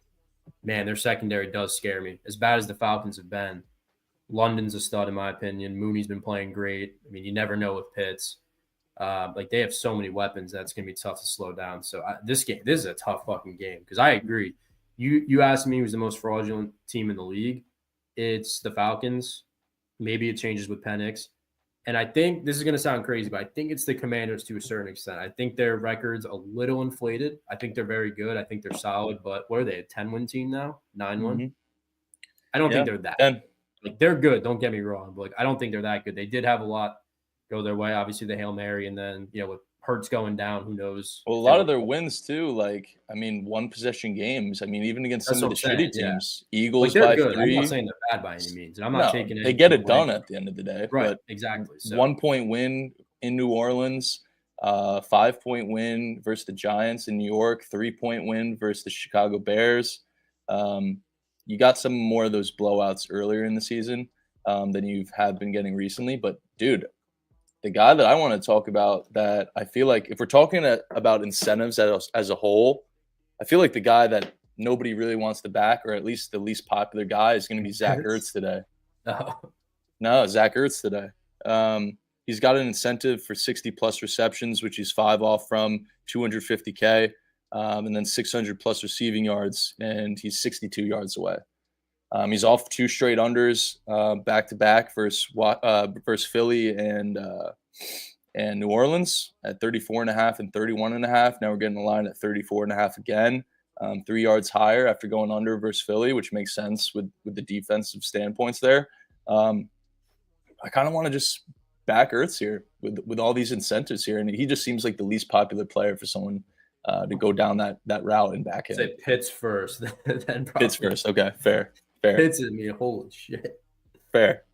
[SPEAKER 2] man, their secondary does scare me. As bad as the Falcons have been, London's a stud in my opinion. Mooney's been playing great. I mean, you never know with Pitts. They have so many weapons that's going to be tough to slow down. So this is a tough fucking game because I agree. You asked me who's the most fraudulent team in the league. It's the Falcons. Maybe it changes with Penix. And I think this is going to sound crazy, but I think it's the Commanders to a certain extent. I think their record's a little inflated. I think they're very good. I think they're solid. But what are they, a 10-win team now? 9-1? I don't think they're that good. Like, they're good. Don't get me wrong. But I don't think they're that good. They did have a lot go their way. Obviously, the Hail Mary. And then, with Hurts going down, who knows?
[SPEAKER 1] Well, a lot of their wins, too. One-possession games. I mean, even against some of the shitty teams. Yeah. Eagles by
[SPEAKER 2] good.
[SPEAKER 1] 3.
[SPEAKER 2] I'm not saying they're bad by any means. And I'm not taking it.
[SPEAKER 1] They get it done at the end of the day.
[SPEAKER 2] Right,
[SPEAKER 1] but
[SPEAKER 2] exactly. So.
[SPEAKER 1] 1-point win in New Orleans, 5-point win versus the Giants in New York, 3-point win versus the Chicago Bears. You got some more of those blowouts earlier in the season than you have been getting recently. But, dude, the guy that I want to talk about that I feel like if we're talking about incentives as a whole, I feel like the guy that nobody really wants to back, or at least the least popular guy, is going to be Zach Ertz today. No, Zach Ertz today. He's got an incentive for 60-plus receptions, which he's 5 off from, $250K, and then 600-plus receiving yards, and he's 62 yards away. He's off 2 straight unders back-to-back versus Philly and New Orleans at 34.5 and 31.5. Now we're getting the line at 34.5 again, 3 yards higher after going under versus Philly, which makes sense with the defensive standpoints there. I kind of want to just back Ertz here with all these incentives here, and he just seems like the least popular player for someone to go down that route and back him.
[SPEAKER 2] Say Pitts first, then probably.
[SPEAKER 1] Pitts first. Okay, fair.
[SPEAKER 2] Pitts is me. Holy shit.
[SPEAKER 1] Fair.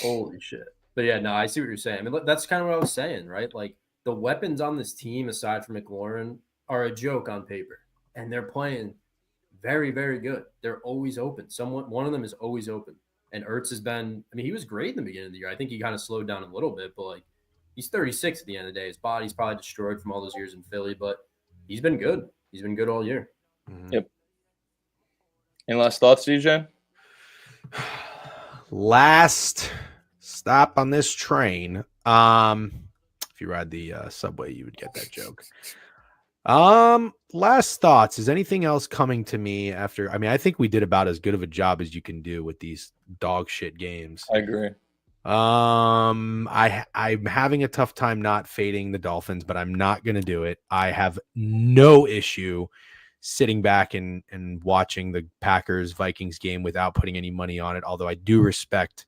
[SPEAKER 2] Holy shit. But yeah, no, I see what you're saying. I mean, that's kind of what I was saying, right? Like, the weapons on this team, aside from McLaurin, are a joke on paper, and they're playing very, very good. They're always open. One of them is always open. And Ertz has been, I mean, he was great in the beginning of the year. I think he kind of slowed down a little bit, but like he's 36 at the end of the day. His body's probably destroyed from all those years in Philly, but he's been good. He's been good all year.
[SPEAKER 1] Yep. Any last thoughts, DJ?
[SPEAKER 3] Last stop on this train. If you ride the subway, you would get that joke. Last thoughts. Is anything else coming to me after? I mean, I think we did about as good of a job as you can do with these dog shit games.
[SPEAKER 1] I agree.
[SPEAKER 3] I'm having a tough time not fading the Dolphins, but I'm not going to do it. I have no issue sitting back and watching the Packers Vikings game without putting any money on it. Although I do respect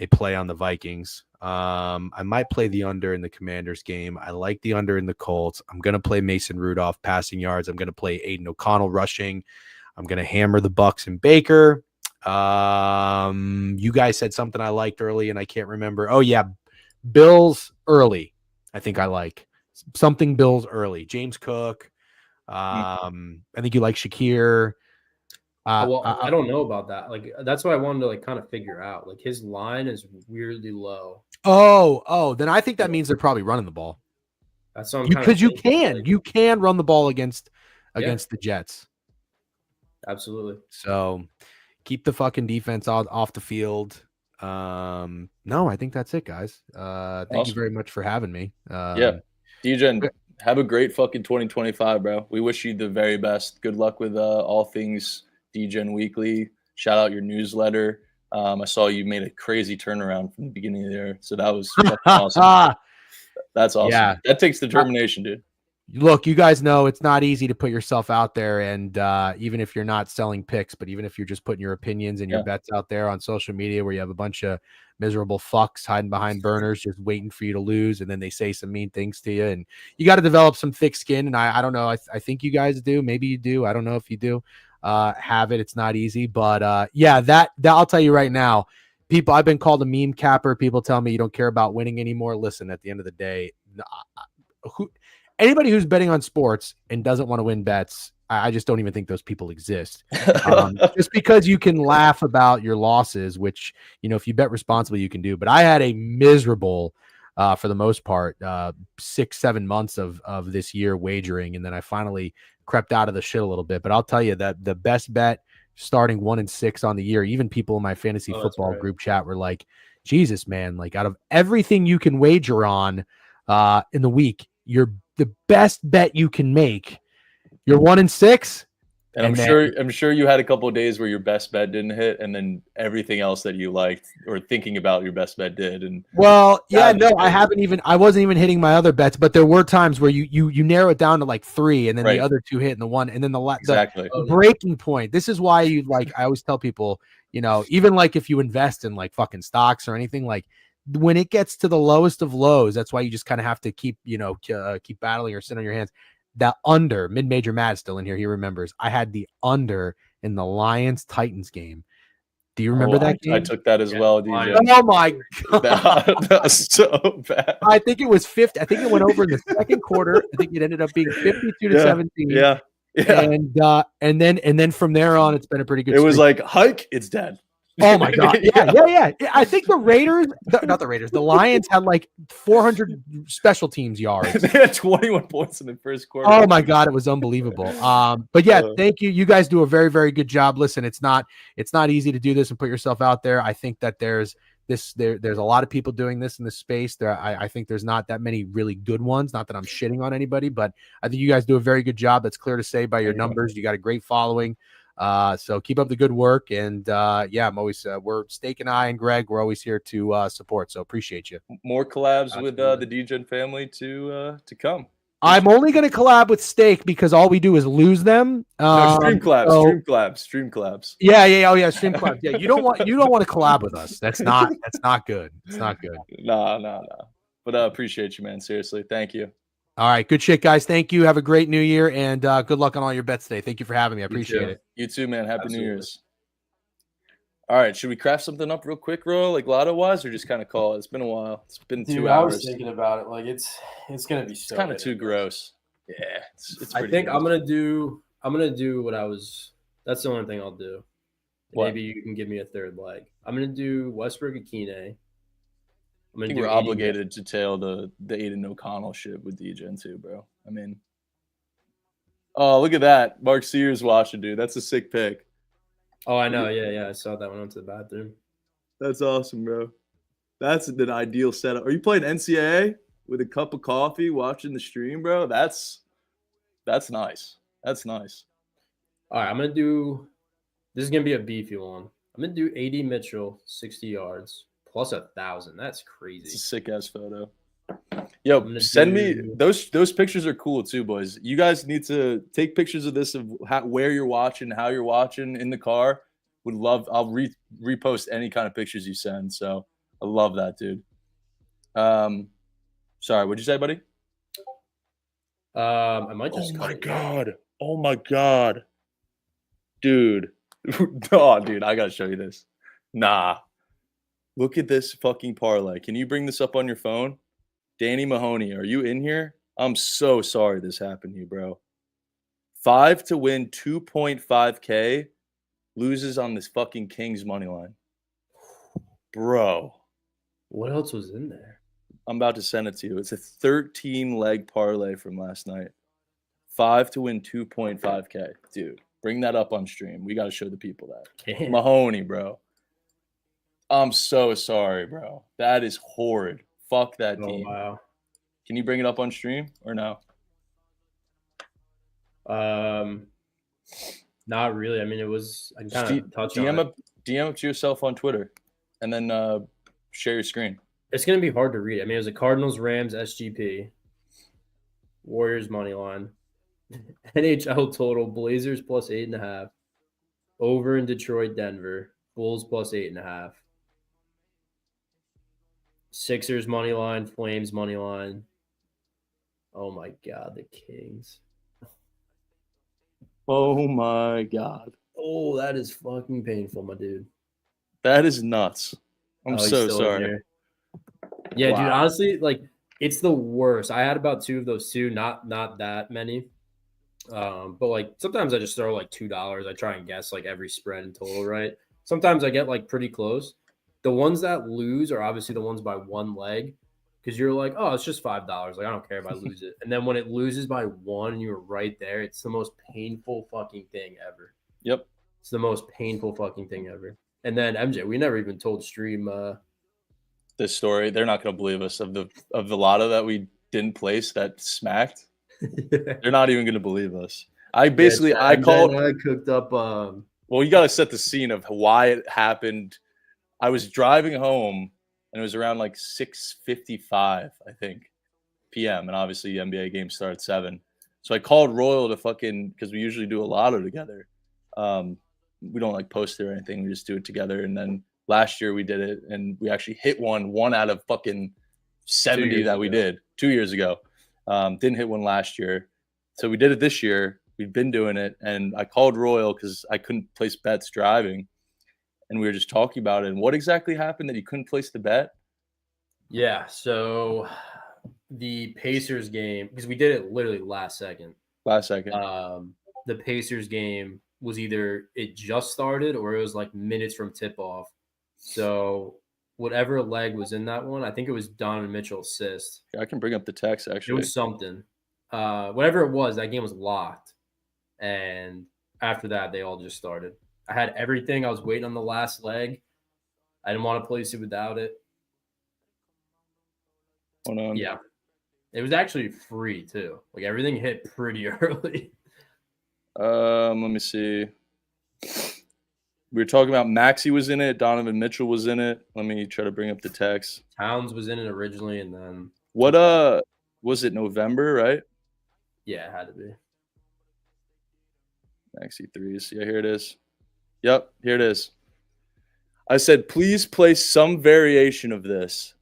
[SPEAKER 3] a play on the Vikings. I might play the under in the Commanders game. I like the under in the Colts. I'm going to play Mason Rudolph passing yards. I'm going to play Aiden O'Connell rushing. I'm going to hammer the Bucks and Baker. You guys said something I liked early and I can't remember. Oh yeah. Bills early. I think I like something Bills early. James Cook. I think you like Shakir.
[SPEAKER 2] Well, I don't know about that. Like, that's what I wanted to like kind of figure out. Like, his line is weirdly low.
[SPEAKER 3] Oh, then I think that means they're probably running the ball.
[SPEAKER 2] That's what I'm
[SPEAKER 3] because you can run the ball against the Jets.
[SPEAKER 2] Absolutely.
[SPEAKER 3] So keep the fucking defense off the field. No, I think that's it, guys. Thank you very much for having me.
[SPEAKER 1] Yeah, DJ, have a great fucking 2025, bro. We wish you the very best. Good luck with all things DGen Weekly. Shout out your newsletter. I saw you made a crazy turnaround from the beginning of the year, so that was awesome. That's awesome. Yeah. That takes determination, dude.
[SPEAKER 3] Look, you guys know it's not easy to put yourself out there, and even if you're not selling picks, but even if you're just putting your opinions and your bets out there on social media where you have a bunch of miserable fucks hiding behind burners just waiting for you to lose, and then they say some mean things to you, and you got to develop some thick skin, and I don't know. I think you guys do. Maybe you do. I don't know if you do have it. It's not easy, but yeah, that I'll tell you right now, people, I've been called a meme capper. People tell me you don't care about winning anymore. Listen, at the end of the day, anybody who's betting on sports and doesn't want to win bets, I just don't even think those people exist. Just because you can laugh about your losses, which, you know, if you bet responsibly, you can do. But I had a miserable, for the most part, 6-7 months of this year wagering. And then I finally crept out of the shit a little bit. But I'll tell you that the best bet starting 1-6 on the year, even people in my fantasy football group chat were like, Jesus, man, like out of everything you can wager on in the week, you're the best bet you can make. You're 1-6,
[SPEAKER 1] and I'm sure you had a couple of days where your best bet didn't hit, and then everything else that you liked or thinking about your best bet did. And
[SPEAKER 3] well, yeah, no, I wasn't even hitting my other bets, but there were times where you narrow it down to like 3, and then the other 2 hit, and the one, and then the breaking point. This is why you like. I always tell people, you know, even like if you invest in like fucking stocks or anything, like when it gets to the lowest of lows, that's why you just kind of have to keep, keep battling or sit on your hands. That under, mid-major Matt still in here. He remembers. I had the under in the Lions-Titans game. Do you remember that game?
[SPEAKER 1] I took that as well, DJ.
[SPEAKER 3] Oh my God.
[SPEAKER 1] That was so bad.
[SPEAKER 3] I think it was 50. I think it went over in the second quarter. I think it ended up being 52-17.
[SPEAKER 1] Yeah.
[SPEAKER 3] And then from there on, it's been a pretty good
[SPEAKER 1] streak. It was like, hike, it's dead.
[SPEAKER 3] Oh my God. Yeah. I think the Lions had like 400 special teams yards.
[SPEAKER 1] They had 21 points in the first quarter.
[SPEAKER 3] Oh my God. It was unbelievable. But yeah, thank you. You guys do a very, very good job. Listen, it's not easy to do this and put yourself out there. I think that there's a lot of people doing this in this space. I think there's not that many really good ones. Not that I'm shitting on anybody, but I think you guys do a very good job. That's clear to say by your numbers. You got a great following. So keep up the good work. And I'm always, we're Steak and I and Greg, we're always here to support. So appreciate you.
[SPEAKER 1] More collabs with the DGen family to come.
[SPEAKER 3] I'm only going to collab with Steak because all we do is lose them.
[SPEAKER 1] Stream collabs.
[SPEAKER 3] Yeah. Oh yeah. Stream collabs. Yeah. You don't want to collab with us. That's not good. It's not good.
[SPEAKER 1] No. But I appreciate you, man. Seriously. Thank you.
[SPEAKER 3] All right. Good shit, guys. Thank you. Have a great new year and good luck on all your bets today. Thank you for having me. I appreciate it.
[SPEAKER 1] You too, man. Happy New Year's. All right. Should we craft something up real quick, Royal, like lotto wise, or just kind of call it? It's been a while. It's been 2 hours.
[SPEAKER 2] I was thinking about it. Like it's going to be
[SPEAKER 1] kind of too gross. Yeah.
[SPEAKER 2] I think I'm going to do what I was That's the only thing I'll do.
[SPEAKER 1] What?
[SPEAKER 2] Maybe you can give me a third leg. I'm gonna do Westbrook Akine. I'm
[SPEAKER 1] I
[SPEAKER 2] gonna
[SPEAKER 1] think
[SPEAKER 2] do
[SPEAKER 1] we're
[SPEAKER 2] 80
[SPEAKER 1] obligated to tail the Aiden O'Connell shit with DGen too, bro. I mean, oh, look at that. Mark Sears watching, dude. That's a sick pick.
[SPEAKER 2] Oh, I know. Yeah. I saw that one. Went to the bathroom.
[SPEAKER 1] That's awesome, bro. That's an ideal setup. Are you playing NCAA with a cup of coffee, watching the stream, bro? That's nice. That's nice.
[SPEAKER 2] All right, I'm gonna do. This is gonna be a beefy one. I'm gonna do 80 Mitchell, 60 yards plus 1,000. That's
[SPEAKER 1] It's a
[SPEAKER 2] crazy.
[SPEAKER 1] sick ass photo.
[SPEAKER 2] I'm
[SPEAKER 1] Yo,
[SPEAKER 2] gonna
[SPEAKER 1] send me
[SPEAKER 2] do-
[SPEAKER 1] those pictures are cool too, boys. You guys need to take pictures of this of where you're watching, how you're watching in the car. Would love. I'll repost any kind of pictures you send. So I love that, dude. Sorry, what'd you say, buddy?
[SPEAKER 2] I might just.
[SPEAKER 1] Oh
[SPEAKER 2] cut
[SPEAKER 1] my
[SPEAKER 2] it.
[SPEAKER 1] god. Oh my god. Dude. Oh, dude, I gotta show you this. Nah. Look at this fucking parlay. Can you bring this up on your phone? Danny Mahoney, are you in here? I'm so sorry this happened to you, bro. 5 to win 2.5K loses on this fucking Kings money line. Bro,
[SPEAKER 2] What else was in there?
[SPEAKER 1] I'm about to send it to you. It's a 13 leg parlay from last night. 5 to win 2.5K. Dude, bring that up on stream. We got to show the people that.
[SPEAKER 2] Can't.
[SPEAKER 1] Mahoney, bro. I'm so sorry, bro. That is horrid. Fuck that
[SPEAKER 2] Oh
[SPEAKER 1] team.
[SPEAKER 2] wow.
[SPEAKER 1] Can you bring it up on stream or no?
[SPEAKER 2] Not really. I mean, it was. I can
[SPEAKER 1] Just
[SPEAKER 2] kind of touch on
[SPEAKER 1] DM
[SPEAKER 2] it.
[SPEAKER 1] up to yourself on Twitter, and then share your screen.
[SPEAKER 2] It's gonna be hard to read. I mean, it was a Cardinals Rams SGP, Warriors money line, NHL total Blazers plus 8.5, over in Detroit Denver Bulls plus 8.5, Sixers money line, Flames money line. Oh my god, the Kings.
[SPEAKER 1] Oh my god,
[SPEAKER 2] Oh, that is fucking painful, my dude.
[SPEAKER 1] that is nuts. I'm
[SPEAKER 2] Oh, he's
[SPEAKER 1] so
[SPEAKER 2] still in
[SPEAKER 1] sorry.
[SPEAKER 2] here. Yeah, dude.
[SPEAKER 1] Wow.
[SPEAKER 2] Honestly, like it's the worst. I had about 2 of those too. Not that many. But like sometimes I just throw like $2. I try and guess like every spread in total, right? Sometimes I get like pretty close. The ones that lose are obviously the ones by one leg, because you're like, oh, it's just $5. Like I don't care if I lose it. And then when it loses by one and you're right there, it's the most painful fucking thing ever.
[SPEAKER 1] Yep.
[SPEAKER 2] It's the most painful fucking thing ever. And then MJ, we never even told Stream.
[SPEAKER 1] This story, they're not going to believe us of the lotto that we didn't place that smacked. They're not even going to believe us. I called.
[SPEAKER 2] I cooked up.
[SPEAKER 1] Well, you got to set the scene of why it happened. I was driving home, and it was around like 6:55, I think, p.m. And obviously, the NBA game started at 7. So I called Royal to fucking, because we usually do a lotto together. We don't like post it or anything. We just do it together. And then last year we did it, and we actually hit one out of fucking 70 that we did 2 years ago. Didn't hit one last year. So we did it this year. We've been doing it. And I called Royal because I couldn't place bets driving. And we were just talking about it. And what exactly happened that you couldn't place the bet?
[SPEAKER 2] Yeah. So the Pacers game, because we did it literally last second.
[SPEAKER 1] Last second.
[SPEAKER 2] The Pacers game was either it just started or it was like minutes from tip off. So whatever leg was in that one, I think it was Donovan Mitchell assist.
[SPEAKER 1] I can bring up the text
[SPEAKER 2] It
[SPEAKER 1] actually.
[SPEAKER 2] was something. Whatever it was, that game was locked. And after that, they all just started. I had everything. I was waiting on the last leg. I didn't want to place it without it.
[SPEAKER 1] Hold on.
[SPEAKER 2] Yeah. It was actually free too. Like everything hit pretty early.
[SPEAKER 1] Let me see. We were talking about Maxey was in it. Donovan Mitchell was in it. Let me try to bring up the text.
[SPEAKER 2] Towns was in it originally, and then
[SPEAKER 1] What was it November, right?
[SPEAKER 2] yeah, it had to be.
[SPEAKER 1] Maxey threes. Yeah, here it is. Yep, here it is. I said, please place some variation of this.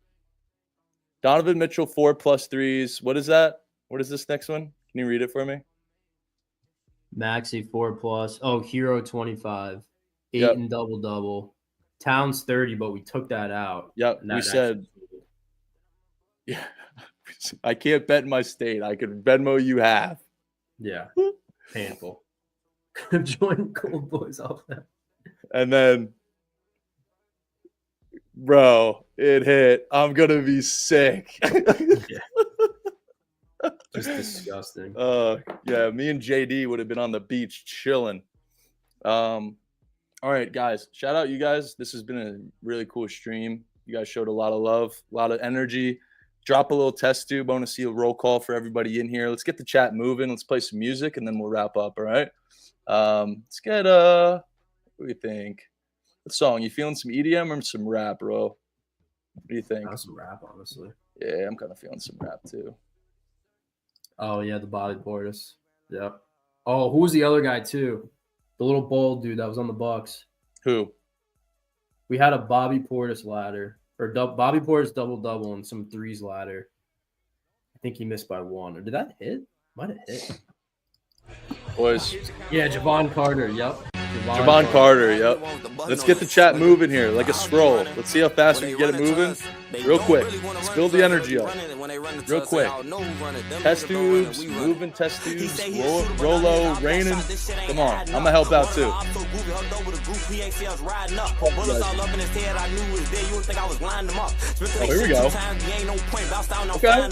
[SPEAKER 1] Donovan Mitchell 4+ threes. What is that? What is this next one? Can you read it for me?
[SPEAKER 2] Maxey 4+. Oh, Hero 25. 8
[SPEAKER 1] Yep.
[SPEAKER 2] and double. Towns 30, but we took that out.
[SPEAKER 1] Yep.
[SPEAKER 2] And that
[SPEAKER 1] We said,
[SPEAKER 2] actually-
[SPEAKER 1] yeah. I can't bet in my state. I could Venmo you half.
[SPEAKER 2] yeah, painful. Could have joined Cold Boys off that.
[SPEAKER 1] And then, bro, it hit. I'm gonna be sick.
[SPEAKER 2] Just disgusting.
[SPEAKER 1] Yeah, me and JD would have been on the beach chilling. All right, guys. Shout out you guys. This has been a really cool stream. You guys showed a lot of love, a lot of energy. Drop a little test tube. I want to see a roll call for everybody in here. Let's get the chat moving. Let's play some music and then we'll wrap up. All right. Let's get what do you think? What song? You feeling some EDM or some rap, bro? What do you think?
[SPEAKER 2] Not some rap, honestly.
[SPEAKER 1] Yeah, I'm kind of feeling some rap too.
[SPEAKER 2] Oh yeah, the Bobby Portis. Yep. Oh, who was the other guy too? The little bald dude that was on the Bucks.
[SPEAKER 1] Who?
[SPEAKER 2] We had a Bobby Portis ladder or Bobby Portis double and some threes ladder. I think he missed by one. Or did that hit? Might have hit.
[SPEAKER 1] Boys.
[SPEAKER 2] Yeah, Javon Carter. Yep.
[SPEAKER 1] Javon Carter. Yep. Let's get the chat moving here like a scroll. Let's see how fast we can get it moving. Real quick. Let's build the energy up. Real quick. Test tubes, moving test tubes, Rolo, raining. Come on. I'm going to help out too. Oh, here we go. Okay.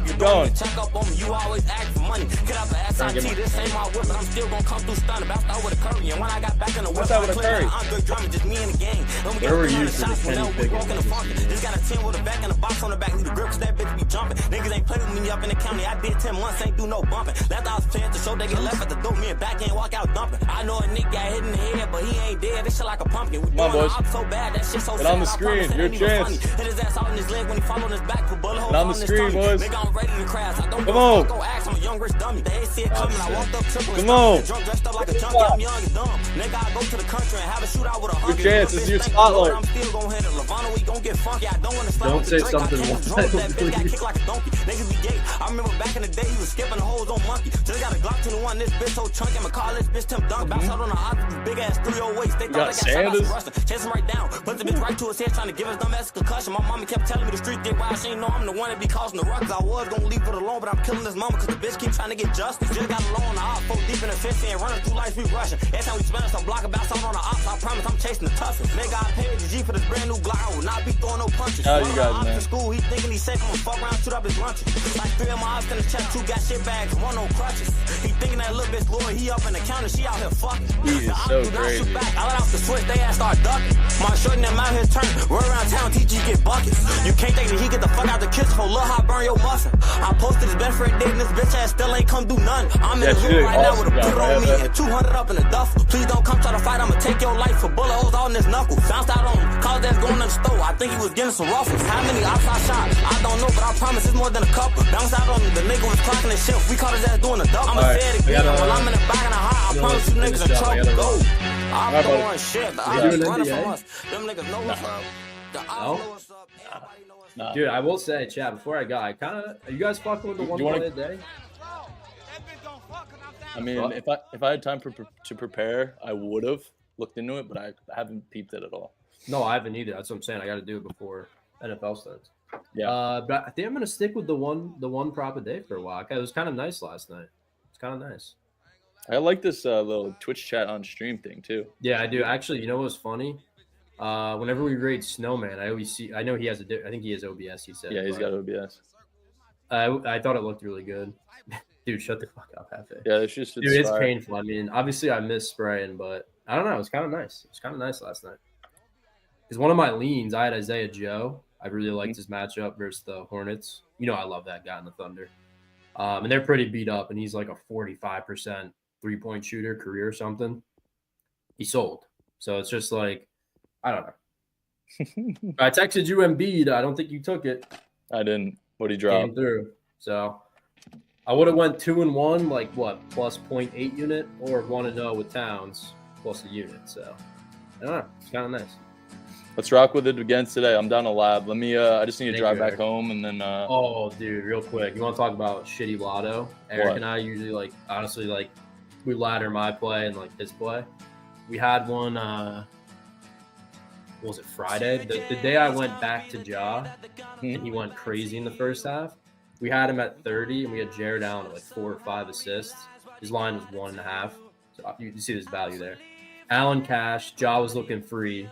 [SPEAKER 1] Keep going. What's that with a curry?
[SPEAKER 2] Where were you for the Kenny Pickett?
[SPEAKER 5] Just got a 10 with a back and a box on the back. Need a grip cause that bitch be jumping. Niggas ain't play with me up in the county. I did 10 months, ain't do no bumping. Left I was playing to show they get left at the door. Me and back ain't walk out dumping. I know a nigga got hit in the head, but he ain't dead. This shit like a pumpkin. We
[SPEAKER 1] Come on, boys.
[SPEAKER 5] so bad, that shit so
[SPEAKER 1] Get on the screen. Your chance.
[SPEAKER 5] Hit his ass out in his leg when he fall on his back. Put bullet holes
[SPEAKER 1] Get on the screen, boys.
[SPEAKER 5] Nigga, I'm ready to crash. I don't
[SPEAKER 1] Come on.
[SPEAKER 5] go ask. I'm a young rich dummy. They ain't see it coming. I walked up triple.
[SPEAKER 1] Come on.
[SPEAKER 5] Drunk, dressed up like a junkie. I'm young and dumb. Nigga, I go to the country and have a shootout with a
[SPEAKER 1] Your
[SPEAKER 5] hundred.
[SPEAKER 1] chance. This is your spotlight.
[SPEAKER 5] I'm still gonna hit it. Lavana, we gon' get funky. I don't wanna slap
[SPEAKER 2] Don't
[SPEAKER 5] with
[SPEAKER 2] say
[SPEAKER 5] the drink.
[SPEAKER 2] something
[SPEAKER 5] I can't
[SPEAKER 2] wild,
[SPEAKER 5] control that bitch. Got
[SPEAKER 2] please.
[SPEAKER 5] kicked like a donkey. Niggas be gay. I remember back in the day, he was skipping the holes on monkey. Just got a Glock 21. This bitch so chunky. I'ma call this bitch Tim Dunk. Bounce out on the odds with this big ass 308. They
[SPEAKER 1] got
[SPEAKER 5] thought they got
[SPEAKER 1] Sanders.
[SPEAKER 5] shot by some Chase him right down. Put the bitch right to his head, trying to give his dumb ass a concussion. My mama kept telling me the street get wild. She ain't know I'm the one that be causing the ruckus. I was gonna leave it alone, but I'm killing this mama cause the bitch keep trying to get justice. Just got alone on the op, folk deep in the fence and running through life, we rushing. Every time we spend us a block about something on the ops, I promise I'm chasing the toughest. Nigga, I paid the G for this brand new Glock. I will not be throwing no punches.
[SPEAKER 1] How you
[SPEAKER 5] One of
[SPEAKER 1] guys,
[SPEAKER 5] the ops
[SPEAKER 1] man?
[SPEAKER 5] in school, he thinking he's safe. I'ma fuck around, shoot up his lunches. Like 3 of my ops in the chest, 2 got shit bags, 1 on crutches. He thinking that little bitch glory, he up in the counter, she out here fucking.
[SPEAKER 1] He is
[SPEAKER 5] The ops
[SPEAKER 1] so
[SPEAKER 5] do not shoot
[SPEAKER 1] crazy.
[SPEAKER 5] back. I let off the switch, they ass start ducking. My shorty them out here turning, roll around town, teach you get buckets. You can't think that he get the fuck out the kitchen for look how I burn your muffin. I posted his best friend dating this bitch ass still ain't come do nothing. I'm in
[SPEAKER 1] Yeah,
[SPEAKER 5] the
[SPEAKER 1] she
[SPEAKER 5] room
[SPEAKER 1] did
[SPEAKER 5] right now
[SPEAKER 1] awesome
[SPEAKER 5] with a
[SPEAKER 1] job,
[SPEAKER 5] put on me
[SPEAKER 1] right?
[SPEAKER 5] and 200 up in the duffel. Please don't come try to fight, I'ma take your life for bullet holes all in his knuckle. Bounced out on him, cause that's going to the store. I think he was getting some ruffles. How many ops I shot? I don't know, but I promise it's more than a couple. Bounced out on him, the nigga was clocking his shift. We caught his ass doing a double. I'ma
[SPEAKER 2] Alright,
[SPEAKER 5] say it
[SPEAKER 2] we
[SPEAKER 5] again.
[SPEAKER 2] gotta,
[SPEAKER 5] While I'm in the back of the high, I
[SPEAKER 2] you know,
[SPEAKER 5] promise you
[SPEAKER 2] finish
[SPEAKER 5] niggas in
[SPEAKER 2] up. I
[SPEAKER 5] trouble.
[SPEAKER 2] gotta
[SPEAKER 5] Go.
[SPEAKER 2] roll.
[SPEAKER 5] I'm
[SPEAKER 1] Alright,
[SPEAKER 5] throwing
[SPEAKER 1] buddy.
[SPEAKER 5] shit. The
[SPEAKER 2] We
[SPEAKER 5] ops
[SPEAKER 2] doing
[SPEAKER 5] running
[SPEAKER 2] NBA?
[SPEAKER 5] from us. Them niggas know what's up. The ops
[SPEAKER 2] No?
[SPEAKER 5] know what's up. Everybody know what's up.
[SPEAKER 2] Dude, I will say, Chad, before I go, I kind of are you guys fucking with the
[SPEAKER 1] You
[SPEAKER 2] one
[SPEAKER 1] wanna-
[SPEAKER 2] play a day?
[SPEAKER 1] I mean,
[SPEAKER 2] What?
[SPEAKER 1] if I had time to prepare, I would have looked into it, but I haven't peeped it at all.
[SPEAKER 2] No, I haven't either. That's what I'm saying. I got to do it before NFL starts.
[SPEAKER 1] Yeah.
[SPEAKER 2] But I think I'm gonna stick with the one prop a day for a while. It was kind of nice last night. It's kind of nice.
[SPEAKER 1] I like this little Twitch chat on stream thing too.
[SPEAKER 2] Yeah, I do. Actually, you know what's funny? Whenever we grade Snowman, I always see. I know he has I think he has OBS. He said.
[SPEAKER 1] Yeah, he's
[SPEAKER 2] but
[SPEAKER 1] got OBS.
[SPEAKER 2] I thought it looked really good. Dude, shut the fuck up, Hefe.
[SPEAKER 1] Yeah, it's just
[SPEAKER 2] Dude, it's
[SPEAKER 1] fire.
[SPEAKER 2] painful. I mean, obviously I miss spraying, but I don't know. It was kind of nice. It was kind of nice last night. Because one of my leans, I had Isaiah Joe. I really liked his matchup versus the Hornets. You know, I love that guy in the Thunder. And they're pretty beat up, and he's like a 45% three-point shooter, career or something. He sold. So it's just like, I don't know. I texted you Embiid. I don't think you took it.
[SPEAKER 1] I didn't. What he dropped?
[SPEAKER 2] Came through. So I would have went 2-1, like what, plus 0.8 unit, or 1-0 with Towns plus a unit. So I don't know. It's kind of nice.
[SPEAKER 1] Let's rock with it again today. I'm down a lab. Let me. I just need to
[SPEAKER 2] Thank
[SPEAKER 1] drive
[SPEAKER 2] you,
[SPEAKER 1] back
[SPEAKER 2] Eric.
[SPEAKER 1] home and then.
[SPEAKER 2] Oh, dude, real quick. You want to talk about shitty lotto? Eric
[SPEAKER 1] What?
[SPEAKER 2] and I usually, like, honestly, like, we ladder my play and, like, his play. We had one, what was it, Friday? The day I went back to Ja, and he went crazy in the first half. We had him at 30, and we had Jared Allen at like 4 or 5 assists. His line was 1.5. So you can see this value there. Allen cash. Ja was looking free.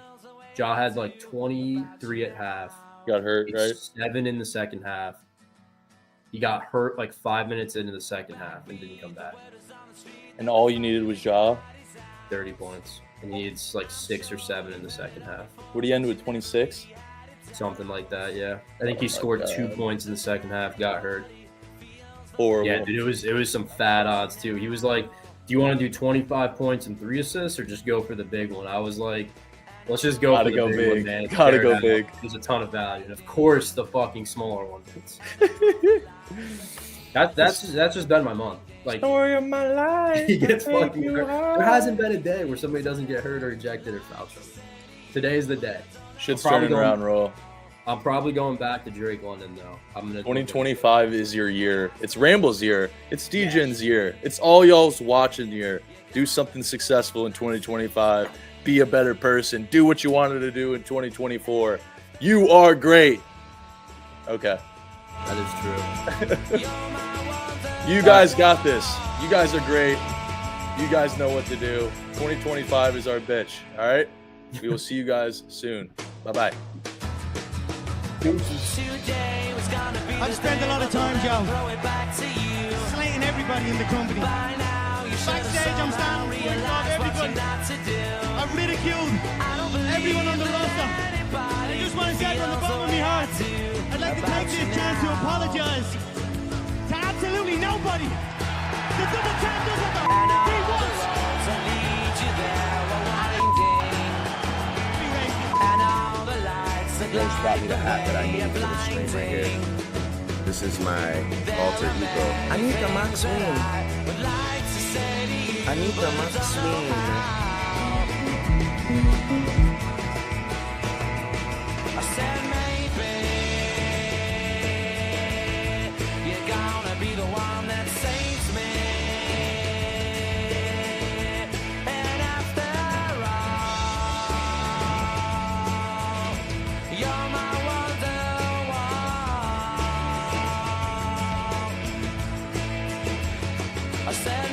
[SPEAKER 2] Ja had like 23 at half.
[SPEAKER 1] Got hurt, right?
[SPEAKER 2] 7 in the second half. He got hurt like 5 minutes into the second half and didn't come back.
[SPEAKER 1] And all you needed was Ja.
[SPEAKER 2] 30 points. And he needs like 6 or 7 in the second half.
[SPEAKER 1] What did he end with? 26.
[SPEAKER 2] Something like that, yeah. I think he scored
[SPEAKER 1] God.
[SPEAKER 2] 2 points in the second half, got hurt.
[SPEAKER 1] Horrible.
[SPEAKER 2] Yeah, dude, it was some fat odds too. He was like, do you want to do 25 points and 3 assists or just go for the big one? I was like, let's just go
[SPEAKER 1] Gotta
[SPEAKER 2] for the
[SPEAKER 1] go
[SPEAKER 2] big
[SPEAKER 1] big.
[SPEAKER 2] one, man.
[SPEAKER 1] Gotta go
[SPEAKER 2] Jared Allen.
[SPEAKER 1] big.
[SPEAKER 2] There's a ton of value. And of course, the fucking smaller one. That's just been my month. Like,
[SPEAKER 1] Story of my life.
[SPEAKER 2] he gets
[SPEAKER 1] Take
[SPEAKER 2] fucking
[SPEAKER 1] you
[SPEAKER 2] hurt.
[SPEAKER 1] home.
[SPEAKER 2] There hasn't been a day where somebody doesn't get hurt or ejected or foul trouble. Today's the day.
[SPEAKER 1] Shit's
[SPEAKER 2] I'm probably
[SPEAKER 1] turning
[SPEAKER 2] going-
[SPEAKER 1] around, Roll.
[SPEAKER 2] I'm probably going back to Drake London though. I'm gonna
[SPEAKER 1] 2025 is your year. It's Ramble's year. It's DJ's year. It's all y'all's watching year. Do something successful in 2025. Be a better person. Do what you wanted to do in 2024. You are great. Okay.
[SPEAKER 2] That is true.
[SPEAKER 1] You guys got this. You guys are great. You guys know what to do. 2025 is our bitch. All right? We will see you guys soon. Bye-bye.
[SPEAKER 6] I've spent a lot of time, Joe, slating everybody in the company. Backstage, I'm standing before everybody. I've ridiculed everyone on the roster. I just want to say from the bottom of my heart, I'd like to take this chance to apologize to absolutely nobody. The double champ does what the he wants.
[SPEAKER 7] Rose brought me the hat that I need for the stream right here. This is my alter ego. I need the Max Swing. I need the Max Swing.
[SPEAKER 5] I said